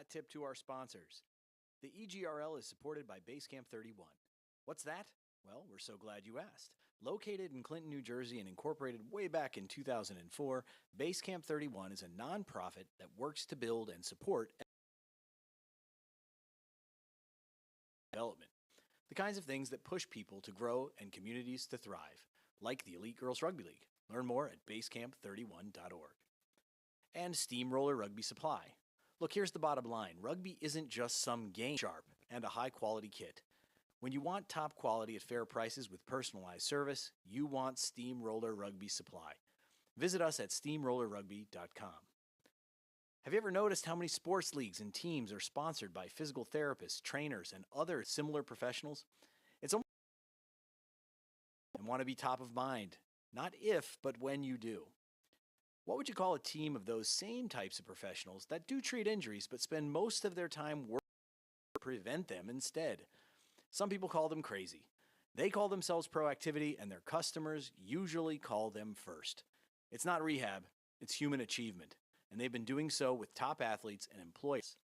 that tip to our sponsors. The EGRL is supported by Basecamp 31. What's that? Well, we're so glad you asked. Located in Clinton, New Jersey and incorporated way back in 2004, Basecamp 31 is a nonprofit that works to build and support development. The kinds of things that push people to grow and communities to thrive, like the Elite Girls Rugby League. Learn more at basecamp31.org. And Steamroller Rugby Supply. Look, here's the bottom line. Rugby isn't just some game sharp and a high-quality kit. When you want top quality at fair prices with personalized service, you want Steamroller Rugby Supply. Visit us at steamrollerrugby.com. Have you ever noticed how many sports leagues and teams are sponsored by physical therapists, trainers, and other similar professionals? It's almost and want to be top of mind. Not if, but when you do. What would you call a team of those same types of professionals that do treat injuries but spend most of their time working to prevent them instead? Some people call them crazy. They call themselves proactivity, and their customers usually call them first. It's not rehab, it's human achievement, and they've been doing so with top athletes and employees.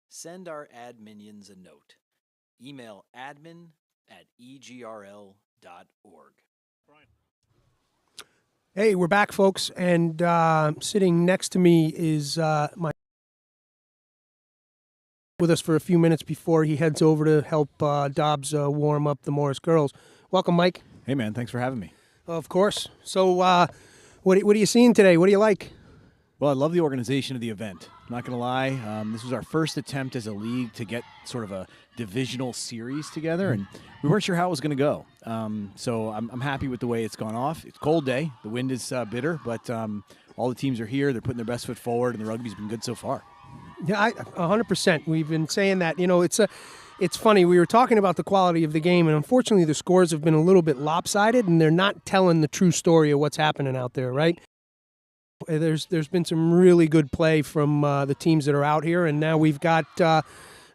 Send our ad minions a note. Email admin@egrl.org. Hey, we're back, folks, and sitting next to me is my with us for a few minutes before he heads over to help Dobbs warm up the Morris girls. Welcome, Mike. Hey, man, thanks for having me. Of course. So, what are you seeing today? What do you like? Well, I love the organization of the event. Not going to lie, this was our first attempt as a league to get sort of a divisional series together, and we weren't sure how it was going to go. So I'm happy with the way it's gone off. It's a cold day. The wind is bitter, but all the teams are here. They're putting their best foot forward, and the rugby's been good so far. Yeah, 100%. We've been saying that. You know, it's funny. We were talking about the quality of the game, and unfortunately the scores have been a little bit lopsided, and they're not telling the true story of what's happening out there, right? There's been some really good play from the teams that are out here, and now we've got an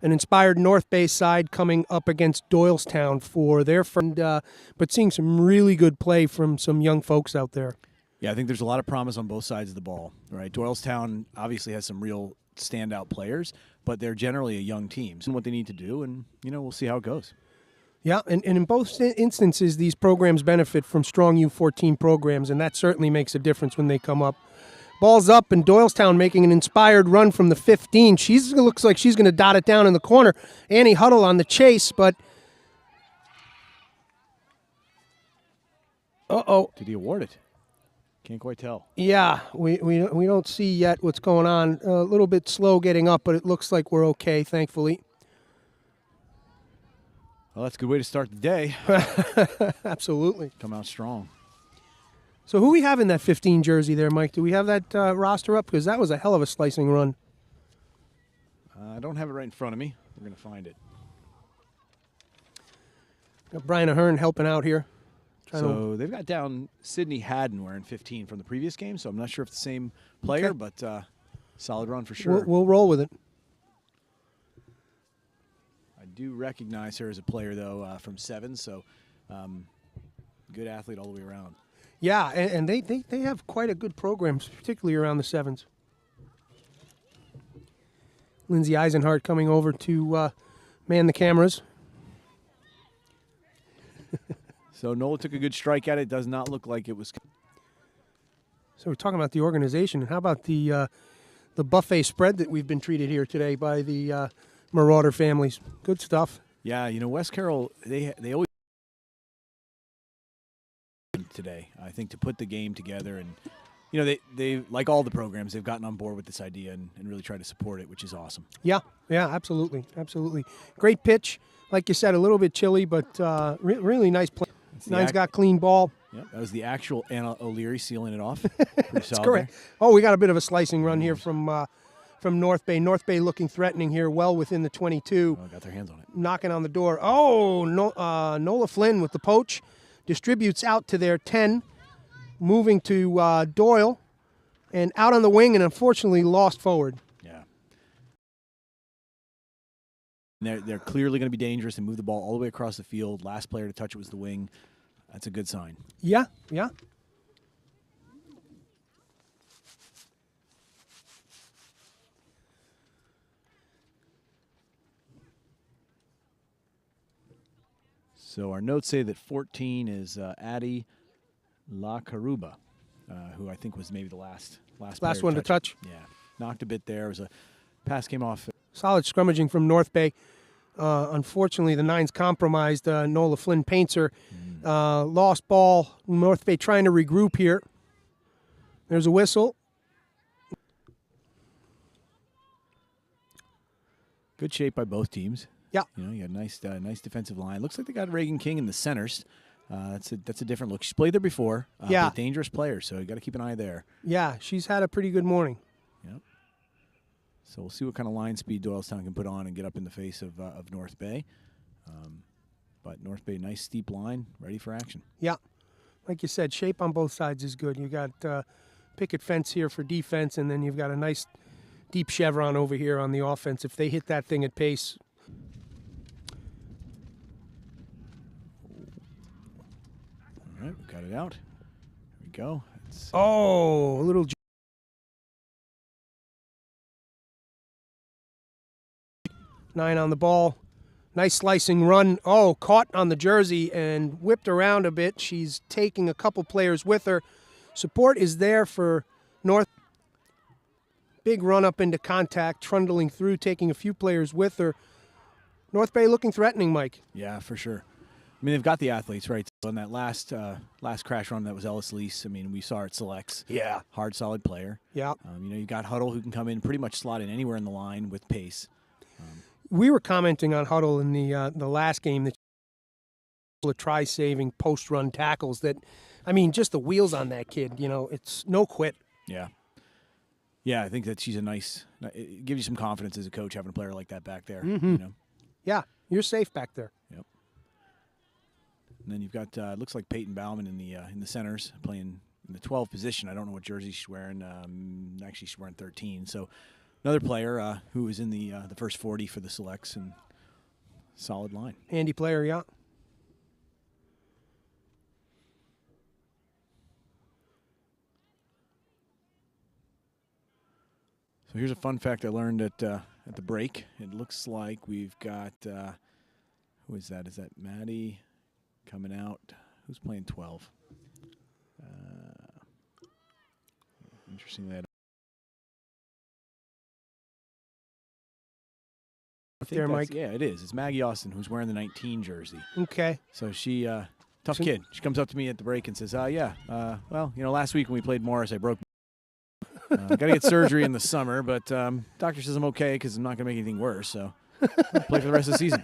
inspired North Bay side coming up against Doylestown for their friend, but seeing some really good play from some young folks out there. Yeah, I think there's a lot of promise on both sides of the ball, right? Doylestown obviously has some real standout players, but they're generally a young team. So what they need to do, and, we'll see how it goes. Yeah, and in both instances, these programs benefit from strong U14 programs, and that certainly makes a difference when they come up. Ball's up, and Doylestown making an inspired run from the 15. She looks like she's going to dot it down in the corner. Annie Huddle on the chase, but... Uh-oh. Did he award it? Can't quite tell. Yeah, we don't see yet what's going on. A little bit slow getting up, but it looks like we're okay, thankfully. Well, that's a good way to start the day. Absolutely. Come out strong. So who we have in that 15 jersey there, Mike? Do we have that roster up? Because that was a hell of a slicing run. I don't have it right in front of me. We're going to find it. Got Brian Ahern helping out here. So they've got down Sydney Haddon wearing 15 from the previous game, so I'm not sure if it's the same player, Okay. but solid run for sure. We'll roll with it. I do recognize her as a player, though, from 7, so good athlete all the way around. Yeah, and they have quite a good program, particularly around the 7s. Lindsay Eisenhart coming over to man the cameras. So Nola took a good strike at it. Does not look like it was. So we're talking about the organization. And how about the buffet spread that we've been treated here today by the Marauder families? Good stuff. Yeah, West Carroll, they always today, I think, to put the game together. And, they like all the programs, they've gotten on board with this idea and really tried to support it, which is awesome. Yeah, absolutely. Great pitch. Like you said, a little bit chilly, but really nice play. Nine's got clean ball. Yep, that was the actual Anna O'Leary sealing it off. That's correct. There. Oh, we got a bit of a slicing run here from North Bay. North Bay looking threatening here, well within the 22. Oh, got their hands on it. Knocking on the door. Oh, Nola Flynn with the poach. Distributes out to their 10. Moving to Doyle. And out on the wing and unfortunately lost forward. Yeah. They're clearly going to be dangerous and move the ball all the way across the field. Last player to touch it was the wing. That's a good sign. Yeah. So our notes say that 14 is Addie La Caruba, who I think was maybe the last player one to touch. Yeah, knocked a bit there. It was a pass came off. Solid scrummaging from North Bay. Unfortunately, the Nines compromised. Nola Flynn paints her. Lost ball. North Bay trying to regroup here. There's a whistle. Good shape by both teams. Yeah. You know, you got a nice defensive line. Looks like they got Reagan King in the centers. That's a different look. She's played there before. Yeah. But a dangerous player, so you got to keep an eye there. Yeah, she's had a pretty good morning. Yep. So we'll see what kind of line speed Doylestown can put on and get up in the face of North Bay. But North Bay, nice steep line, ready for action. Yeah. Like you said, shape on both sides is good. You got picket fence here for defense, and then you've got a nice deep chevron over here on the offense. If they hit that thing at pace. All right, we got it out. Here we go. Oh, a little. 9 on the ball. Nice slicing run. Oh, caught on the jersey and whipped around a bit. She's taking a couple players with her. Support is there for North. Big run up into contact, trundling through, taking a few players with her. North Bay looking threatening, Mike. Yeah, for sure. I mean, they've got the athletes, right? So on that last crash run, that was Ellis Lease. I mean, we saw her at selects. Yeah. Hard, solid player. Yeah. You know, you've got Huddle who can come in, pretty much slot in anywhere in the line with pace. We were commenting on Huddle in the last game that try saving post-run tackles. That, I mean, just the wheels on that kid. You know, it's no quit. Yeah. Yeah, I think that she's a nice. It gives you some confidence as a coach having a player like that back there. Mm-hmm. You know? Yeah, you're safe back there. Yep. And then you've got it looks like Peyton Bauman in the centers playing in the 12 position. I don't know what jersey she's wearing. Actually, she's wearing 13. So another player who is in the first 40 for the selects and solid line. Handy player, yeah. So here's a fun fact I learned at the break. It looks like we've got who is that? Is that Maddie coming out? Who's playing 12? Interestingly, I think there, that's- Mike. Yeah, it is. It's Maggie Austin who's wearing the 19 jersey. Okay. So she tough kid. She comes up to me at the break and says, well, you know, last week when we played Morris, I broke. Got to get surgery in the summer, but doctor says I'm okay because I'm not going to make anything worse. So I'll play for the rest of the season.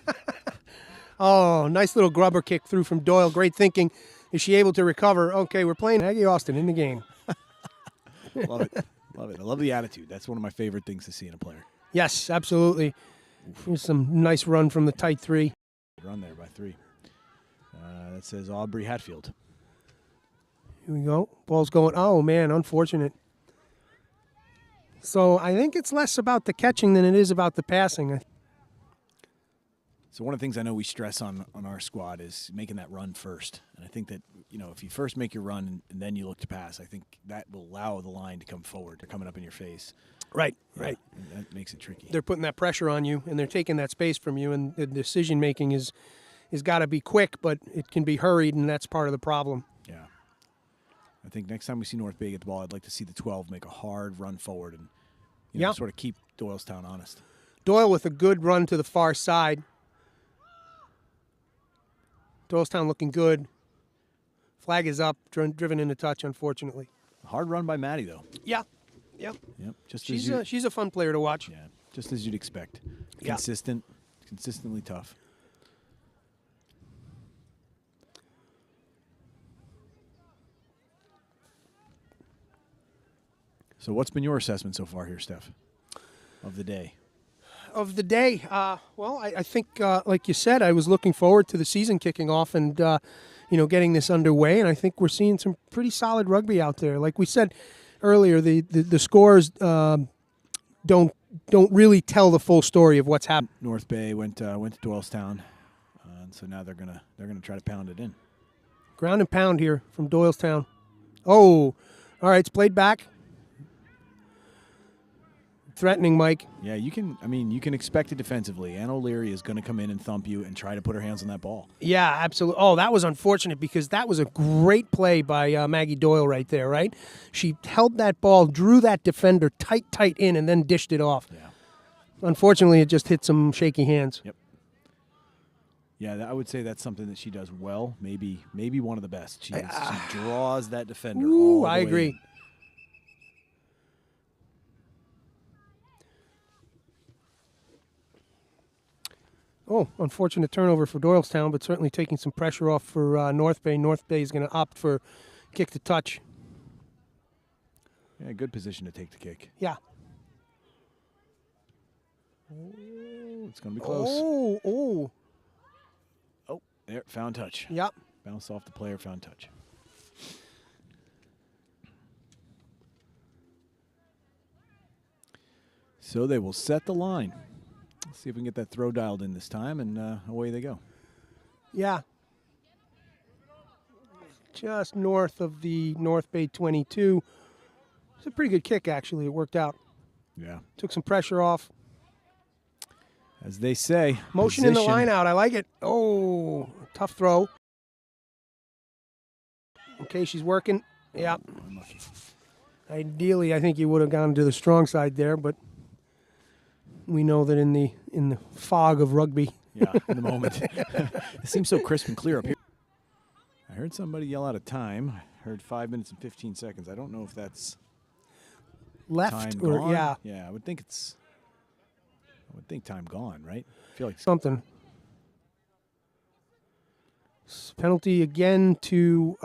Oh, nice little grubber kick through from Doyle. Great thinking. Is she able to recover? Okay, we're playing Maggie Austin in the game. Love it. Love it. I love the attitude. That's one of my favorite things to see in a player. Yes, absolutely. Here's some nice run from the tight 3. Run there by 3. That says Aubrey Hatfield. Here we go. Ball's going. Oh, man, unfortunate. So I think it's less about the catching than it is about the passing. So one of the things I know we stress on our squad is making that run first. And I think that, you know, if you first make your run and then you look to pass, I think that will allow the line to come forward. They're coming up in your face. Right, Yeah, right. and that makes it tricky. They're putting that pressure on you, and they're taking that space from you, and the decision-making is got to be quick, but it can be hurried, and that's part of the problem. Yeah. I think next time we see North Bay get the ball, I'd like to see the 12 make a hard run forward and sort of keep Doylestown honest. Doyle with a good run to the far side. Doylestown looking good. Flag is up, driven into touch, unfortunately. A hard run by Maddie, though. Yeah. Yep. Yep. Just She's a fun player to watch. Yeah, just as you'd expect. Yeah. Consistently tough. So what's been your assessment so far here, Steph, of the day? Of the day, well, I think, like you said, I was looking forward to the season kicking off and, getting this underway, and I think we're seeing some pretty solid rugby out there. Like we said earlier, the scores don't really tell the full story of what's happened. North Bay went to Doylestown, and so now they're gonna try to pound it in. Ground and pound here from Doylestown. Oh, all right, it's played back. threatening, Mike. Yeah, you can expect it defensively. Ann O'Leary is going to come in and thump you and try to put her hands on that ball. Yeah, absolutely. Oh, that was unfortunate because that was a great play by Maggie Doyle right there, right? She held that ball, drew that defender tight in, and then dished it off. Yeah. Unfortunately, it just hit some shaky hands. Yep. Yeah, I would say that's something that she does well. Maybe one of the best. She draws that defender. Ooh, all the I way agree. in. Oh, unfortunate turnover for Doylestown, but certainly taking some pressure off for North Bay. North Bay is going to opt for kick to touch. Yeah, good position to take the kick. Yeah. Oh, it's going to be close. Oh. Oh, there, found touch. Yep. Bounce off the player, found touch. So they will set the line. Let's see if we can get that throw dialed in this time, and away they go. Yeah. Just north of the North Bay 22. It's a pretty good kick, actually. It worked out. Yeah. Took some pressure off. As they say, Motion in the line out. I like it. Oh, tough throw. Okay, she's working. Yeah. Unlucky. Ideally, I think you would have gone to the strong side there, but we know that in the fog of rugby. Yeah, in the moment. It seems so crisp and clear up here. I heard somebody yell out of time. I heard 5 minutes and 15 seconds. I don't know if that's Left time or gone. yeah. Yeah, I would think time gone, right? I feel like Something. Penalty again to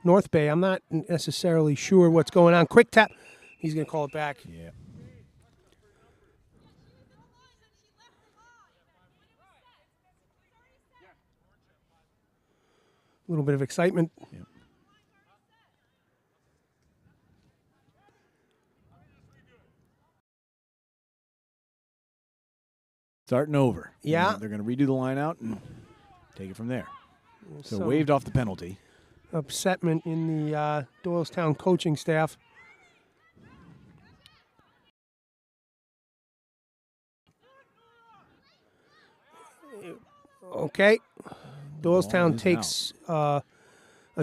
North Bay. I'm not necessarily sure what's going on. Quick tap. He's going to call it back. yeah. A little bit of excitement. Yep. Starting over. Yeah. They're going to redo the line out and take it from there. So waved off the penalty. Upsetment in the Doylestown coaching staff. Okay. Doylestown is takes a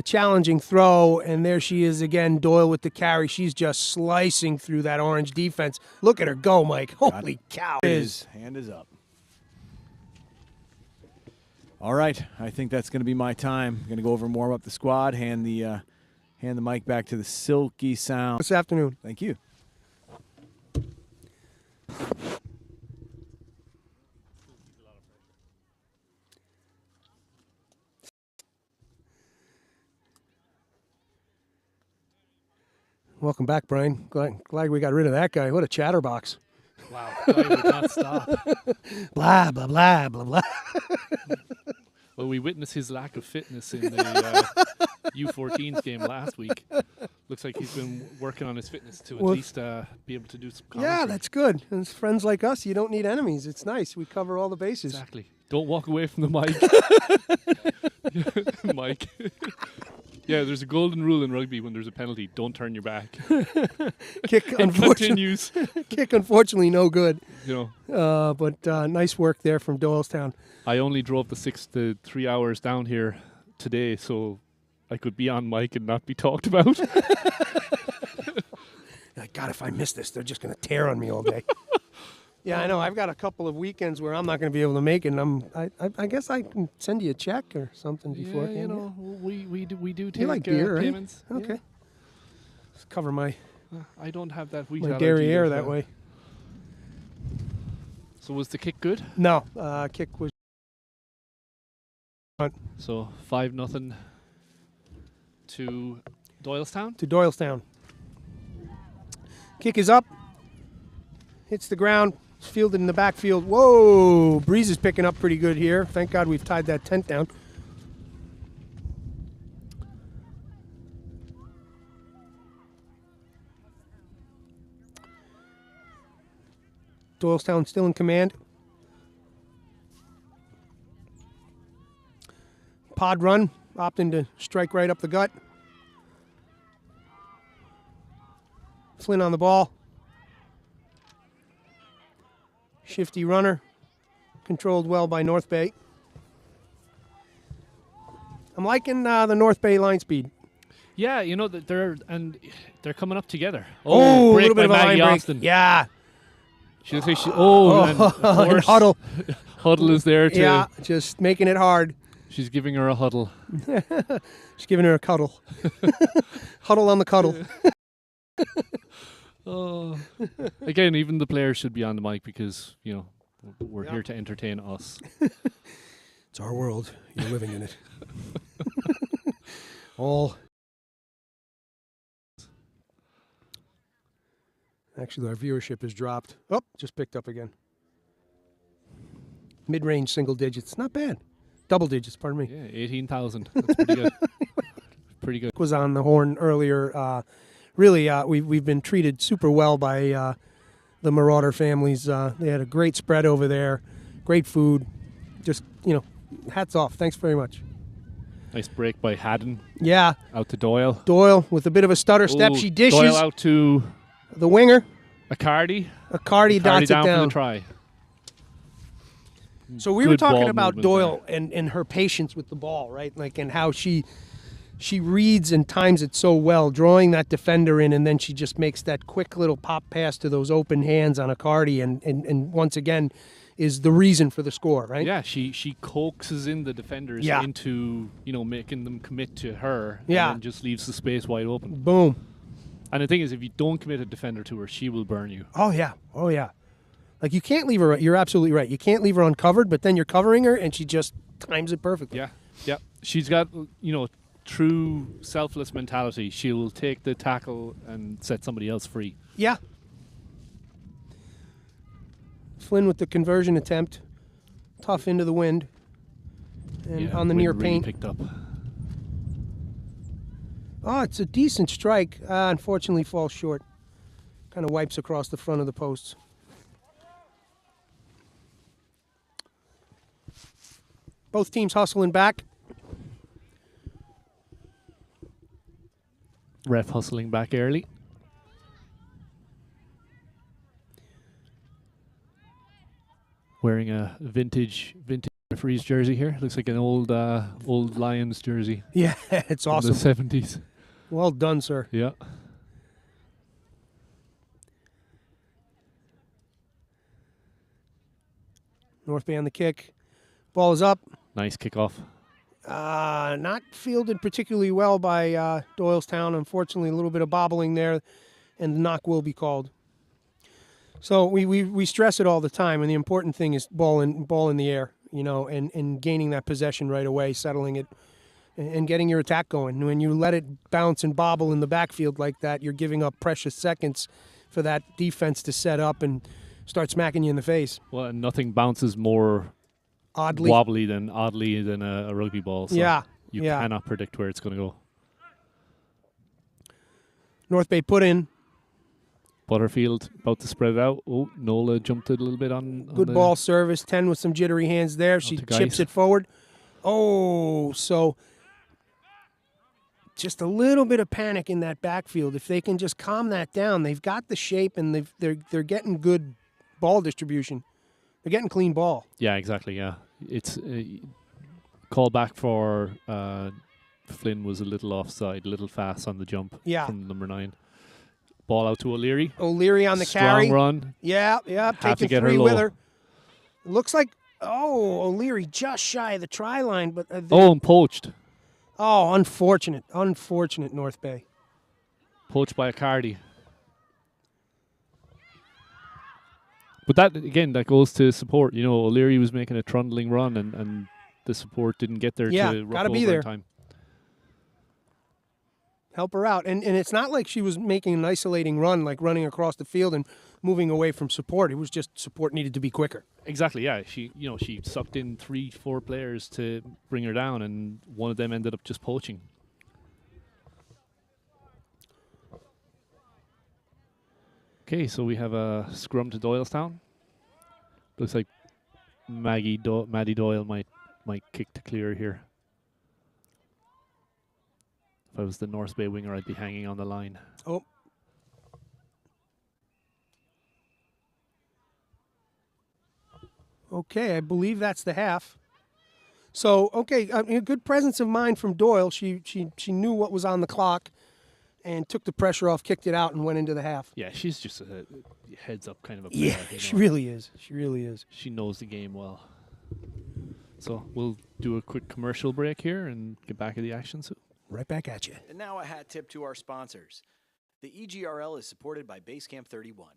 challenging throw, and there she is again, Doyle with the carry. She's just slicing through that orange defense. Look at her go, Mike. Holy cow. His hand is up. All right, I think that's going to be my time. I'm going to go over and warm up the squad, hand the mic back to the Silky Sound. This afternoon. Thank you. Welcome back, Brian. Glad we got rid of that guy. What a chatterbox. Wow, guy would not stop. Blah, blah, blah, blah, blah. Well, we witnessed his lack of fitness in the U14s game last week. Looks like he's been working on his fitness to at least be able to do some commentary. Yeah, that's good. And it's friends like us, you don't need enemies. It's nice. We cover all the bases. Exactly. Don't walk away from the mic. Mike. Yeah, there's a golden rule in rugby: when there's a penalty, don't turn your back. Kick, It unfortunately, continues. kick, unfortunately, no good. You know, But nice work there from Doylestown. I only drove the 6 to 3 hours down here today, so I could be on mic and not be talked about. God, if I miss this, they're just going to tear on me all day. Yeah, I know. I've got a couple of weekends where I'm not going to be able to make it, and I guess I can send you a check or something before. Yeah, you know, we do take You like beer, right? payments. Yeah. Okay. Let's cover my I don't have that wheat my allergy derriere of, that way. So was the kick good? No, kick was. So 5-0 to Doylestown. To Doylestown. Kick is up. Hits the ground. It's fielded in the backfield. Whoa! Breeze is picking up pretty good here. Thank God we've tied that tent down. Doylestown still in command. Pod run, opting to strike right up the gut. Flynn on the ball. Shifty runner, controlled well by North Bay. I'm liking the North Bay line speed. Yeah, you know that they're coming up together. Oh, a break little bit by of a line Maggie break. Austin. Yeah. She looks like she. Oh, and of and course, Huddle. Huddle is there too. Yeah, just making it hard. She's giving her a huddle. She's giving her a cuddle. Huddle on the cuddle. Oh. Again, even the players should be on the mic because, you know, we're here to entertain us. It's our world. You're living in it. All. Actually, our viewership has dropped. Oh, just picked up again. Mid-range single digits. Not bad. Double digits, pardon me. Yeah, 18,000. That's pretty good. Pretty good. Was on the horn earlier. Really, we've been treated super well by the Marauder families. They had a great spread over there. Great food. Just, hats off. Thanks very much. Nice break by Haddon. Yeah. Out to Doyle. Doyle with a bit of a stutter step. Ooh, She dishes. Doyle out to The winger. Accardi. Accardi dots it down for down. the try. So we were Good talking ball about movement Doyle and her patience with the ball, right? Like, and how she reads and times it so well, drawing that defender in, and then she just makes that quick little pop pass to those open hands on Accardi, and once again is the reason for the score, right? Yeah, she coaxes in the defenders into, making them commit to her. Yeah. And then just leaves the space wide open. Boom. And the thing is, if you don't commit a defender to her, she will burn you. Oh, yeah. Oh, yeah. Like, you can't leave her, you're absolutely right. You can't leave her uncovered, but then you're covering her, and she just times it perfectly. Yeah, yeah. She's got, true selfless mentality. She'll take the tackle and set somebody else free. Yeah. Flynn with the conversion attempt. Tough into the wind. And on the wind near really paint. picked up. Oh, it's a decent strike. Unfortunately, falls short. Kind of wipes across the front of the posts. Both teams hustling back. Ref hustling back early. Wearing a vintage referee's jersey here. Looks like an old Lions jersey. Yeah, it's awesome. From the 70s. Well done, sir. Yeah. North Bay on the kick. Ball is up. Nice kickoff. Not fielded particularly well by Doylestown. Unfortunately, a little bit of bobbling there, and the knock will be called. So we stress it all the time, and the important thing is ball in the air, and gaining that possession right away, settling it, and getting your attack going. When you let it bounce and bobble in the backfield like that, you're giving up precious seconds for that defense to set up and start smacking you in the face. Well, and nothing bounces more wobbly than a rugby ball. So you cannot predict where it's going to go. North Bay put in. Butterfield about to spread it out. Oh, Nola jumped it a little bit on Good ball service. 10 with some jittery hands there. She chips it forward. Oh, so just a little bit of panic in that backfield. If they can just calm that down, they've got the shape and they're getting good ball distribution. They're getting clean ball. Yeah, exactly. Yeah, it's call back for Flynn was a little offside, a little fast on the jump. Yeah. From number 9. Ball out to O'Leary. O'Leary on the carry. Strong run. Yeah. Taking 3 with her. Looks like, O'Leary just shy of the try line, but and poached. Oh, unfortunate North Bay. Poached by Accardi. But that goes to support. O'Leary was making a trundling run, and the support didn't get there to gotta be there. In time. Help her out. And it's not like she was making an isolating run, like running across the field and moving away from support. It was just support needed to be quicker. Exactly, yeah. She sucked in 3-4 players to bring her down, and one of them ended up just poaching. Okay, so we have a scrum to Doylestown. Looks like Maddie Doyle might kick to clear here. If I was the North Bay winger, I'd be hanging on the line. Okay, I believe that's the half. So, okay, a good presence of mind from Doyle. She knew what was on the clock and took the pressure off, kicked it out, and went into the half. Yeah, she's just a heads up kind of a player. Yeah, you know. she really is. She really is. She knows the game well. So we'll do a quick commercial break here and get back to the action soon. Right back at you. And now a hat tip to our sponsors. The EGRL is supported by Basecamp 31.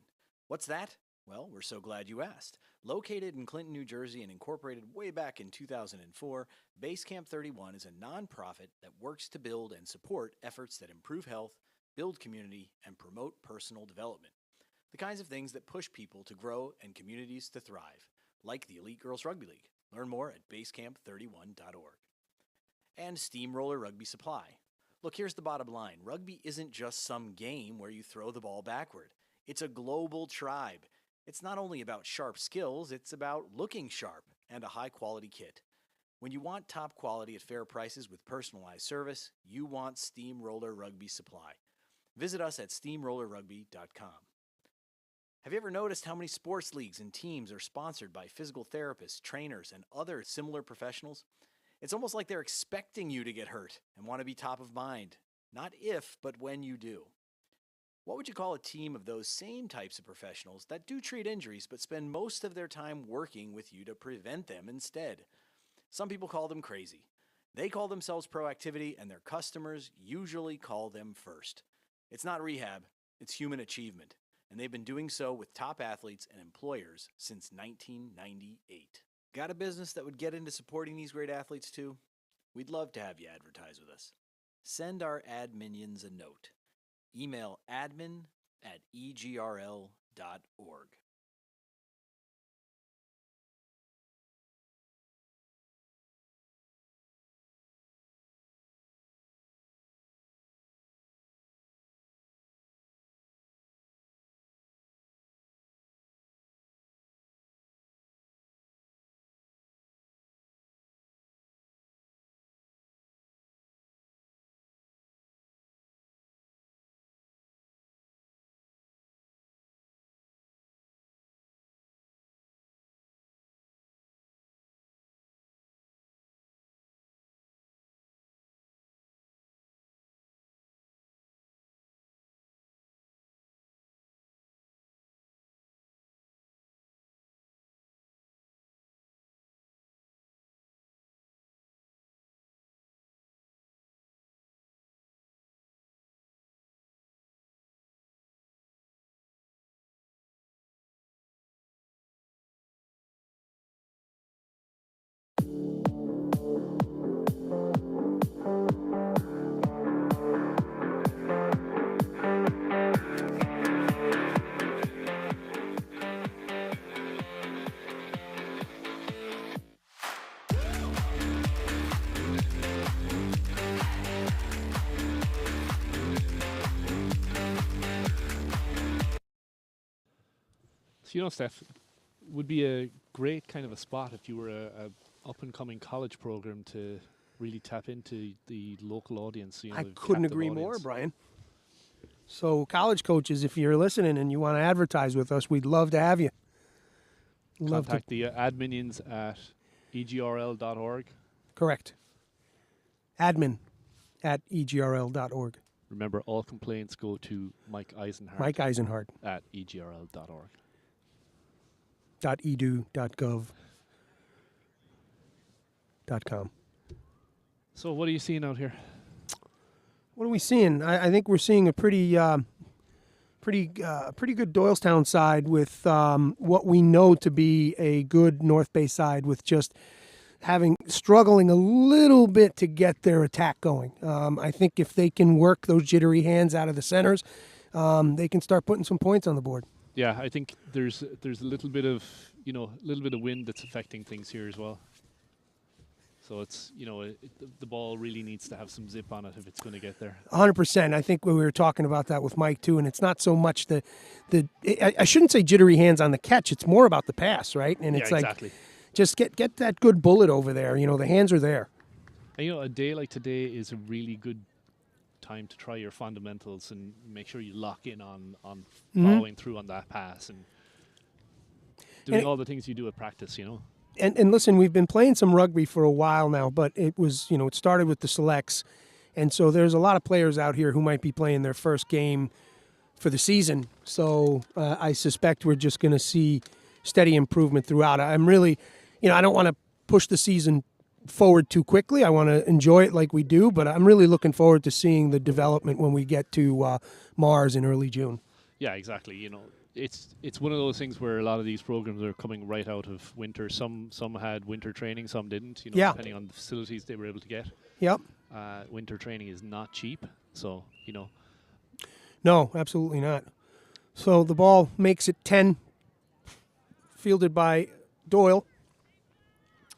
What's that? Well, we're so glad you asked. Located in Clinton, New Jersey and incorporated way back in 2004, Basecamp 31 is a nonprofit that works to build and support efforts that improve health, build community, and promote personal development. The kinds of things that push people to grow and communities to thrive, like the Elite Girls Rugby League. Learn more at basecamp31.org. And Steamroller Rugby Supply. Look, here's the bottom line. Rugby isn't just some game where you throw the ball backward. It's a global tribe. It's not only about sharp skills, it's about looking sharp and a high-quality kit. When you want top quality at fair prices with personalized service, you want Steamroller Rugby Supply. Visit us at steamrollerrugby.com. Have you ever noticed how many sports leagues and teams are sponsored by physical therapists, trainers, and other similar professionals? It's almost like they're expecting you to get hurt and want to be top of mind. Not if, but when you do. What would you call a team of those same types of professionals that do treat injuries but spend most of their time working with you to prevent them instead? Some people call them crazy. They call themselves proactivity, and their customers usually call them first. It's not rehab, it's human achievement, and they've been doing so with top athletes and employers since 1998. Got a business that would get into supporting these great athletes too? We'd love to have you advertise with us. Send our ad minions a note. Email admin@egrl.org. So, you know, Steph, would be a great kind of a spot if you were a up-and-coming college program to really tap into the local audience. You know, I the couldn't captive agree more, audience. Brian. So, college coaches, if you're listening and you want to advertise with us, we'd love to have you. Love to. Contact the ad minions at egrl.org. Correct. Admin@egrl.org. Remember, all complaints go to Mike Eisenhardt Mike Eisenhardt. at egrl.org. .edu.gov.com. So what are you seeing out here? What are we seeing? I think we're seeing a pretty good Doylestown side with what we know to be a good North Bay side, with just struggling a little bit to get their attack going. I think if they can work those jittery hands out of the centers, they can start putting some points on the board. Yeah, I think there's a little bit of wind that's affecting things here as well. So it's the ball really needs to have some zip on it if it's going to get there. 100%. I think we were talking about that with Mike too, and it's not so much I shouldn't say jittery hands on the catch. It's more about the pass, right? And it's exactly. Just get that good bullet over there. The hands are there. And a day like today is a really good time to try your fundamentals and make sure you lock in on following through on that pass and doing all the things you do at practice. And listen, we've been playing some rugby for a while now, but it started with the selects. And so there's a lot of players out here who might be playing their first game for the season. So I suspect we're just going to see steady improvement throughout. I'm really, I don't want to push the season forward too quickly. I want to enjoy it like we do, but I'm really looking forward to seeing the development when we get to Mars in early June. Yeah, exactly. It's one of those things where a lot of these programs are coming right out of winter. Some had winter training, some didn't. Depending on the facilities they were able to get. Yep. Winter training is not cheap, so No, absolutely not. So the ball makes it 10, fielded by Doyle.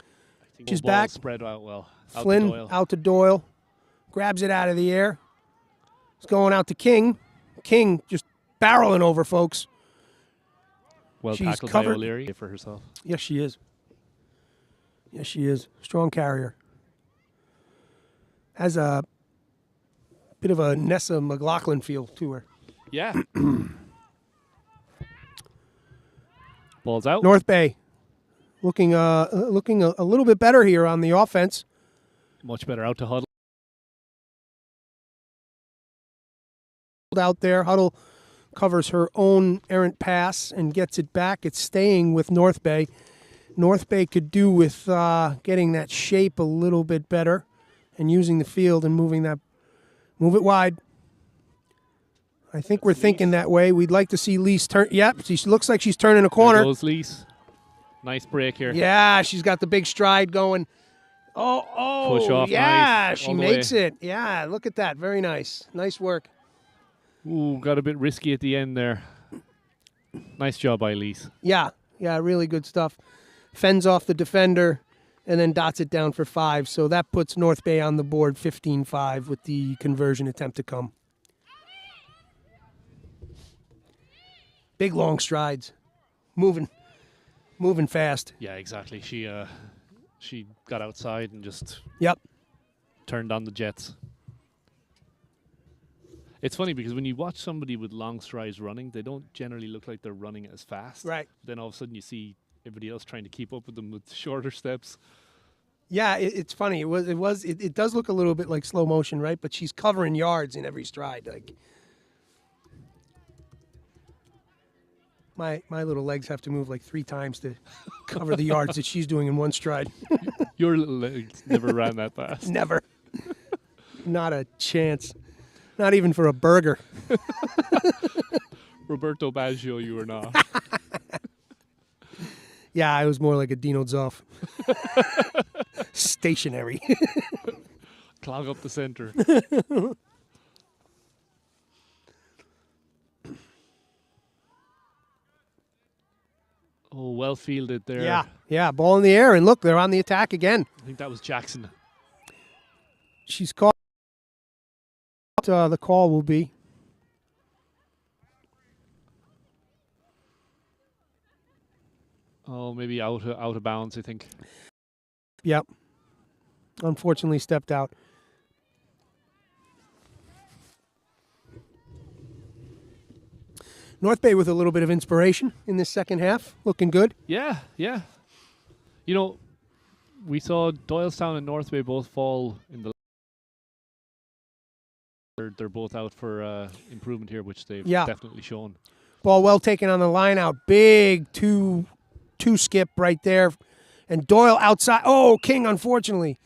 I think She's the ball back. Spread out well. Flynn out to Doyle, grabs it out of the air. It's going out to King. King just barreling over, folks. Well She's tackled covered. by O'Leary for herself. Yes, she is. Yes, she is. Strong carrier. Has a bit of a Nessa McLaughlin feel to her. Yeah. Ball's out. North Bay looking a little bit better here on the offense. Much better out to Huddle. Out there, Huddle covers her own errant pass and gets it back. It's staying with North Bay. North Bay could do with getting that shape a little bit better and using the field and move it wide. I think we're thinking that way. We'd like to see Lise turn. Yep, she looks like she's turning a corner. There goes Lise. Nice break here. Yeah, she's got the big stride going. Oh, Push off, yeah, nice. she All the makes way. it. Yeah, look at that. Very nice. Nice work. Ooh, got a bit risky at the end there. Nice job by Lise. Yeah, really good stuff. Fends off the defender and then dots it down for 5. So that puts North Bay on the board 15-5 with the conversion attempt to come. Big long strides. Moving fast. Yeah, exactly. She got outside and just Yep. turned on the jets. It's funny because when you watch somebody with long strides running, they don't generally look like they're running as fast. Right. Then all of a sudden you see everybody else trying to keep up with them with shorter steps. Yeah, it's funny. It does look a little bit like slow motion, right? But she's covering yards in every stride. Like my little legs have to move like 3 times to cover the yards that she's doing in one stride. Your little legs never ran that fast. Never. Not a chance. Not even for a burger. Roberto Baggio, you were not. Yeah, I was more like a Dino Zoff. Stationary. Clog up the center. Oh, well fielded there. Yeah, ball in the air, and look, they're on the attack again. I think that was Jackson. She's caught. The call will be. Oh, maybe out of bounds, I think. Yep. Unfortunately stepped out. North Bay with a little bit of inspiration in this second half. Looking good. Yeah. We saw Doylestown and North Bay both fall in the. They're both out for improvement here, which they've definitely shown. Ball well taken on the line out. Big two skip right there. And Doyle outside. Oh, King, unfortunately.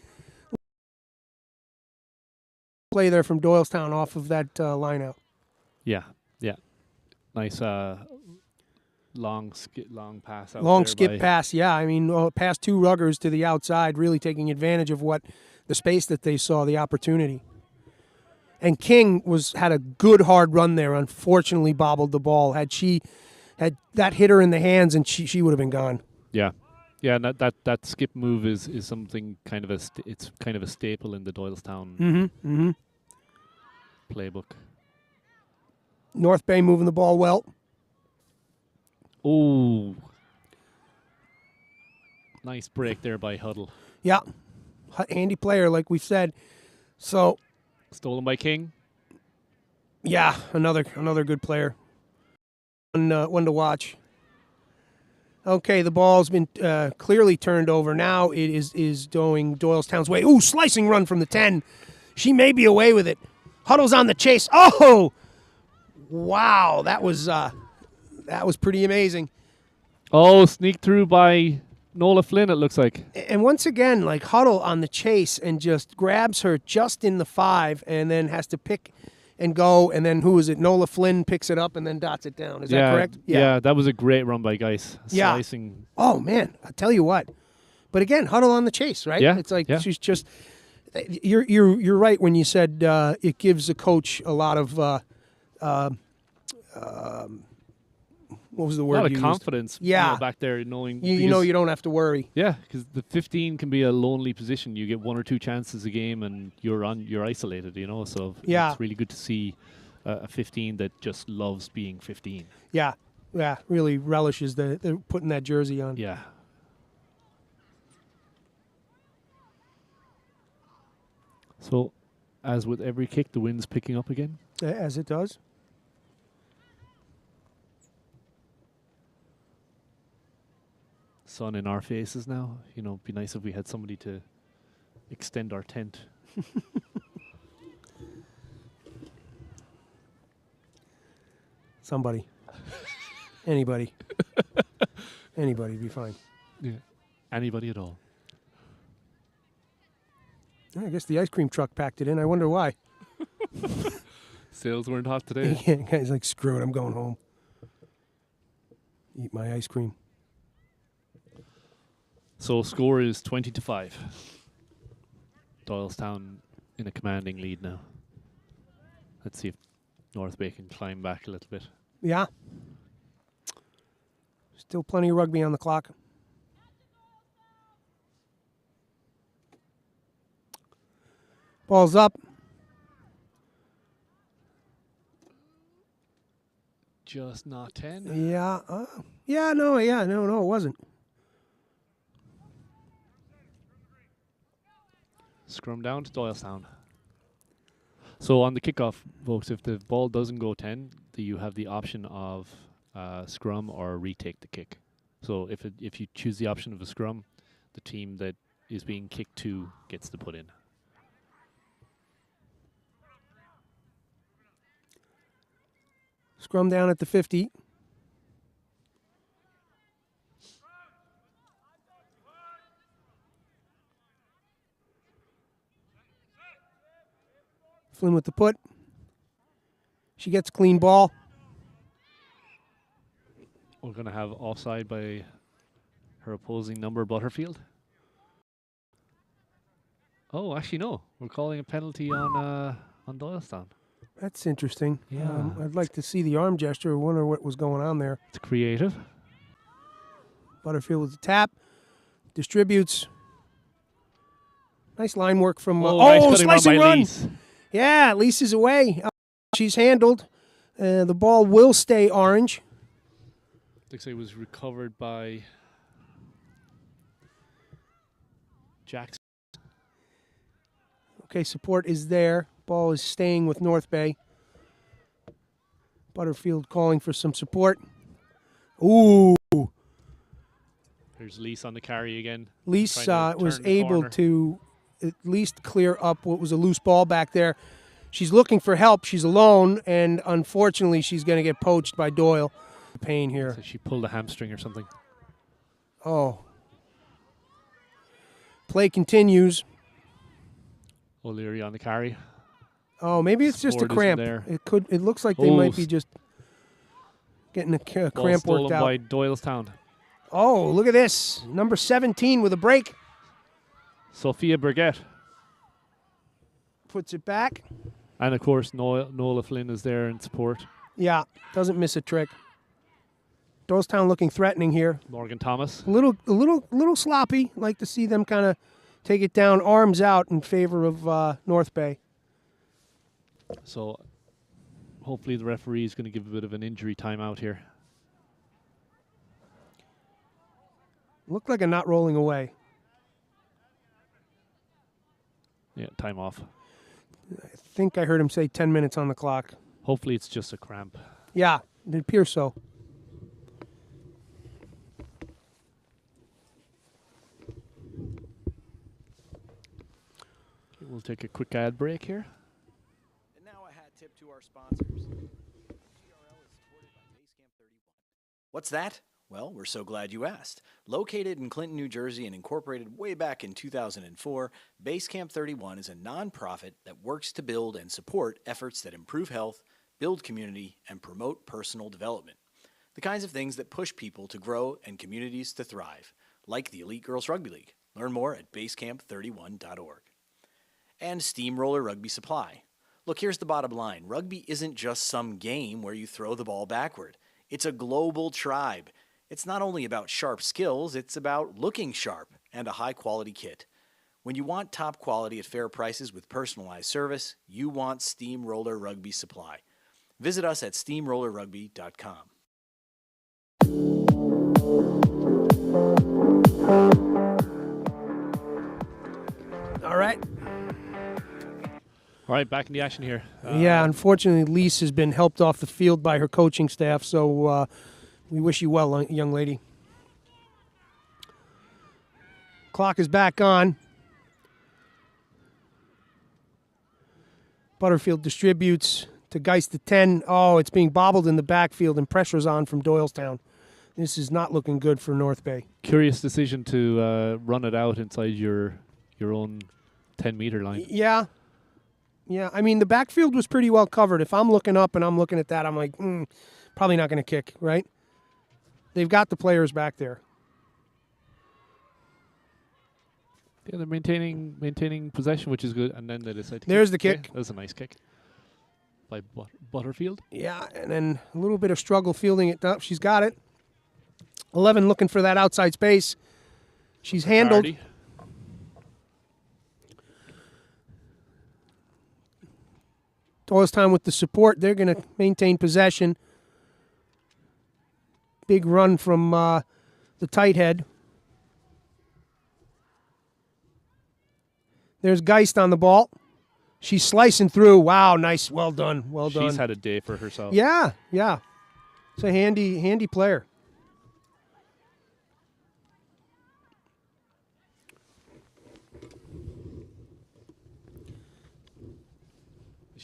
Play there from Doylestown off of that line out. Yeah. Nice long pass out Long there skip pass, yeah. I mean, past 2 ruggers to the outside, really taking advantage of the space that they saw, the opportunity. And King had a good hard run there. Unfortunately, bobbled the ball. Had that hit her in the hands, and she would have been gone. Yeah, and that skip move is something kind of it's kind of a staple in the Doylestown playbook. North Bay moving the ball well. Oh, nice break there by Huddle. Yeah, handy player, like we said. So. Stolen by King. Yeah, another good player. One to watch. Okay, the ball's been clearly turned over. Now it is going Doylestown's way. Ooh, slicing run from the 10. She may be away with it. Huddle's on the chase. Oh! Wow, that was pretty amazing. Oh, sneak through by Nola Flynn, it looks like. And once again, like Huddle on the chase and just grabs her just in the 5 and then has to pick and go. And then who is it? Nola Flynn picks it up and then dots it down. Is that correct? Yeah, that was a great run by Geis. Yeah. Slicing. Oh, man, I'll tell you what. But again, Huddle on the chase, right? Yeah, It's like yeah. she's just – you're right when you said it gives the coach a lot of what was the word A lot you of used? confidence Yeah. back there knowing. You know you don't have to worry. Yeah, because the 15 can be a lonely position. You get 1 or 2 chances a game and you're isolated, so Yeah. it's really good to see a 15 that just loves being 15. Yeah, really relishes the putting that jersey on. Yeah. So, as with every kick, the wind's picking up again. As it does. Sun in our faces now. It'd be nice if we had somebody to extend our tent. Somebody. Anybody. Anybody be fine. Yeah. Anybody at all. I guess the ice cream truck packed it in. I wonder why. Sales weren't hot today. Yeah, guy's like, screw it, I'm going home. Eat my ice cream. So score is 20-5. Doylestown in a commanding lead now. Let's see if North Bay can climb back a little bit. Yeah. Still plenty of rugby on the clock. Ball's up. Just not 10. Yeah. No, it wasn't. Scrum down to Doylestown. So on the kickoff, folks, if the ball doesn't go 10, you have the option of scrum or retake the kick. So if you choose the option of a scrum, the team that is being kicked to gets to put in. Scrum down at the 50. Flynn with the put. She gets clean ball. We're going to have offside by her opposing number, Butterfield. Oh, actually, no. We're calling a penalty on Doylestown. That's interesting. Yeah. I'd like to see the arm gesture. I wonder what was going on there. It's creative. Butterfield with the tap. Distributes. Nice line work from... nice slicing run. Lise. Yeah, Lisa's away. She's handled. The ball will stay orange. Looks like it was recovered by Jackson. Okay, support is there. Ball is staying with North Bay. Butterfield calling for some support. Ooh. There's Lise on the carry again. Lisa was turn the able corner. to at least clear up what was a loose ball back there. She's looking for help. She's alone, and unfortunately, she's going to get poached by Doyle. Pain here. So she pulled a hamstring or something. Oh. Play continues. O'Leary on the carry. Oh, maybe it's just a Support isn't cramp. there. It looks like they might be just getting a Ball cramp stolen worked out. by Doylestown. Oh, look at this. Number 17 with a break. Sophia Burgett. Puts it back. And of course, Nola Flynn is there in support. Yeah, doesn't miss a trick. Doylestown looking threatening here. Morgan Thomas. A little sloppy. Like to see them kind of take it down, arms out in favor of North Bay. So hopefully the referee is going to give a bit of an injury timeout here. Looked like a not rolling away. Yeah, time off. I think I heard him say 10 minutes on the clock. Hopefully it's just a cramp. Yeah, it appears so. We'll take a quick ad break here. And now a hat tip to our sponsors. EGRL is supported by Basecamp 31. What's that? Well, we're so glad you asked. Located in Clinton, New Jersey and incorporated way back in 2004, Basecamp 31 is a nonprofit that works to build and support efforts that improve health, build community, and promote personal development. The kinds of things that push people to grow and communities to thrive, like the Elite Girls Rugby League. Learn more at basecamp31.org. And Steamroller Rugby Supply. Look, here's the bottom line. Rugby isn't just some game where you throw the ball backward. It's a global tribe. It's not only about sharp skills, it's about looking sharp and a high-quality kit. When you want top quality at fair prices with personalized service, you want Steamroller Rugby Supply. Visit us at steamrollerrugby.com. All right. All right, back in the action here. Yeah, unfortunately, Lise has been helped off the field by her coaching staff, so we wish you well, young lady. Clock is back on. Butterfield distributes to Geist at 10. Oh, it's being bobbled in the backfield, and pressure's on from Doylestown. This is not looking good for North Bay. Curious decision to run it out inside your own 10-meter line. Yeah. Yeah, I mean, the backfield was pretty well covered. If I'm looking up and I'm looking at that, I'm like, probably not going to kick, right? They've got the players back there. Yeah, they're maintaining possession, which is good, and then they decide to There's kick. the kick. Yeah, that was a nice kick by Butterfield. Yeah, and then a little bit of struggle fielding it up. She's got it. 11 looking for that outside space. She's handled. Hardy. Doylestown with the support. They're going to maintain possession. Big run from the tight head. There's Geist on the ball. She's slicing through. Wow, nice. Well done. Well done. She's had a day for herself. Yeah, yeah. It's a handy player.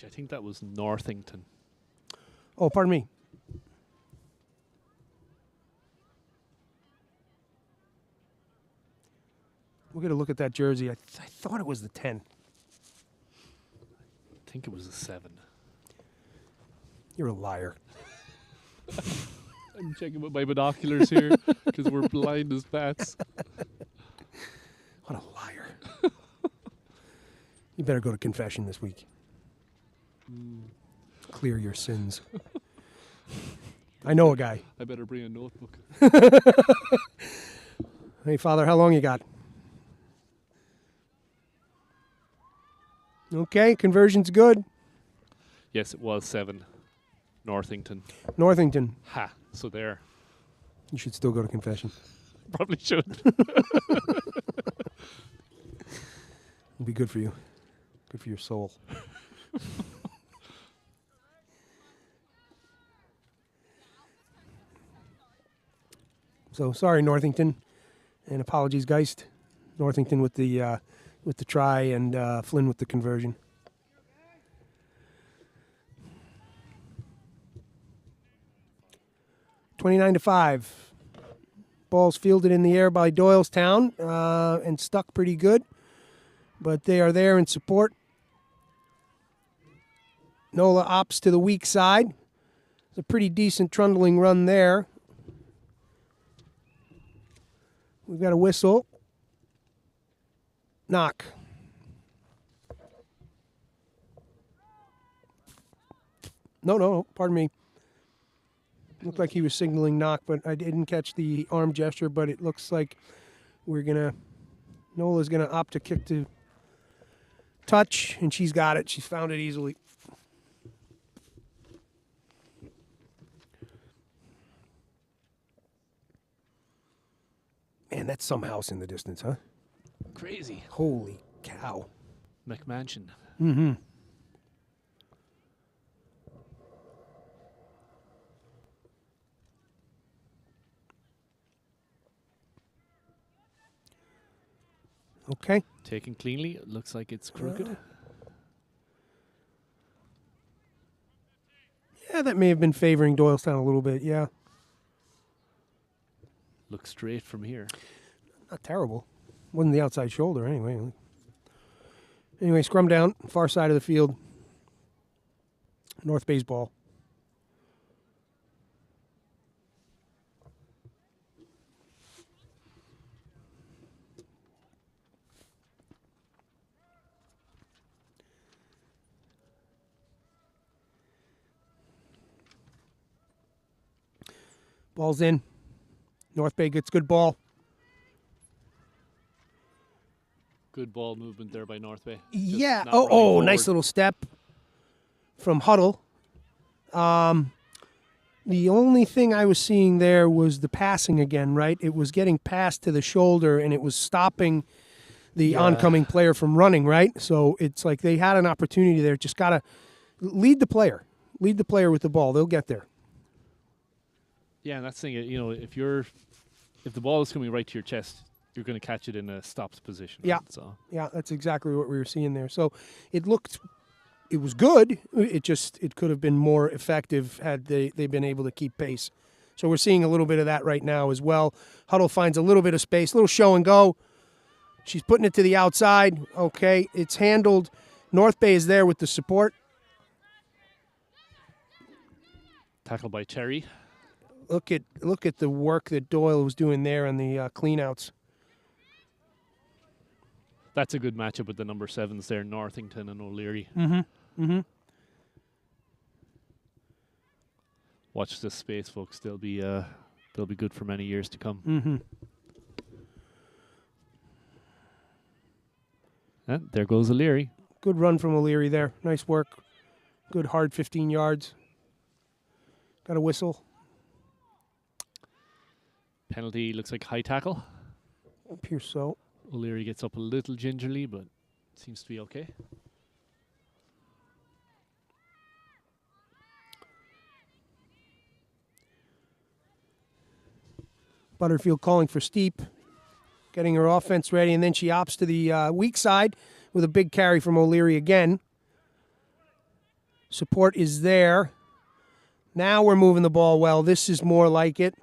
I think that was Northington. Oh, pardon me. We're going to look at that jersey. I thought it was the 10. I think it was a 7. You're a liar. I'm checking with my binoculars here because we're blind as bats. What a liar. You better go to confession this week. Clear your sins. I know a guy. I better bring a notebook. Hey, Father, how long you got? Okay, conversion's good. Yes, it was 7. Northington. Northington. Ha. So there. You should still go to confession. Probably should. It'll be good for you. Good for your soul. So sorry, Northington, and apologies, Geist. Northington with the try and Flynn with the conversion. $29-5. Ball's fielded in the air by Doylestown and stuck pretty good, but they are there in support. Nola opts to the weak side. It's a pretty decent trundling run there. We've got a whistle. Knock. No, pardon me. Looked like he was signaling knock, but I didn't catch the arm gesture, but it looks like Nola's going to opt to kick to touch, and she's got it. She's found it easily. Man, that's some house in the distance, huh? Crazy. Holy cow. McMansion. Mm-hmm. Okay. Taken cleanly. It looks like it's crooked. Yeah, that may have been favoring Doylestown a little bit. Yeah, Looks straight from here. not terrible. Wasn't the outside shoulder anyway. Anyway, scrum down, far side of the field. North Bay's ball. Ball's in. North Bay gets good ball. Good ball movement there by North Bay. Yeah. not Oh, running oh, nice forward. little step from Huddle. The only thing I was seeing there was the passing again, right? It was getting passed to the shoulder, and it was stopping the oncoming player from running, right? So it's like they had an opportunity there. Just got to lead the player. Lead the player with the ball. They'll get there. Yeah, and that's the thing. If the ball is coming right to your chest, you're going to catch it in a stopped position. Yeah. Right? So Yeah, that's exactly what we were seeing there. So it was good. It could have been more effective had they been able to keep pace. So we're seeing a little bit of that right now as well. Huddle finds a little bit of space, little show and go. She's putting it to the outside. Okay, it's handled. North Bay is there with the support. tackle by Terry. Look at the work that Doyle was doing there on the cleanouts. That's a good matchup with the number 7s there, Northington and O'Leary. Mm-hmm. Watch this space, folks. They'll be good for many years to come. Mm-hmm. And there goes O'Leary. Good run from O'Leary there. Nice work. Good hard 15 yards. Got a whistle. Penalty looks like high tackle. Appears so. O'Leary gets up a little gingerly, but seems to be okay. Butterfield calling for Steep, getting her offense ready, and then she opts to the weak side with a big carry from O'Leary again. Support is there. Now we're moving the ball well. This is more like it.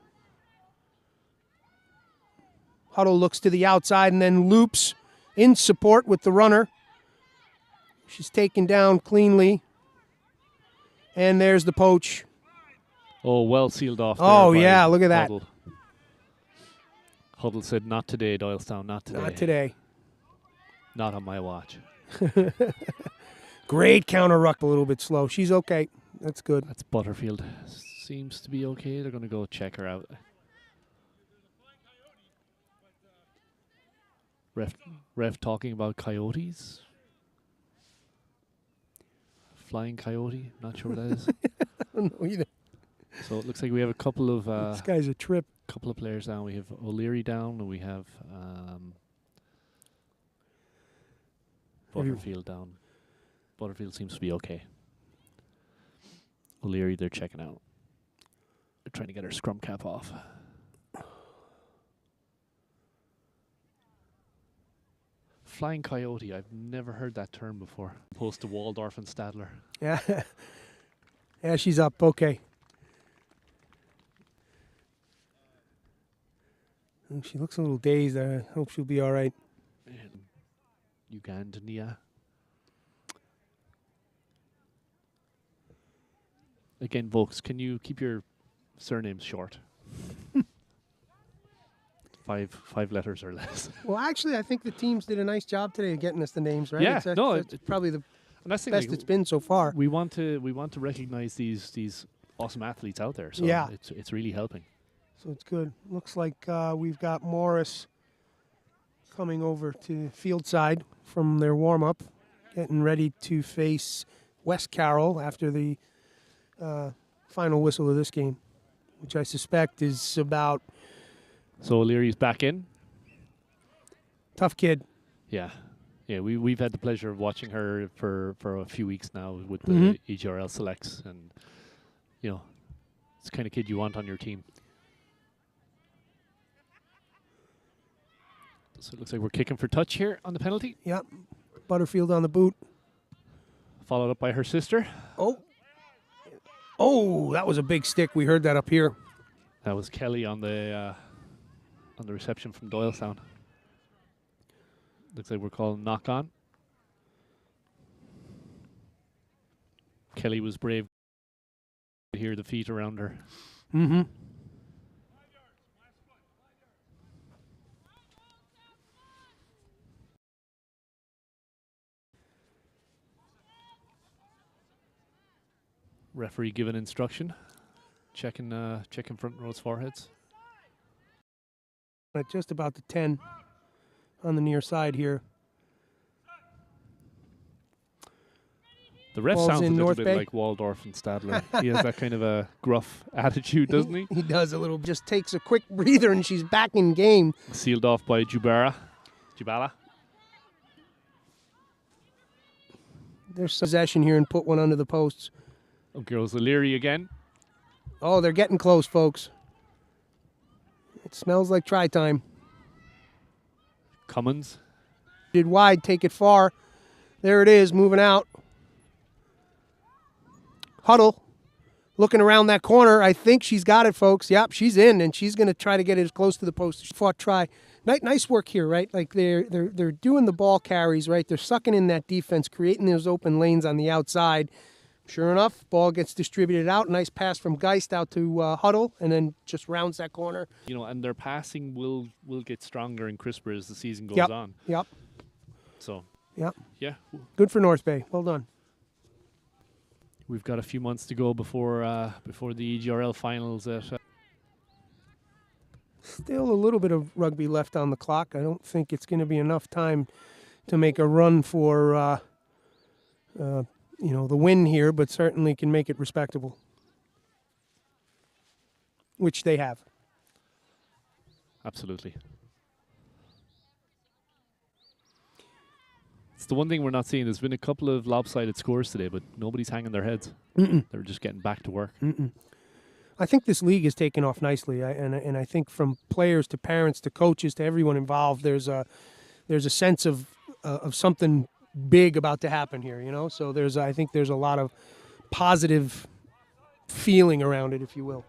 Huddle looks to the outside and then loops in support with the runner. She's taken down cleanly. And there's the poach. Oh, well sealed off. Oh, there by yeah, look at that. Huddle. Huddle said, "Not today, Doylestown. Not today. Not today. Not on my watch." Great counter ruck, a little bit slow. She's okay. That's good. That's Butterfield. Seems to be okay. They're going to go check her out. Ref talking about coyotes. Flying coyote. Not sure what that is. I don't know either. So it looks like we have a couple of This guy's a trip. couple of players down. We have O'Leary down, and we have Butterfield down. Butterfield seems to be okay. O'Leary, they're checking out. They're trying to get her scrum cap off. Flying coyote. I've never heard that term before. Opposed to Waldorf and Stadler. Yeah. Yeah, she's up. Okay. Oh, she looks a little dazed. I hope she'll be all right. And Ugandania. Again, folks, can you keep your surnames short? Five letters or less. Well, actually, I think the teams did a nice job today of getting us the names, right? Yeah, It's no, it's probably the And that's the best thing, it's been so far. we want to recognize these awesome athletes out there. So Yeah. it's really helping. So it's good. Looks like we've got Morris coming over to field side from their warm-up, getting ready to face West Carroll after the final whistle of this game, which I suspect is about So O'Leary's back in. tough kid. Yeah. Yeah, we've had the pleasure of watching her for a few weeks now with the Mhm. EGRL selects, and it's the kind of kid you want on your team. So it looks like we're kicking for touch here on the penalty. Yep. Butterfield on the boot. Followed up by her sister. Oh. Oh, that was a big stick. We heard that up here. That was Kelly on the reception from Doylestown. Looks like we're calling knock on. Kelly was brave to hear the feet around her. Mm-hmm. Referee given instruction. Checking front row's foreheads. At just about the 10 on the near side here. The ref Ball's sounds a in little North bit Bay. like Waldorf and Stadler. He has that kind of a gruff attitude, doesn't he? He does a little. Just takes a quick breather and she's back in game. Sealed off by Jubala. There's some possession here and put one under the posts. Oh, girls O'Leary again. Oh, they're getting close, folks. It smells like try time. Cummins. Did wide, take it far. There it is, moving out. Huddle. Looking around that corner. I think she's got it, folks. Yep, she's in, and she's going to try to get it as close to the post. She fought try. Nice work here, right? Like they're doing the ball carries, right? They're sucking in that defense, creating those open lanes on the outside. Sure enough, ball gets distributed out. Nice pass from Geist out to Huddle, and then just rounds that corner. You know, and their passing will get stronger and crisper as the season goes on. Yep. So. Yep. Yeah. Good for North Bay. Well done. We've got a few months to go before the EGRL finals. Still a little bit of rugby left on the clock. I don't think it's going to be enough time to make a run for the win here, but certainly can make it respectable, which they have. Absolutely. It's the one thing we're not seeing. There's been a couple of lopsided scores today, but nobody's hanging their heads. They're just getting back to work. I think this league has taken off nicely, and I think from players to parents to coaches to everyone involved, there's a sense of something big about to happen here, you know. So I think there's a lot of positive feeling around it, if you will.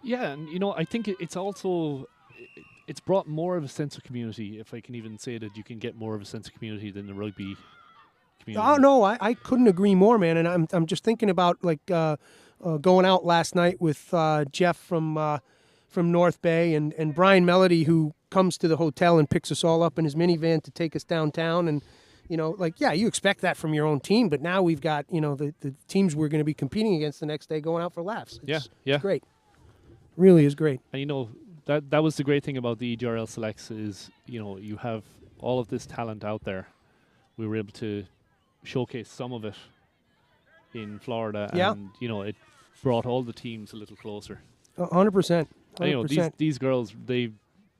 Yeah, and you know, I think it's also it's brought more of a sense of community, if I can even say that you can get more of a sense of community than the rugby community. Oh no, I couldn't agree more, man. And I'm just thinking about like going out last night with Jeff from North Bay and Brian Melody, who comes to the hotel and picks us all up in his minivan to take us downtown. And you know, like, yeah, you expect that from your own team, but now we've got, you know, the teams we're going to be competing against the next day going out for laughs. It's great. Really is great. And you know, that was the great thing about the EGRL Selects is, you know, you have all of this talent out there. We were able to showcase some of it in Florida, and you know, it brought all the teams a little closer. 100%. You know, these girls, they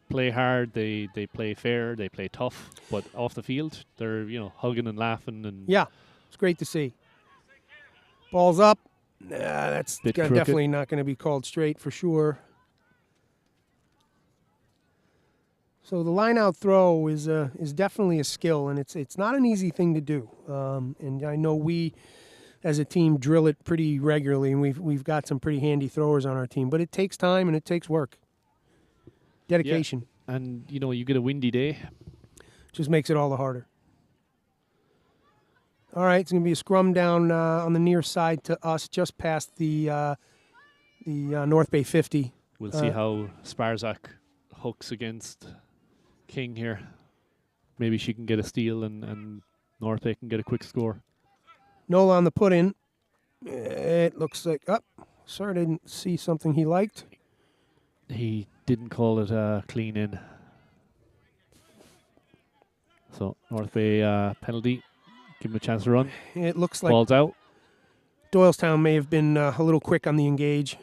play hard, they play fair, they play tough, but off the field, they're, you know, hugging and laughing. And yeah, it's great to see. Ball's up. That's definitely not going to be called straight for sure. So the line-out throw is definitely a skill, and it's not an easy thing to do. And I know we, as a team, drill it pretty regularly, and we've got some pretty handy throwers on our team. But it takes time and it takes work, dedication. Yeah. And you know, you get a windy day, just makes it all the harder. All right, it's going to be a scrum down on the near side to us, just past the North Bay 50. We'll see how Sparzak hooks against King here. Maybe she can get a steal and North Bay can get a quick score. Nola on the put-in. It looks like... sorry, I didn't see something he liked. He didn't call it a clean in. So, North Bay penalty. Give him a chance to run. It looks like... Ball's out. Doylestown may have been a little quick on the engage.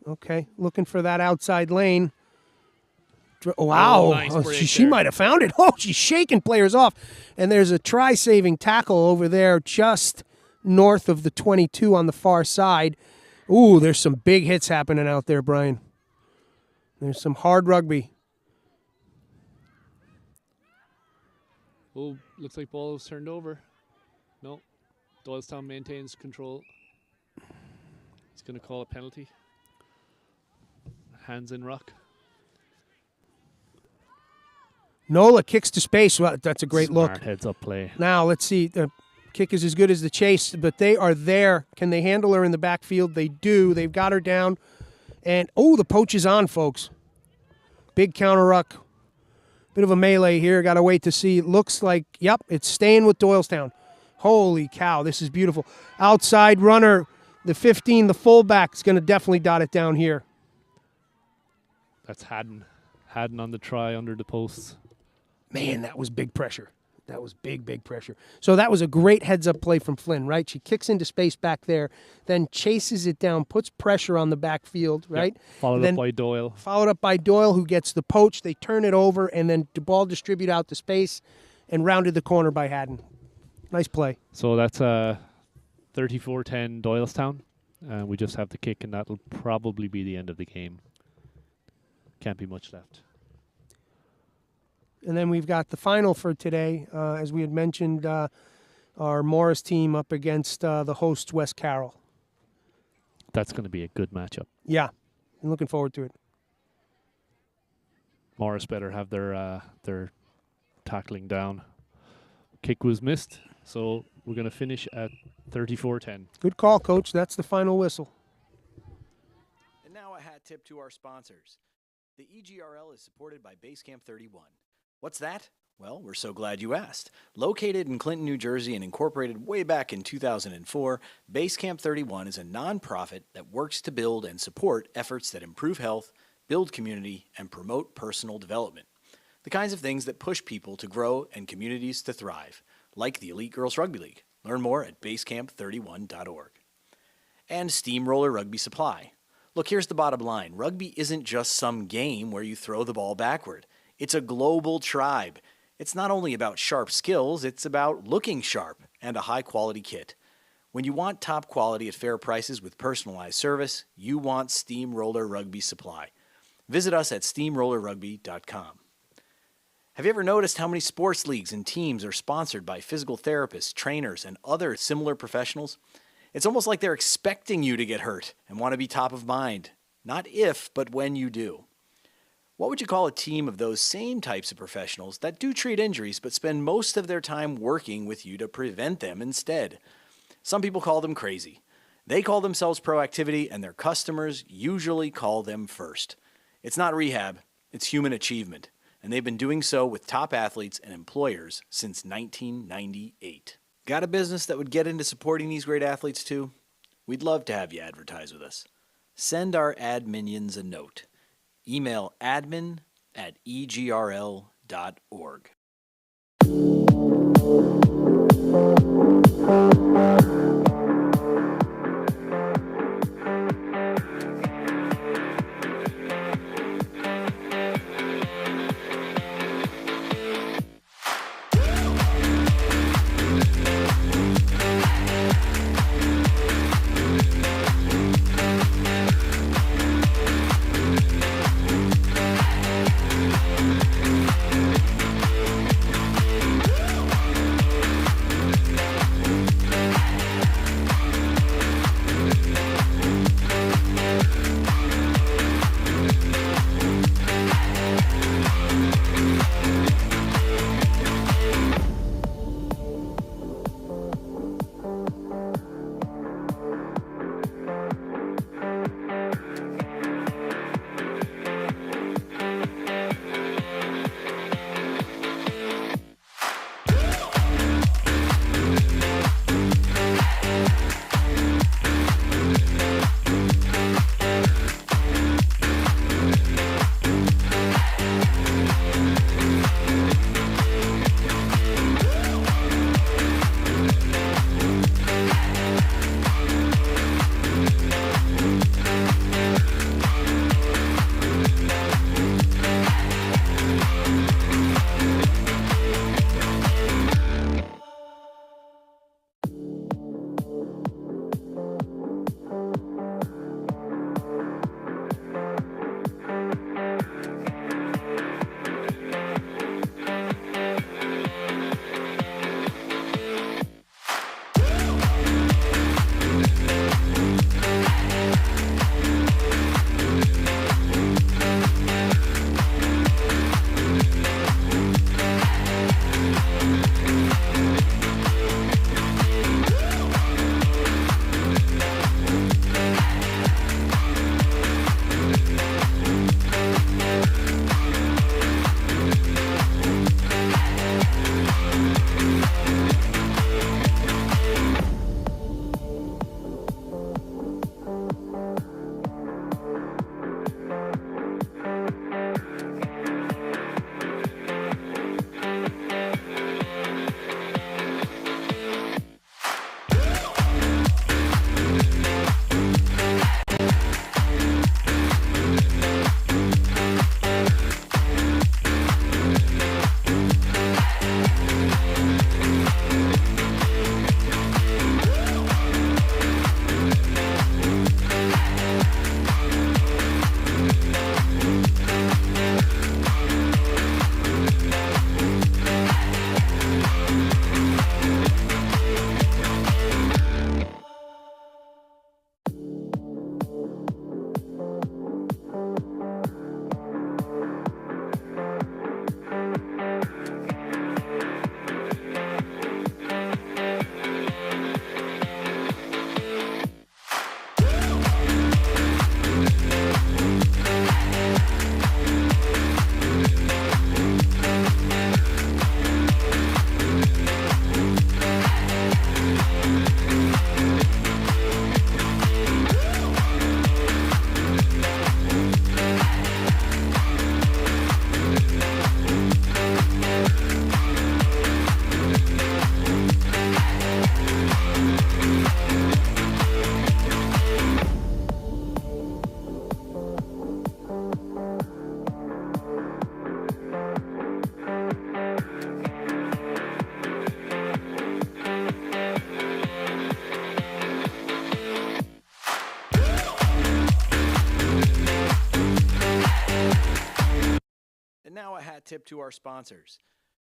Okay, looking for that outside lane. Wow, Nice she might have found it. Oh, she's shaking players off. And there's a try-saving tackle over there just north of the 22 on the far side. Ooh, there's some big hits happening out there, Brian. There's some hard rugby. Oh, looks like ball was turned over. No. Doylestown maintains control. He's going to call a penalty. Hands in ruck. Nola kicks to space. Well, that's a great Smart look. heads up play. Now, let's see. The kick is as good as the chase, but they are there. Can they handle her in the backfield? They do. They've got her down. And, the poach is on, folks. Big counter ruck. Bit of a melee here. Got to wait to see. It looks like, yep, it's staying with Doylestown. Holy cow, this is beautiful. Outside runner, the 15, the fullback, is going to definitely dot it down here. That's Haddon. Haddon on the try under the posts. Man, that was big pressure. That was big pressure. So that was a great heads-up play from Flynn, right? She kicks into space back there, then chases it down, puts pressure on the backfield, right? Yep. Followed up by Doyle. Followed up by Doyle, who gets the poach. They turn it over, and then the ball distribute out to space and rounded the corner by Haddon. Nice play. So that's 34-10 Doylestown. We just have the kick, and that'll probably be the end of the game. Can't be much left. And then we've got the final for today. As we had mentioned, our Morris team up against the host, West Carroll. That's going to be a good matchup. Yeah, I'm looking forward to it. Morris better have their tackling down. Kick was missed, so we're going to finish at 34-10. Good call, Coach. That's the final whistle. And now a hat tip to our sponsors. The EGRL is supported by Basecamp 31. What's that? Well, we're so glad you asked. Located in Clinton, New Jersey, and incorporated way back in 2004, Basecamp 31 is a nonprofit that works to build and support efforts that improve health, build community, and promote personal development. The kinds of things that push people to grow and communities to thrive, like the Elite Girls Rugby League. Learn more at basecamp31.org. And Steamroller Rugby Supply. Look, here's the bottom line. Rugby isn't just some game where you throw the ball backward. It's a global tribe. It's not only about sharp skills, it's about looking sharp and a high-quality kit. When you want top quality at fair prices with personalized service, you want Steamroller Rugby Supply. Visit us at steamrollerrugby.com. Have you ever noticed how many sports leagues and teams are sponsored by physical therapists, trainers, and other similar professionals? It's almost like they're expecting you to get hurt and want to be top of mind. Not if, but when you do. What would you call a team of those same types of professionals that do treat injuries but spend most of their time working with you to prevent them instead? Some people call them crazy. They call themselves proactivity, and their customers usually call them first. It's not rehab, it's human achievement, and they've been doing so with top athletes and employers since 1998. Got a business that would get into supporting these great athletes too? We'd love to have you advertise with us. Send our ad minions a note. Email admin@egrl.org. hat tip to our sponsors.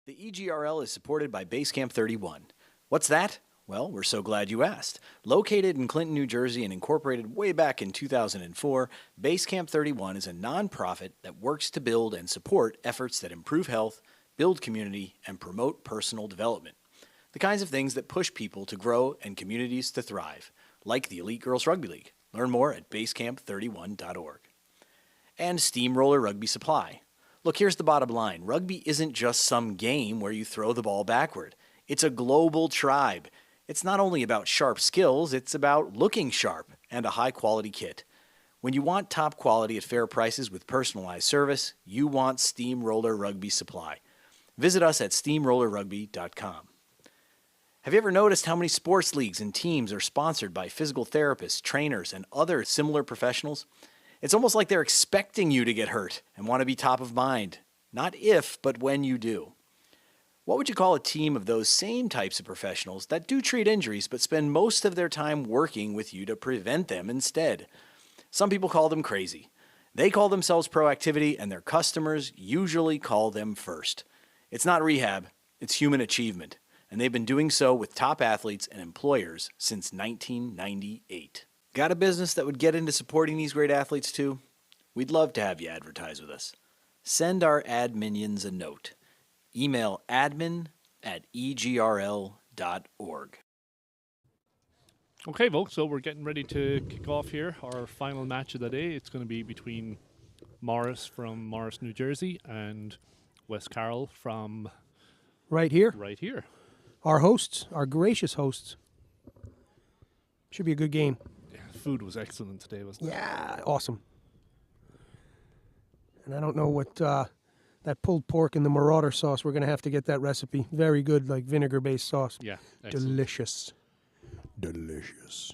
The EGRL is supported by Basecamp 31. What's that? Well, we're so glad you asked. Located in Clinton, New Jersey and incorporated way back in 2004, Basecamp 31 is a nonprofit that works to build and support efforts that improve health, build community, and promote personal development. The kinds of things that push people to grow and communities to thrive, like the Elite Girls Rugby League. Learn more at basecamp31.org. And Steamroller Rugby Supply. Look, here's the bottom line. Rugby isn't just some game where you throw the ball backward. It's a global tribe. It's not only about sharp skills, it's about looking sharp and a high-quality kit. When you want top quality at fair prices with personalized service, you want Steamroller Rugby Supply. Visit us at steamrollerrugby.com. Have you ever noticed how many sports leagues and teams are sponsored by physical therapists, trainers, and other similar professionals? It's almost like they're expecting you to get hurt and want to be top of mind. Not if, but when you do. What would you call a team of those same types of professionals that do treat injuries but spend most of their time working with you to prevent them instead? Some people call them crazy. They call themselves proactivity, and their customers usually call them first. It's not rehab, it's human achievement, and they've been doing so with top athletes and employers since 1998. Got a business that would get into supporting these great athletes too? We'd love to have you advertise with us. Send our ad minions a note. Email admin@egrl.org. Okay, folks, so we're getting ready to kick off here. Our final match of the day. It's going to be between Morris from Morris, New Jersey, and West Carroll from Right here. right here. Our hosts, our gracious hosts. Should be a good game. Yeah, food was excellent today, wasn't it? Yeah, awesome. And I don't know what that pulled pork and the marauder sauce, we're going to have to get that recipe. Very good, like vinegar-based sauce. Yeah, excellent. Delicious. Delicious.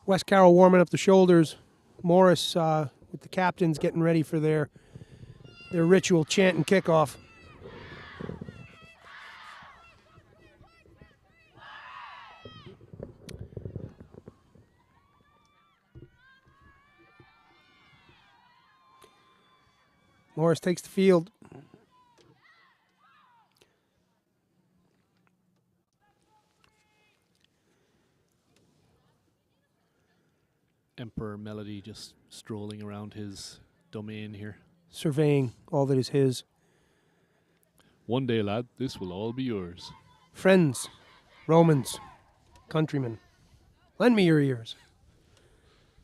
West Carroll warming up the shoulders. Morris with the captains getting ready for their ritual chant and kickoff. Morris takes the field. Emperor Melody just strolling around his domain here. Surveying all that is his. One day, lad, this will all be yours. Friends, Romans, countrymen, lend me your ears.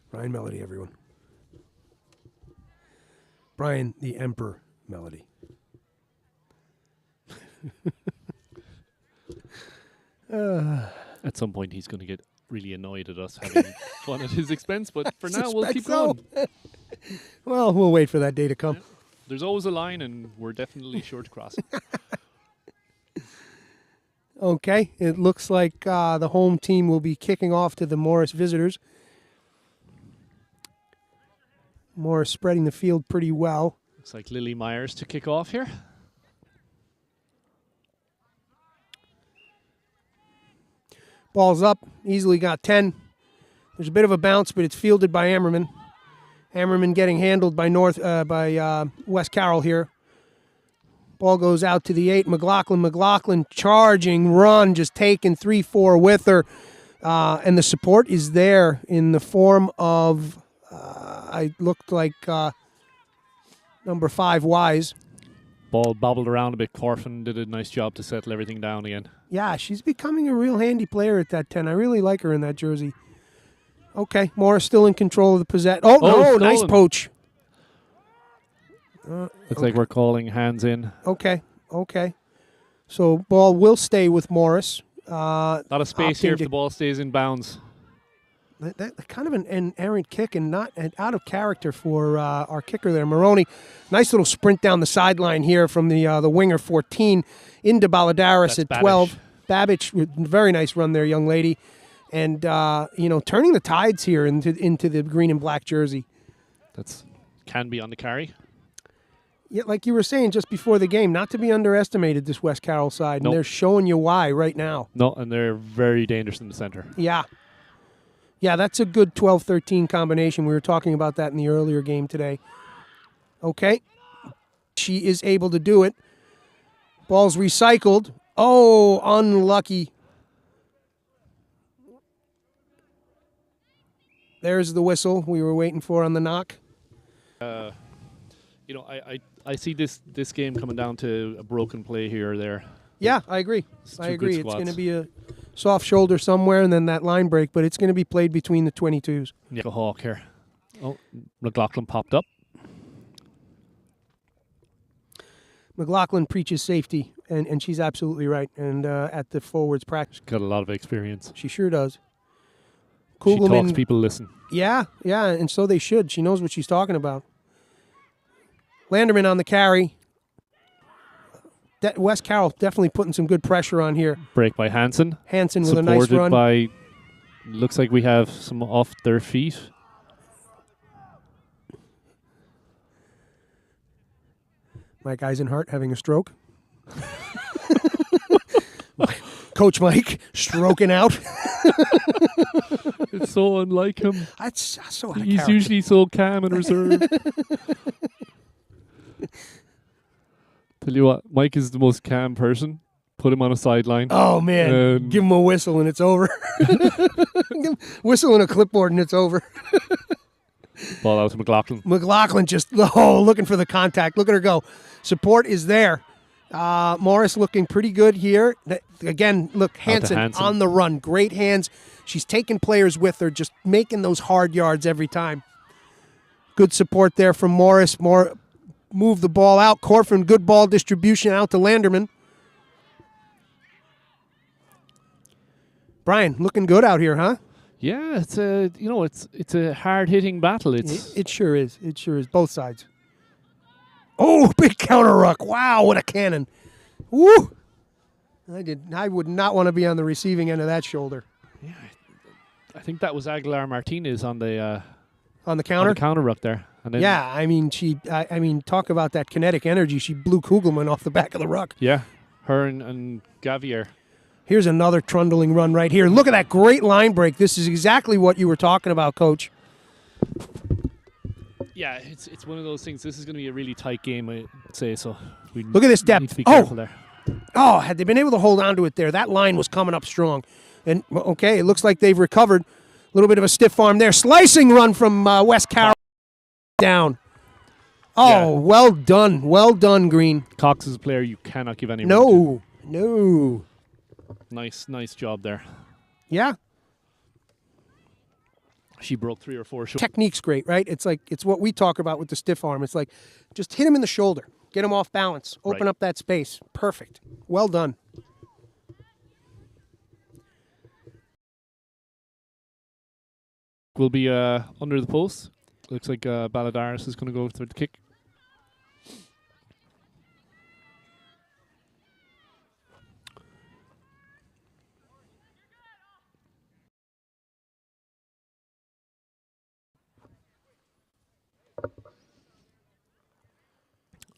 Brian Melody, everyone. Brian the Emperor Melody. At some point, he's going to get really annoyed at us having fun at his expense, but for now, we'll keep going. Well, we'll wait for that day to come. Yeah. There's always a line, and we're definitely sure to cross it. Okay, it looks like the home team will be kicking off to the Morris visitors. Morris spreading the field pretty well. Looks like Lily Myers to kick off here. Ball's up, easily got 10. There's a bit of a bounce, but it's fielded by Ammerman. Ammerman getting handled by West Carroll here. Ball goes out to the 8. McLaughlin charging, run, just taking 3-4 with her. And the support is there in the form of, I looked like number 5, Wise. Ball bobbled around a bit. Corfin did a nice job to settle everything down again. Yeah, she's becoming a real handy player at that 10. I really like her in that jersey. Okay, Morris still in control of the possession. Oh, no, stolen. nice poach. Looks like we're calling hands in. Okay. So ball will stay with Morris. A lot of space here if the ball stays in bounds. That kind of an errant kick and not out of character for our kicker there, Maroney. Nice little sprint down the sideline here from the winger 14 into Baladaris at 12. Babbage, very nice run there, young lady. And, turning the tides here into the green and black jersey. Can be on the carry. Yeah, like you were saying just before the game, not to be underestimated, this West Carroll side. And Nope. they're showing you why right now. No, and they're very dangerous in the center. Yeah. Yeah, that's a good 12-13 combination. We were talking about that in the earlier game today. Okay. She is able to do it. Ball's recycled. Oh, unlucky. There's the whistle we were waiting for on the knock. You know, I see this game coming down to a broken play here or there. Yeah, I agree. It's I two agree. good It's going to squads. be a soft shoulder somewhere and then that line break, but it's going to be played between the 22s. Yeah, a hawk here. Oh, McLaughlin popped up. McLaughlin preaches safety, and she's absolutely right. And at the forwards practice, Got a lot of experience. she sure does. She talks, Kugelman, people listen. yeah, and so they should. She knows what she's talking about. Landerman on the carry. West Carroll definitely putting some good pressure on here. Break by Hansen. Hansen with a nice Supported run. by, looks like we have some off their feet. Mike Eisenhart having a stroke. Coach Mike stroking out. It's so unlike him. That's so out of He's character. usually so calm and reserved. Tell you what, Mike is the most calm person. Put him on a sideline. Oh, man. Give him a whistle and it's over. Whistle and a clipboard and it's over. Ball out to McLaughlin. McLaughlin just looking for the contact. Look at her go. Support is there. Morris looking pretty good here. Again, look, Hansen on the run. Great hands. She's taking players with her, just making those hard yards every time. Good support there from Morris. Move the ball out. Corfin, good ball distribution out to Landerman. Brian, looking good out here, huh? Yeah, it's a hard hitting battle. It sure is. It sure is. Both sides. Oh, big counter ruck. Wow, what a cannon. Woo! I would not want to be on the receiving end of that shoulder. Yeah, I think that was Aguilar Martinez on the counter? on the counter ruck there. And then, Yeah, I mean, talk about that kinetic energy. She blew Kugelman off the back of the ruck. Yeah, her and Gavier. Here's another trundling run right here. Look at that great line break. This is exactly what you were talking about, Coach. Yeah, it's one of those things. This is going to be a really tight game, I'd say. So we Look at this depth. need to be careful there. Oh, had they been able to hold on to it there, that line was coming up strong. And, okay, it looks like they've recovered. A little bit of a stiff arm there. Slicing run from West Carroll. Down. Oh, Yeah. Well done. Well done, Green. Cox is a player you cannot give any room No. to. Nice job there. Yeah. She broke 3 or 4 shoulders. Technique's great, right? It's like it's what we talk about with the stiff arm. It's like just hit him in the shoulder. Get him off balance. Open Right. up that space. Perfect. Well done. Will be under the post. Looks like Balladaris is going to go for the kick.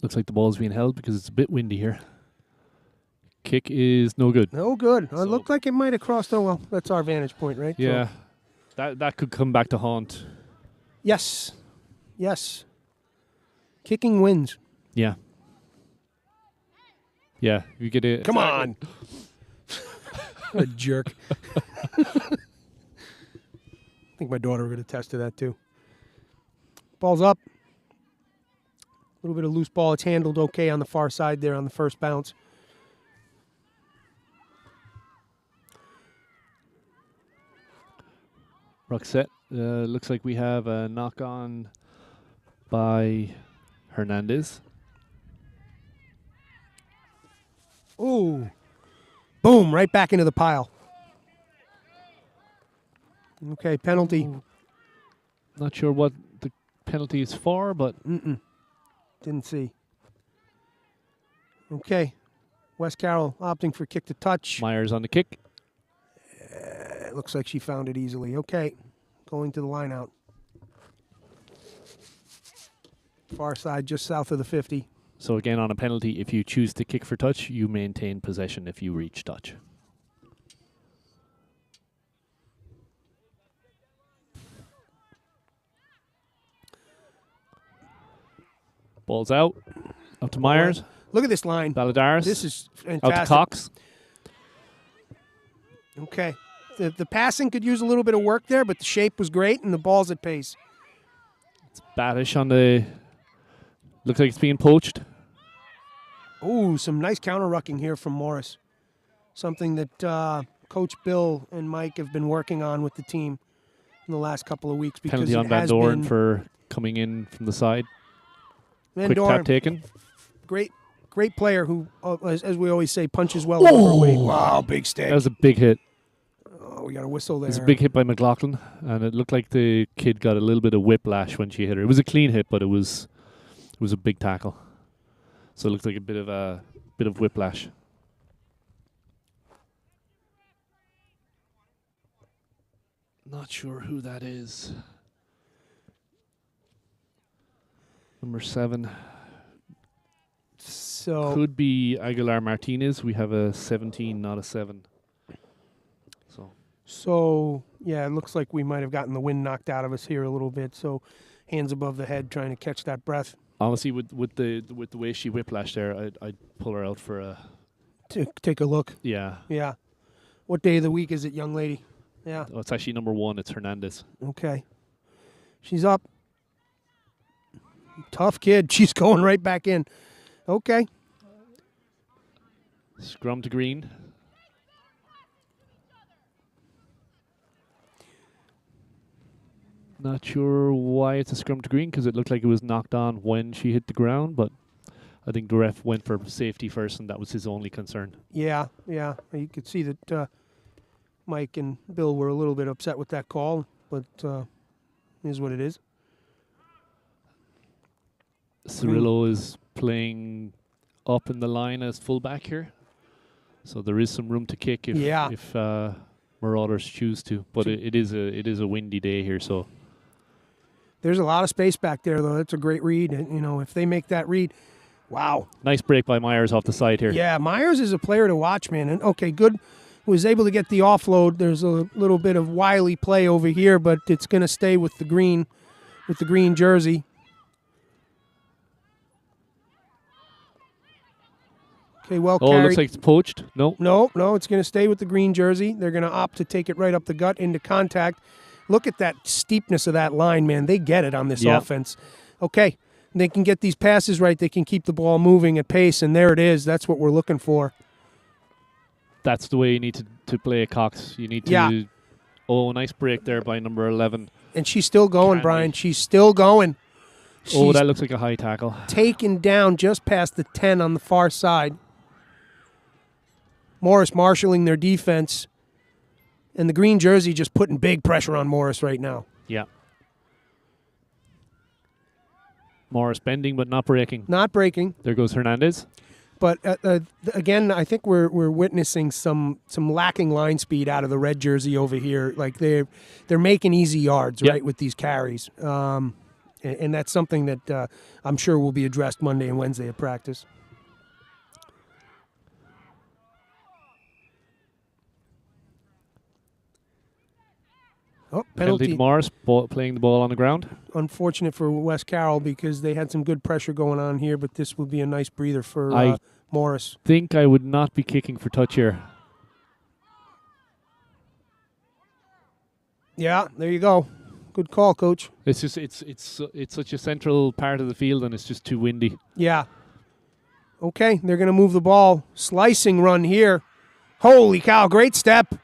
Looks like the ball's being held because it's a bit windy here. Kick is no good. No good. It So- looked like it might have crossed. Oh, well, that's our vantage point, right? Yeah, So- that could come back to haunt. Yes. Yes. Kicking wins. Yeah. Yeah, you get it. Come on. A jerk. I think my daughter would attest to that, too. Ball's up. A little bit of loose ball. It's handled okay on the far side there on the first bounce. Ruck set. Looks like we have a knock on by Hernandez. Ooh. Boom, right back into the pile. Okay, penalty. Not sure what the penalty is for, but Didn't see. Okay. West Carroll opting for kick to touch. Myers on the kick. It looks like she found it easily. Okay. Going to the line out. Far side, just south of the 50. So again, on a penalty, if you choose to kick for touch, you maintain possession if you reach touch. Ball's out. Up to Myers. Look at this line. Baladaris. This is Out fantastic. to Cox. Okay. The passing could use a little bit of work there, but the shape was great and the ball's at pace. Badish on the... Looks like it's being poached. Ooh, some nice counter-rucking here from Morris. Something that Coach Bill and Mike have been working on with the team in the last couple of weeks. Because Penalty on Van Doren for coming in from the side. Van Quick Doren, tap taken. great player who, as we always say, punches well overweight. Wow, big stick. That was a big hit. Oh, we got a whistle there. It was a big hit by McLaughlin, and it looked like the kid got a little bit of whiplash when she hit her. It was a clean hit, but it was a big tackle. So it looked like a bit of whiplash. Not sure who that is. Number 7. So Could be Aguilar Martinez. We have a 17, not a 7. So yeah, it looks like we might have gotten the wind knocked out of us here a little bit. So hands above the head, trying to catch that breath. Honestly, with the way she whiplashed there, I'd pull her out for a... Take a look. Yeah. Yeah. What day of the week is it, young lady? Yeah. Oh, it's actually number 1. It's Hernandez. Okay. She's up. Tough kid. She's going right back in. Okay. Scrum to green. Not sure why it's a scrum to green, because it looked like it was knocked on when she hit the ground, but I think the ref went for safety first, and that was his only concern. Yeah. You could see that Mike and Bill were a little bit upset with that call, but it is what it is. Cirillo is playing up in the line as fullback here, so there is some room to kick if Marauders choose to. But it is a windy day here, so there's a lot of space back there, though. That's a great read. And, if they make that read, wow. Nice break by Myers off the side here. Yeah, Myers is a player to watch, man. And okay, good. Was able to get the offload. There's a little bit of wily play over here, but it's going to stay with the green jersey. Okay, well carried. Oh, it looks like it's poached. No, it's going to stay with the green jersey. They're going to opt to take it right up the gut into contact. Look at that steepness of that line, man. They get it on this offense. Okay, they can get these passes right. They can keep the ball moving at pace, and there it is. That's what we're looking for. That's the way you need to play a Cox. You need to... Yeah. Oh, nice break there by number 11. And she's still going, Brian. She's still going. Oh, that looks like a high tackle. Taken down just past the 10 on the far side. Morris marshalling their defense. And the green jersey just putting big pressure on Morris right now. Yeah. Morris bending but not breaking. Not breaking. There goes Hernandez. But again, I think we're witnessing some lacking line speed out of the red jersey over here. Like they're making easy yards, right, with these carries. And that's something that I'm sure will be addressed Monday and Wednesday at practice. Oh, penalty to Morris, playing the ball on the ground. Unfortunate for West Carroll because they had some good pressure going on here, but this will be a nice breather for Morris. I think I would not be kicking for touch here. Yeah, there you go. Good call, Coach. It's just it's such a central part of the field, and it's just too windy. Yeah. Okay, they're going to move the ball. Slicing run here. Holy cow, great step.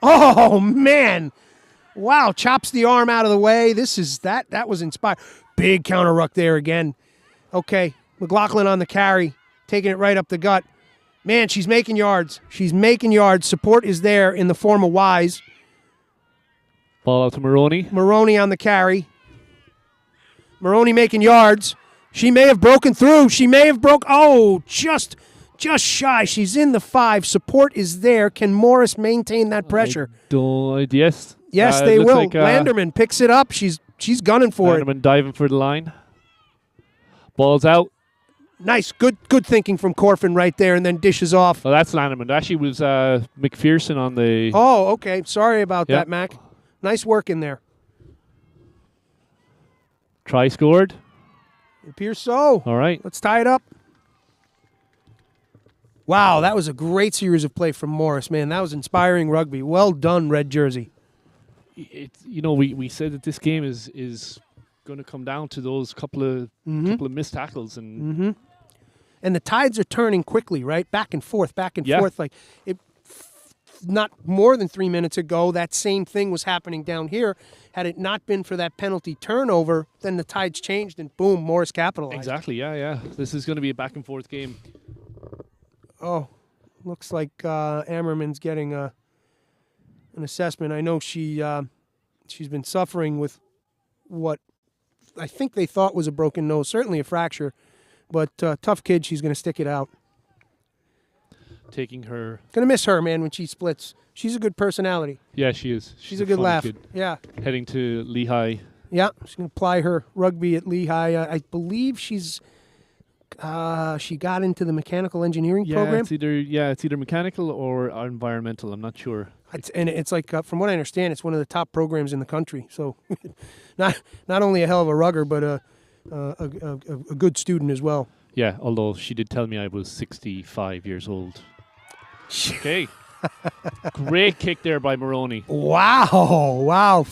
Oh, man. Wow, chops the arm out of the way. That was inspired. Big counter ruck there again. Okay, McLaughlin on the carry, taking it right up the gut. Man, she's making yards. She's making yards. Support is there in the form of Wise. Ball out to Maroney. Maroney on the carry. Maroney making yards. She may have broken through. She may have just shy. She's in the 5. Support is there. Can Morris maintain that pressure? Yes, they will. Like, Landerman picks it up. She's gunning for it. Landerman diving for the line. Ball's out. Nice, good thinking from Corfin right there, and then dishes off. Well, that's Lanneman. Actually, it was McPherson on the. Oh, okay. Sorry about Yeah. that, Mac. Nice work in there. Try scored. It appears so. All right. Let's tie it up. Wow, that was a great series of play from Morris, man. That was inspiring rugby. Well done, red jersey. We said that this game is going to come down to those couple of missed tackles, and And the tides are turning quickly, right? Back and forth, back and Yeah. forth. Like not more than 3 minutes ago, that same thing was happening down here. Had it not been for that penalty turnover, then the tides changed, and boom, Morris capitalized. exactly, yeah. This is going to be a back and forth game. Oh, looks like Ammerman's getting an assessment. I know she's been suffering with what I think they thought was a broken nose, certainly a fracture, but tough kid. She's going to stick it out. Taking her. Going to miss her, man, when she splits. She's a good personality. Yeah, she is. She's a good funny laugh. kid. Yeah. Heading to Lehigh. Yeah, she's going to apply her rugby at Lehigh. I believe she got into the mechanical engineering program. It's either mechanical or environmental. I'm not sure. It's like, from what I understand, it's one of the top programs in the country. So, not only a hell of a rugger, but a good student as well. Yeah, although she did tell me I was 65 years old. Okay. Great kick there by Maroney. Wow.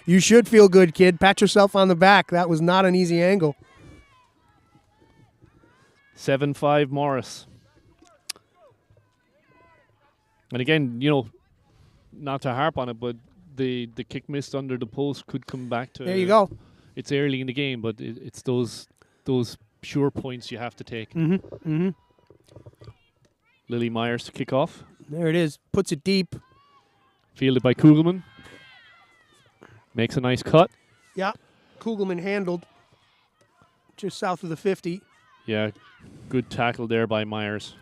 You should feel good, kid. Pat yourself on the back. That was not an easy angle. 7-5 Morris. And again, not to harp on it, but the kick missed under the post could come back to. There you go. It's early in the game, but it's those sure points you have to take. Lily Myers to kick off. There it is. Puts it deep. Fielded by Kugelman. Makes a nice cut. Yeah. Kugelman handled just south of the 50. Yeah, good tackle there by Myers.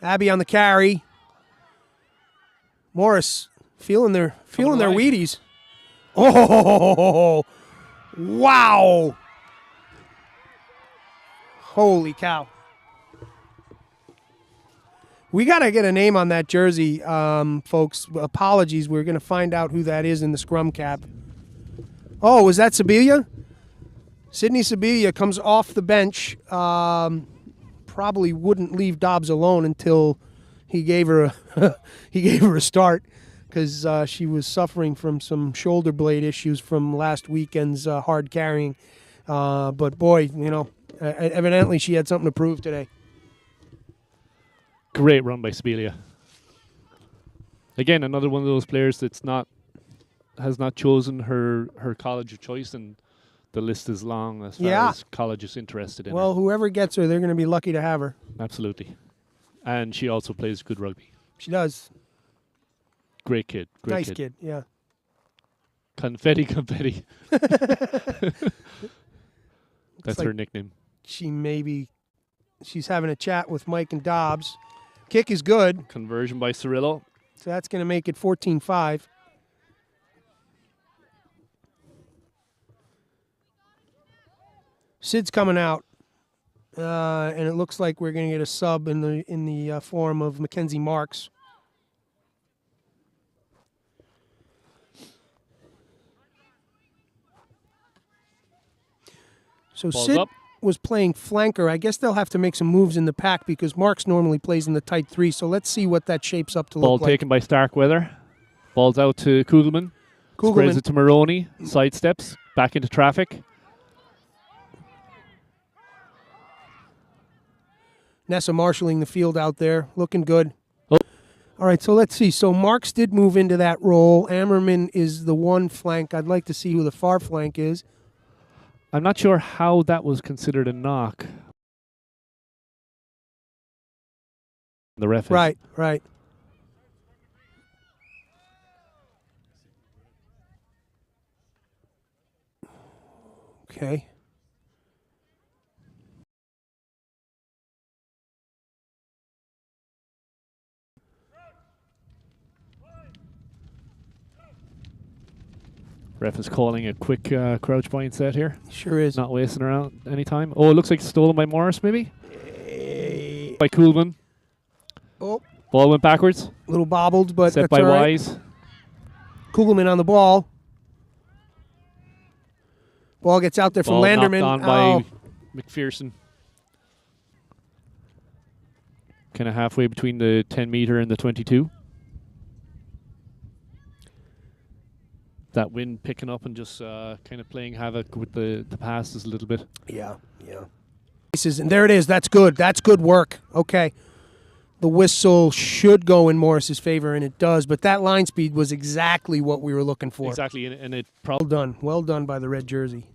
Abby on the carry. Morris feeling their alive. Wheaties. Oh, wow. Holy cow. We got to get a name on that jersey, folks. Apologies. We're going to find out who that is in the scrum cap. Oh, was that Sibilia? Sydney Sibilia comes off the bench. Probably wouldn't leave Dobbs alone until he gave her a start, because she was suffering from some shoulder blade issues from last weekend's hard carrying. But boy, evidently she had something to prove today. Great run by Sibilia. Again, another one of those players has not chosen her college of choice, and the list is long as far as college is interested in her. Well, whoever gets her, they're going to be lucky to have her. Absolutely. And she also plays good rugby. She does. Great kid. Nice kid, yeah. Confetti. That's her like nickname. She's having a chat with Mike and Dobbs. Kick is good. Conversion by Cirillo. So that's going to make it 14-5. Sid's coming out. And it looks like we're going to get a sub in the form of Mackenzie Marks. So Ball's Sid up. was playing flanker. I guess they'll have to make some moves in the pack because Marks normally plays in the tight three. So let's see what that shapes up to Ball look like. taken by Starkweather. Ball's out to Kugelman. Spreads it to Maroney. Sidesteps. Back into traffic. Nessa marshalling the field out there. Looking good. Oh. All right, so let's see. So Marks did move into that role. Ammerman is the one flank. I'd like to see who the far flank is. I'm not sure how that was considered a knock. The ref is. Right. Okay. Ref is calling a quick crouch point set here. Sure is. Not wasting around any time. Oh, it looks like stolen by Morris, maybe? By Kuhlman. Oh, Ball went backwards. a little bobbled, but Set that's by all right. Wise. Kugelman on the ball. Ball gets out there from Ball Landerman. knocked on by McPherson. Kind of halfway between the 10 meter and the 22. That wind picking up and just kind of playing havoc with the passes a little bit. Yeah. And there it is. That's good. That's good work. Okay. The whistle should go in Morris's favor, and it does. But that line speed was exactly what we were looking for. Exactly, and it Well probably... done. Well done by the red jersey.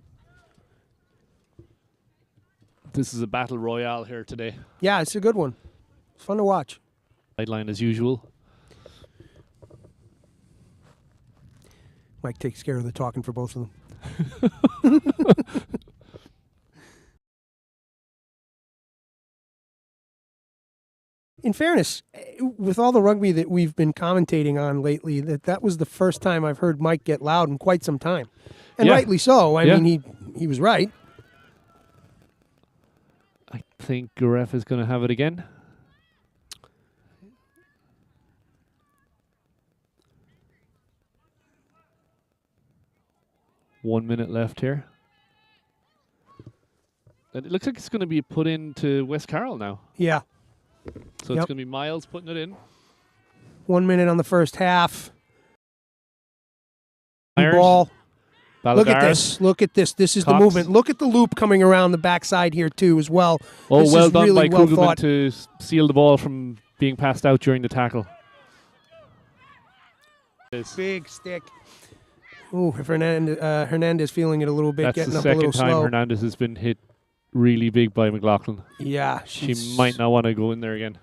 This is a battle royale here today. Yeah, it's a good one. It's fun to watch. Sideline as usual. Mike takes care of the talking for both of them. In fairness, with all the rugby that we've been commentating on lately, that was the first time I've heard Mike get loud in quite some time. And Yeah. rightly so. I Yeah. mean, he was right. I think Garef is going to have it again. One minute left here. And it looks like it's going to be put into West Carroll now. Yeah. So it's going to be Miles putting it in. 1 minute on the first half. Myers, Ball. Look at Balladaris. this. Look at this. This is the Cox. movement. Look at the loop coming around the backside here, too, as well. Oh, This well is done really by well Kugelman thought. to seal the ball from being passed out during the tackle. Big stick. Ooh, if Hernandez feeling it a little bit, That's getting the up a little second time slow. Hernandez has been hit really big by McLaughlin. Yeah. She might not want to go in there again.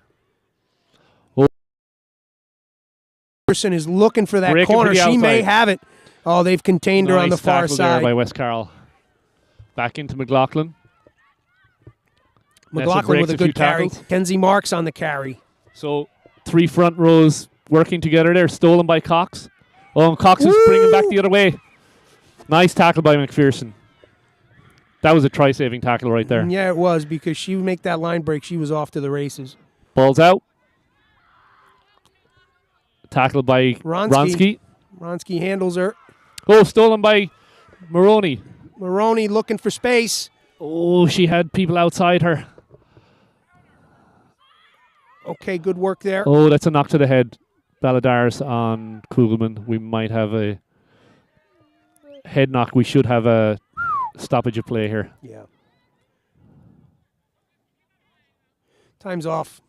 Person is looking for that Breaking corner. for the She may outside. have it. Oh, they've contained her on the Nice far tackle there side. by West Carroll. Back into McLaughlin. McLaughlin with a breaks a few good carry. tackles. Kenzie Marks on the carry. So 3 front rows working together there. Stolen by Cox. Oh, and Cox is bringing back the other way. Nice tackle by McPherson. That was a try-saving tackle right there. Yeah, it was, because she would make that line break. She was off to the races. Ball's out. Tackled by Ronski. Ronski. Ronski handles her. Oh, stolen by Maroney. Maroney looking for space. Oh, she had people outside her. Okay, good work there. Oh, that's a knock to the head. Balladaris on Kugelman. We might have a head knock. We should have a stoppage of play here. Yeah. Time's off.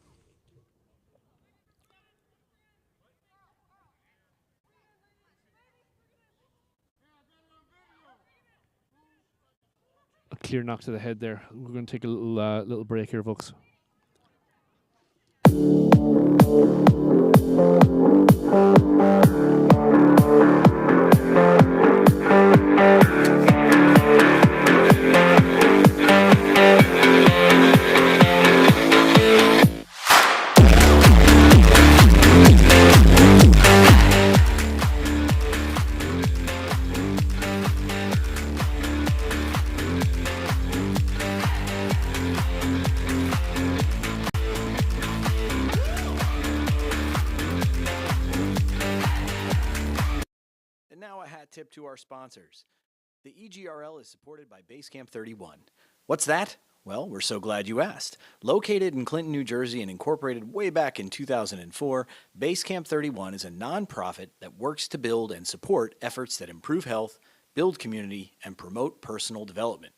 A clear knock to the head there. We're going to take a little break here, folks. And now a hat tip to our sponsors. The EGRL is supported by Basecamp 31. What's that? Well, we're so glad you asked. Located in Clinton, New Jersey and incorporated way back in 2004, Basecamp 31 is a nonprofit that works to build and support efforts that improve health, build community, and promote personal development.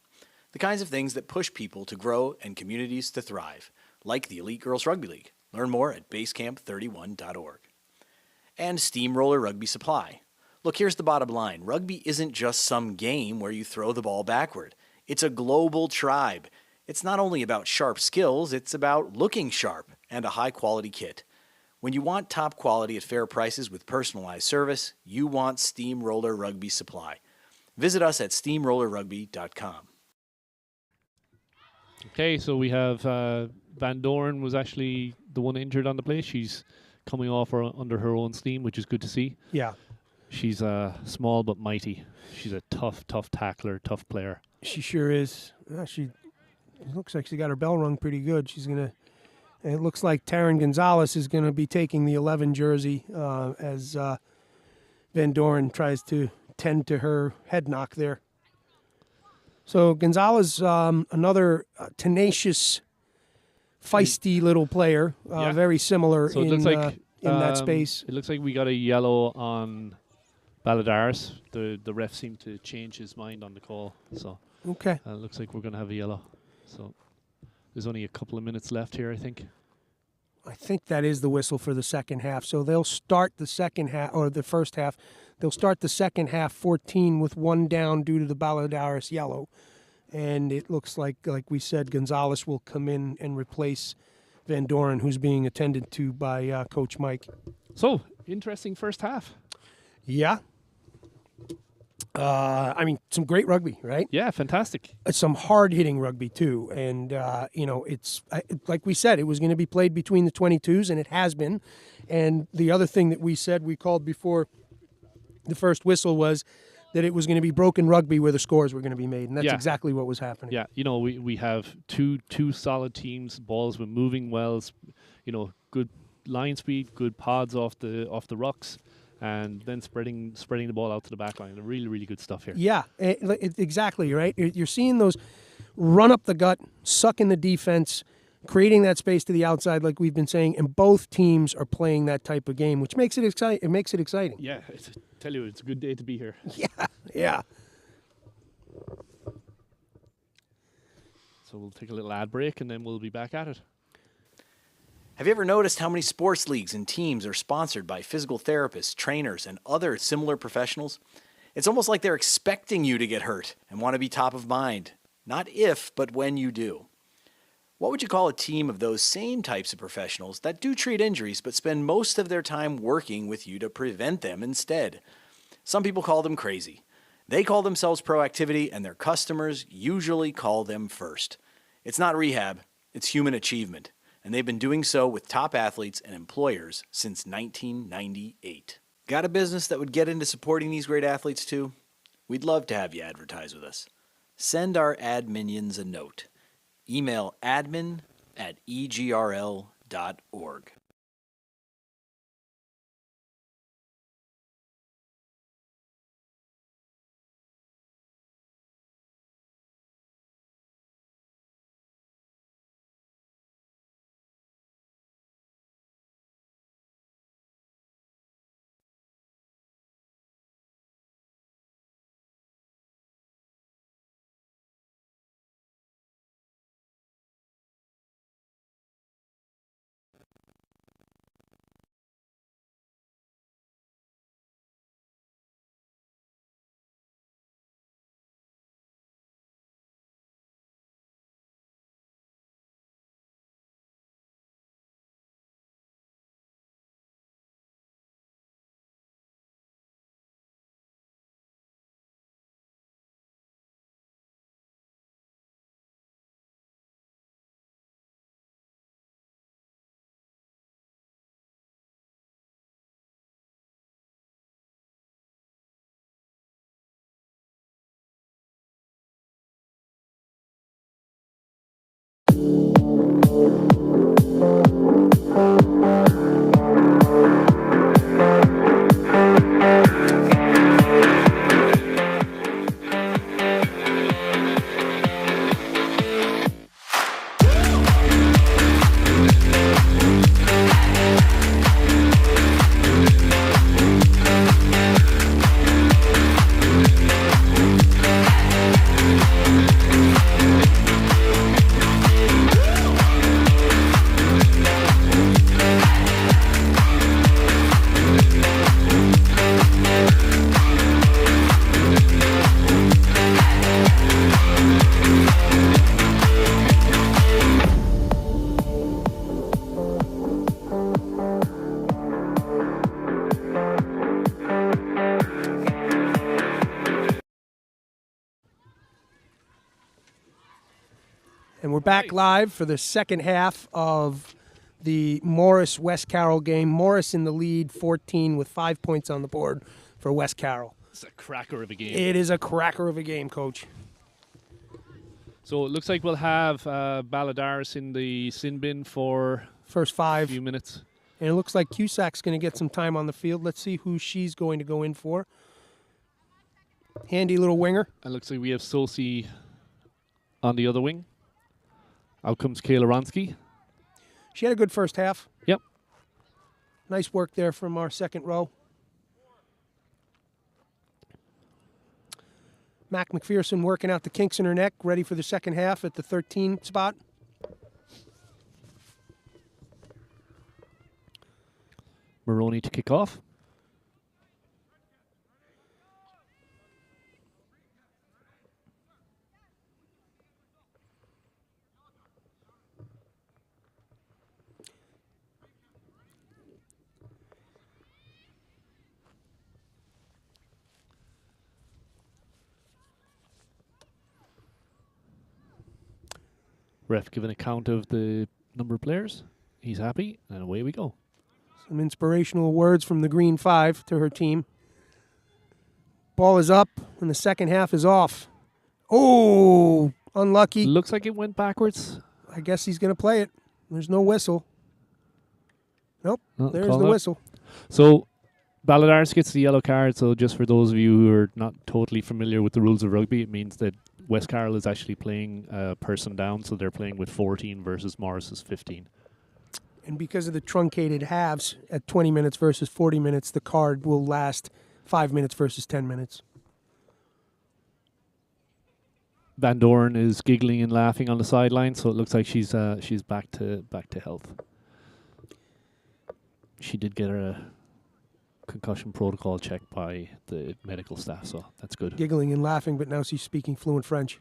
The kinds of things that push people to grow and communities to thrive, like the Elite Girls Rugby League. Learn more at basecamp31.org. And Steamroller Rugby Supply. Look, here's the bottom line. Rugby isn't just some game where you throw the ball backward. It's a global tribe. It's not only about sharp skills, it's about looking sharp and a high-quality kit. When you want top quality at fair prices with personalized service, you want Steamroller Rugby Supply. Visit us at steamrollerrugby.com. Okay, so we have Van Doren was actually the one injured on the play. She's coming off under her own steam, which is good to see. Yeah. She's small but mighty. She's a tough tackler, tough player. She sure is. She looks like she got her bell rung pretty good. And it looks like Taryn Gonzalez is going to be taking the 11 jersey as Van Doren tries to tend to her head knock there. So Gonzalez, another tenacious, feisty little player, very similar So it looks like in that space. It looks like we got a yellow on Balladares. The ref seemed to change his mind on the call. So Okay. it looks like we're going to have a yellow. So there's only a couple of minutes left here, I think. I think that is the whistle for the second half. So they'll start the second half, or the first half. They'll start the second half 14 with one down due to the Balladares yellow. And it looks like we said, Gonzalez will come in and replace Van Doren, who's being attended to by Coach Mike. So, interesting first half. Yeah. Some great rugby, right? Yeah, fantastic. Some hard-hitting rugby, too. And, it's like we said, it was going to be played between the 22s, and it has been. And the other thing that we said we called before the first whistle was that it was going to be broken rugby where the scores were going to be made. And that's exactly what was happening. Yeah, we have two solid teams. Balls were moving well. Good line speed, good pods off the rucks. And then spreading the ball out to the back line. Really, really good stuff here. Yeah, exactly, right? You're seeing those run up the gut, suck in the defense, creating that space to the outside like we've been saying, and both teams are playing that type of game, which makes it exciting. It makes it exciting. Yeah, tell you, it's a good day to be here. Yeah. So we'll take a little ad break, and then we'll be back at it. Have you ever noticed how many sports leagues and teams are sponsored by physical therapists, trainers, and other similar professionals? It's almost like they're expecting you to get hurt and want to be top of mind. Not if, but when you do. What would you call a team of those same types of professionals that do treat injuries but spend most of their time working with you to prevent them instead? Some people call them crazy. They call themselves proactivity, and their customers usually call them first. It's not rehab, it's human achievement. And they've been doing so with top athletes and employers since 1998. Got a business that would get into supporting these great athletes too? We'd love to have you advertise with us. Send our ad minions a note. Email admin@egrl.org. And we're back live for the second half of the Morris-West Carroll game. Morris in the lead, 14 with 5 points on the board for West Carroll. It's a cracker of a game. It is a cracker of a game, Coach. So it looks like we'll have Balladaris in the sin bin for First a 5. few minutes. And it looks like Cusack's going to get some time on the field. Let's see who she's going to go in for. Handy little winger. It looks like we have Sosi on the other wing. Out comes Kayla Ronsky. She had a good first half. Yep. Nice work there from our second row. Mac McPherson working out the kinks in her neck, ready for the second half at the 13 spot. Maroney to kick off. Ref giving a count of the number of players. He's happy, and away we go. Some inspirational words from the Green 5 to her team. Ball is up, and the second half is off. Oh, unlucky. Looks like it went backwards. I guess he's going to play it. There's no whistle. Nope, Oh, there's call the out. whistle. So Balladaris gets the yellow card. So just for those of you who are not totally familiar with the rules of rugby, it means that West Carroll is actually playing a person down. So they're playing with 14 versus Morris's 15. And because of the truncated halves at 20 minutes versus 40 minutes, the card will last 5 minutes versus 10 minutes. Van Doren is giggling and laughing on the sideline, so it looks like she's back to health. She did get her concussion protocol checked by the medical staff, so that's good. Giggling and laughing, but now she's speaking fluent French.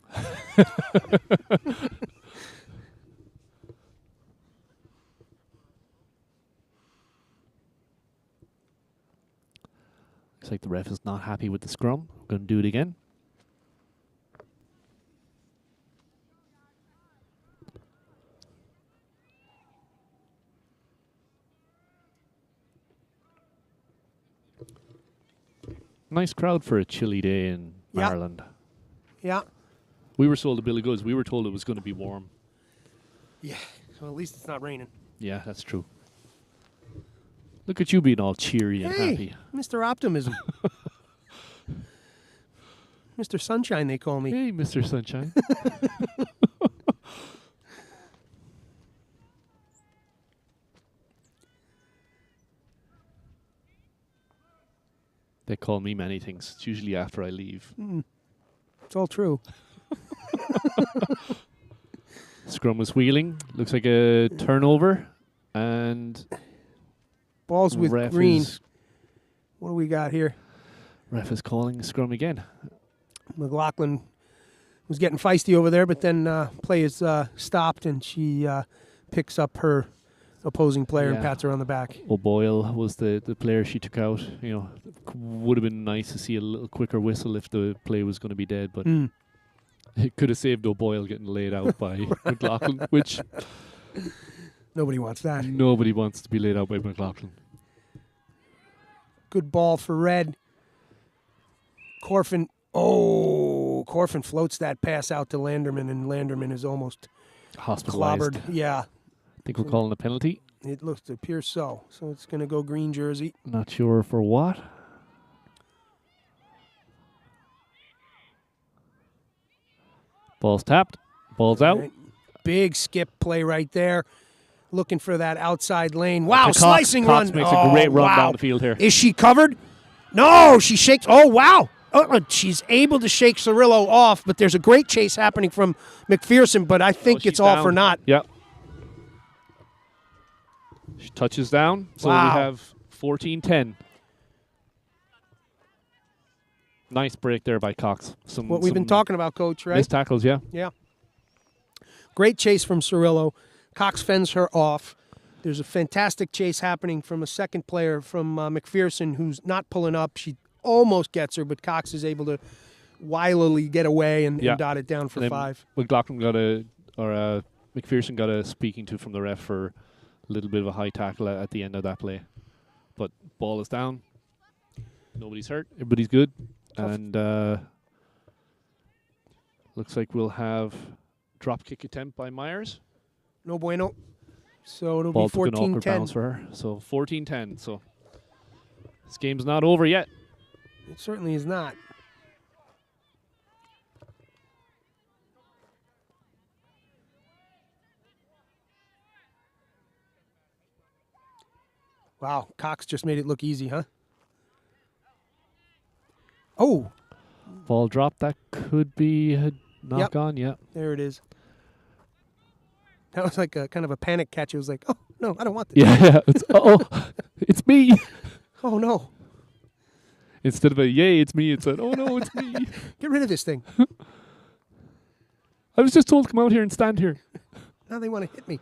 Looks like the ref is not happy with the scrum. Going to do it again. Nice crowd for a chilly day in Yeah. Ireland. Yeah. We were sold a bill of goods. We were told it was going to be warm. Yeah. So at least it's not raining. Yeah, that's true. Look at you being all cheery and Hey, happy. Mr. Optimism. Mr. Sunshine, they call me. Hey, Mr. Sunshine. They call me many things. It's usually after I leave. It's all true. Scrum was wheeling. Looks like a turnover. And Balls with ref green. is, What do we got here? ref is calling the scrum again. McLaughlin was getting feisty over there, but then play is stopped, and she picks up her opposing player and Yeah. pats her on the back. O'Boyle was the player she took out. You know, would have been nice to see a little quicker whistle if the play was going to be dead, but it could have saved O'Boyle getting laid out by McLaughlin, which Nobody wants that. nobody wants to be laid out by McLaughlin. Good ball for Red. Corfin. Oh, Corfin floats that pass out to Landerman, and Landerman is almost Hospitalized. clobbered. Yeah, I think we're calling a penalty. it appears so. So it's going to go green jersey. Not sure for what. Ball's tapped. Ball's out. Right. Big skip play right there. Looking for that outside lane. Wow, Cox- slicing Cox run. makes a great run wow. down the field here. Is she covered? No, she shakes. Oh, wow. She's able to shake Cirillo off, but there's a great chase happening from McPherson, but I think she's it's all down. for naught. Yep. She touches down, so Wow. we have 14-10. Nice break there by Cox. What we've been talking about, Coach, right? Missed tackles, yeah. Yeah. Great chase from Cirillo. Cox fends her off. There's a fantastic chase happening from a second player from McPherson who's not pulling up. She almost gets her, but Cox is able to wilily get away and dot it down for And then 5. McLaughlin McPherson got a speaking to from the ref for a little bit of a high tackle at the end of that play. But ball is down. Nobody's hurt. Everybody's good. Tough. And looks like we'll have drop kick attempt by Myers. No bueno. So it'll Ball be took an awkward 14-10. bounce for her. So 14-10. So this game's not over yet. It certainly is not. Wow, Cox just made it look easy, huh? Oh, Ball drop. That could be a knock on. Yeah. there it is. That was like a kind of a panic catch. It was like, oh, no, I don't want this. Yeah. It's, it's me. Oh, no. Instead of a yay, it's me. It said, oh no, it's me. Get rid of this thing. I was just told to come out here and stand here. Now they want to hit me.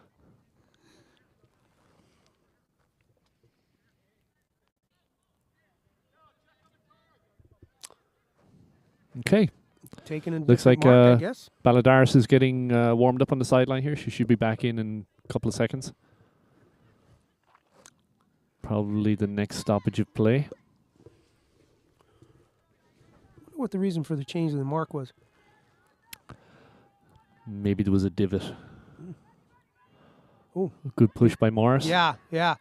Okay. Taking a Looks different like mark, I guess. Balladaris is getting warmed up on the sideline here. She should be back in a couple of seconds. Probably the next stoppage of play. I wonder what the reason for the change in the mark was. Maybe there was a divot. Oh. Good push by Morris. Yeah, yeah.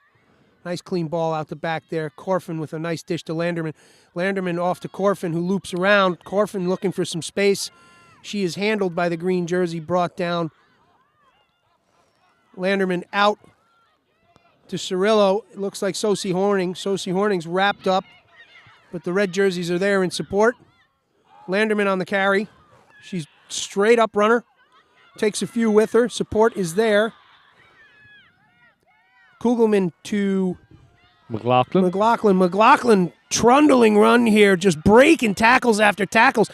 Nice clean ball out the back there. Corfin with a nice dish to Landerman. Landerman off to Corfin, who loops around. Corfin looking for some space. She is handled by the green jersey, brought down. Landerman out to Cirillo. It looks like Sosie Horning. Sosie Horning's wrapped up, but the red jerseys are there in support. Landerman on the carry. She's straight up runner. Takes a few with her. Support is there. Kugelman to McLaughlin. McLaughlin trundling run here, just breaking tackles after tackles.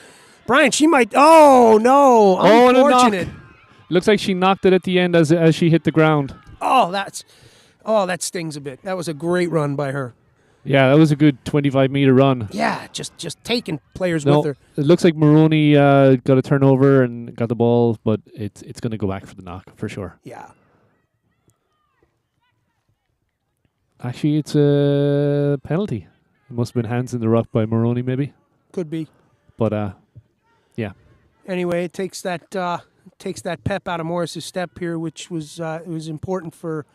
Brian, she might. Oh no! Unfortunate. Looks like she knocked it at the end as she hit the ground. That stings a bit. That was a great run by her. Yeah, that was a good 25-meter run. Yeah, just taking players No, with her. it looks like Maroney got a turnover and got the ball, but it's going to go back for the knock for sure. Yeah. Actually, it's a penalty. It must have been hands in the ruck by Maroney, maybe. Could be. But yeah. Anyway, it takes that pep out of Morris's step here, which was it was important for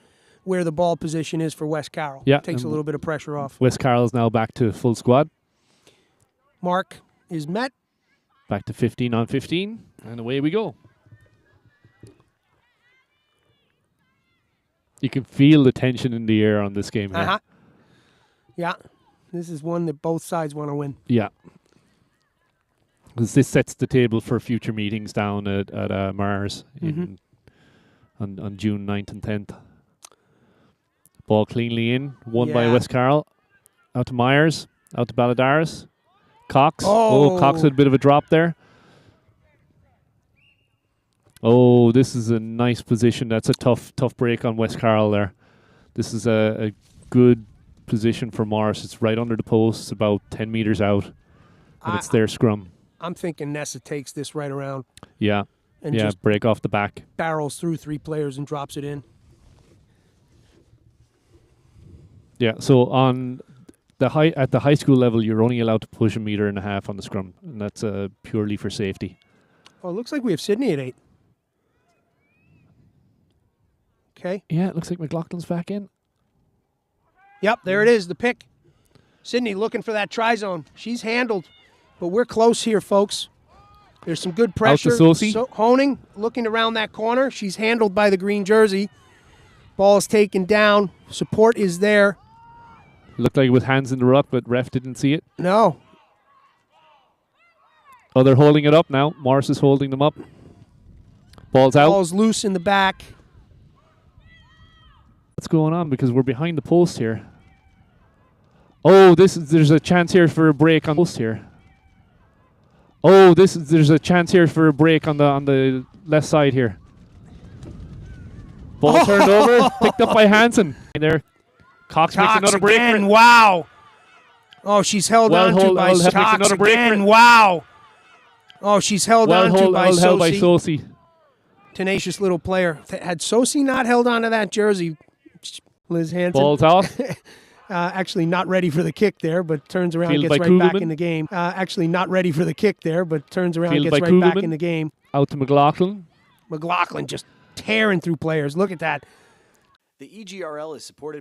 where the ball position is for West Carroll. Yeah, Takes a little bit of pressure off. West Carroll's now back to full squad. Mark is met. Back to 15 on 15, and away we go. You can feel the tension in the air on this game here. Uh-huh. Yeah. This is one that both sides want to win. Yeah. Because this sets the table for future meetings down at Mars on June 9th and 10th. Ball cleanly in. Won by Yeah. West Carroll. Out to Myers. Out to Balladaris. Cox. Oh, Cox had a bit of a drop there. Oh, this is a nice position. That's a tough break on West Carroll there. This is a good position for Morris. It's right under the post, about 10 meters out, and it's their scrum. I'm thinking Nessa takes this right around. Yeah, and yeah, just break off the back. barrels through three players and drops it in. Yeah, so on the at the high school level, you're only allowed to push 1.5 meters on the scrum, and that's purely for safety. Oh, it looks like we have Sydney at 8. Okay. Yeah, it looks like McLaughlin's back in. Yep, there it is, the pick. Sydney looking for that try zone. She's handled, but we're close here, folks. There's some good pressure. Out to Sosie. Honing looking around that corner. She's handled by the green jersey. Ball is taken down. Support is there. Looked like it was hands in the ruck, but ref didn't see it. No. Oh, they're holding it up now. Morris is holding them up. Ball's out. Ball's loose in the back. What's going on? Because we're behind the post here. Oh, there's a chance here for a break on the post here. Oh, there's a chance here for a break on the left side here. Ball turned over, picked up by Hansen. And there, Cox makes another break. Again, wow. Oh, she's held on to by Cox again. Wow. Oh, she's held on to by Sosie. Tenacious little player. Had Sosie not held on to that jersey, Liz Hansen. Ball's off. Actually not ready for the kick there, but turns around, Fielded gets by right back Kugelman. in the game. Actually not ready for the kick there, but turns around, Fielded gets by right back Kugelman. in the game. Out to McLaughlin. McLaughlin just tearing through players. Look at that. The EGRL is supported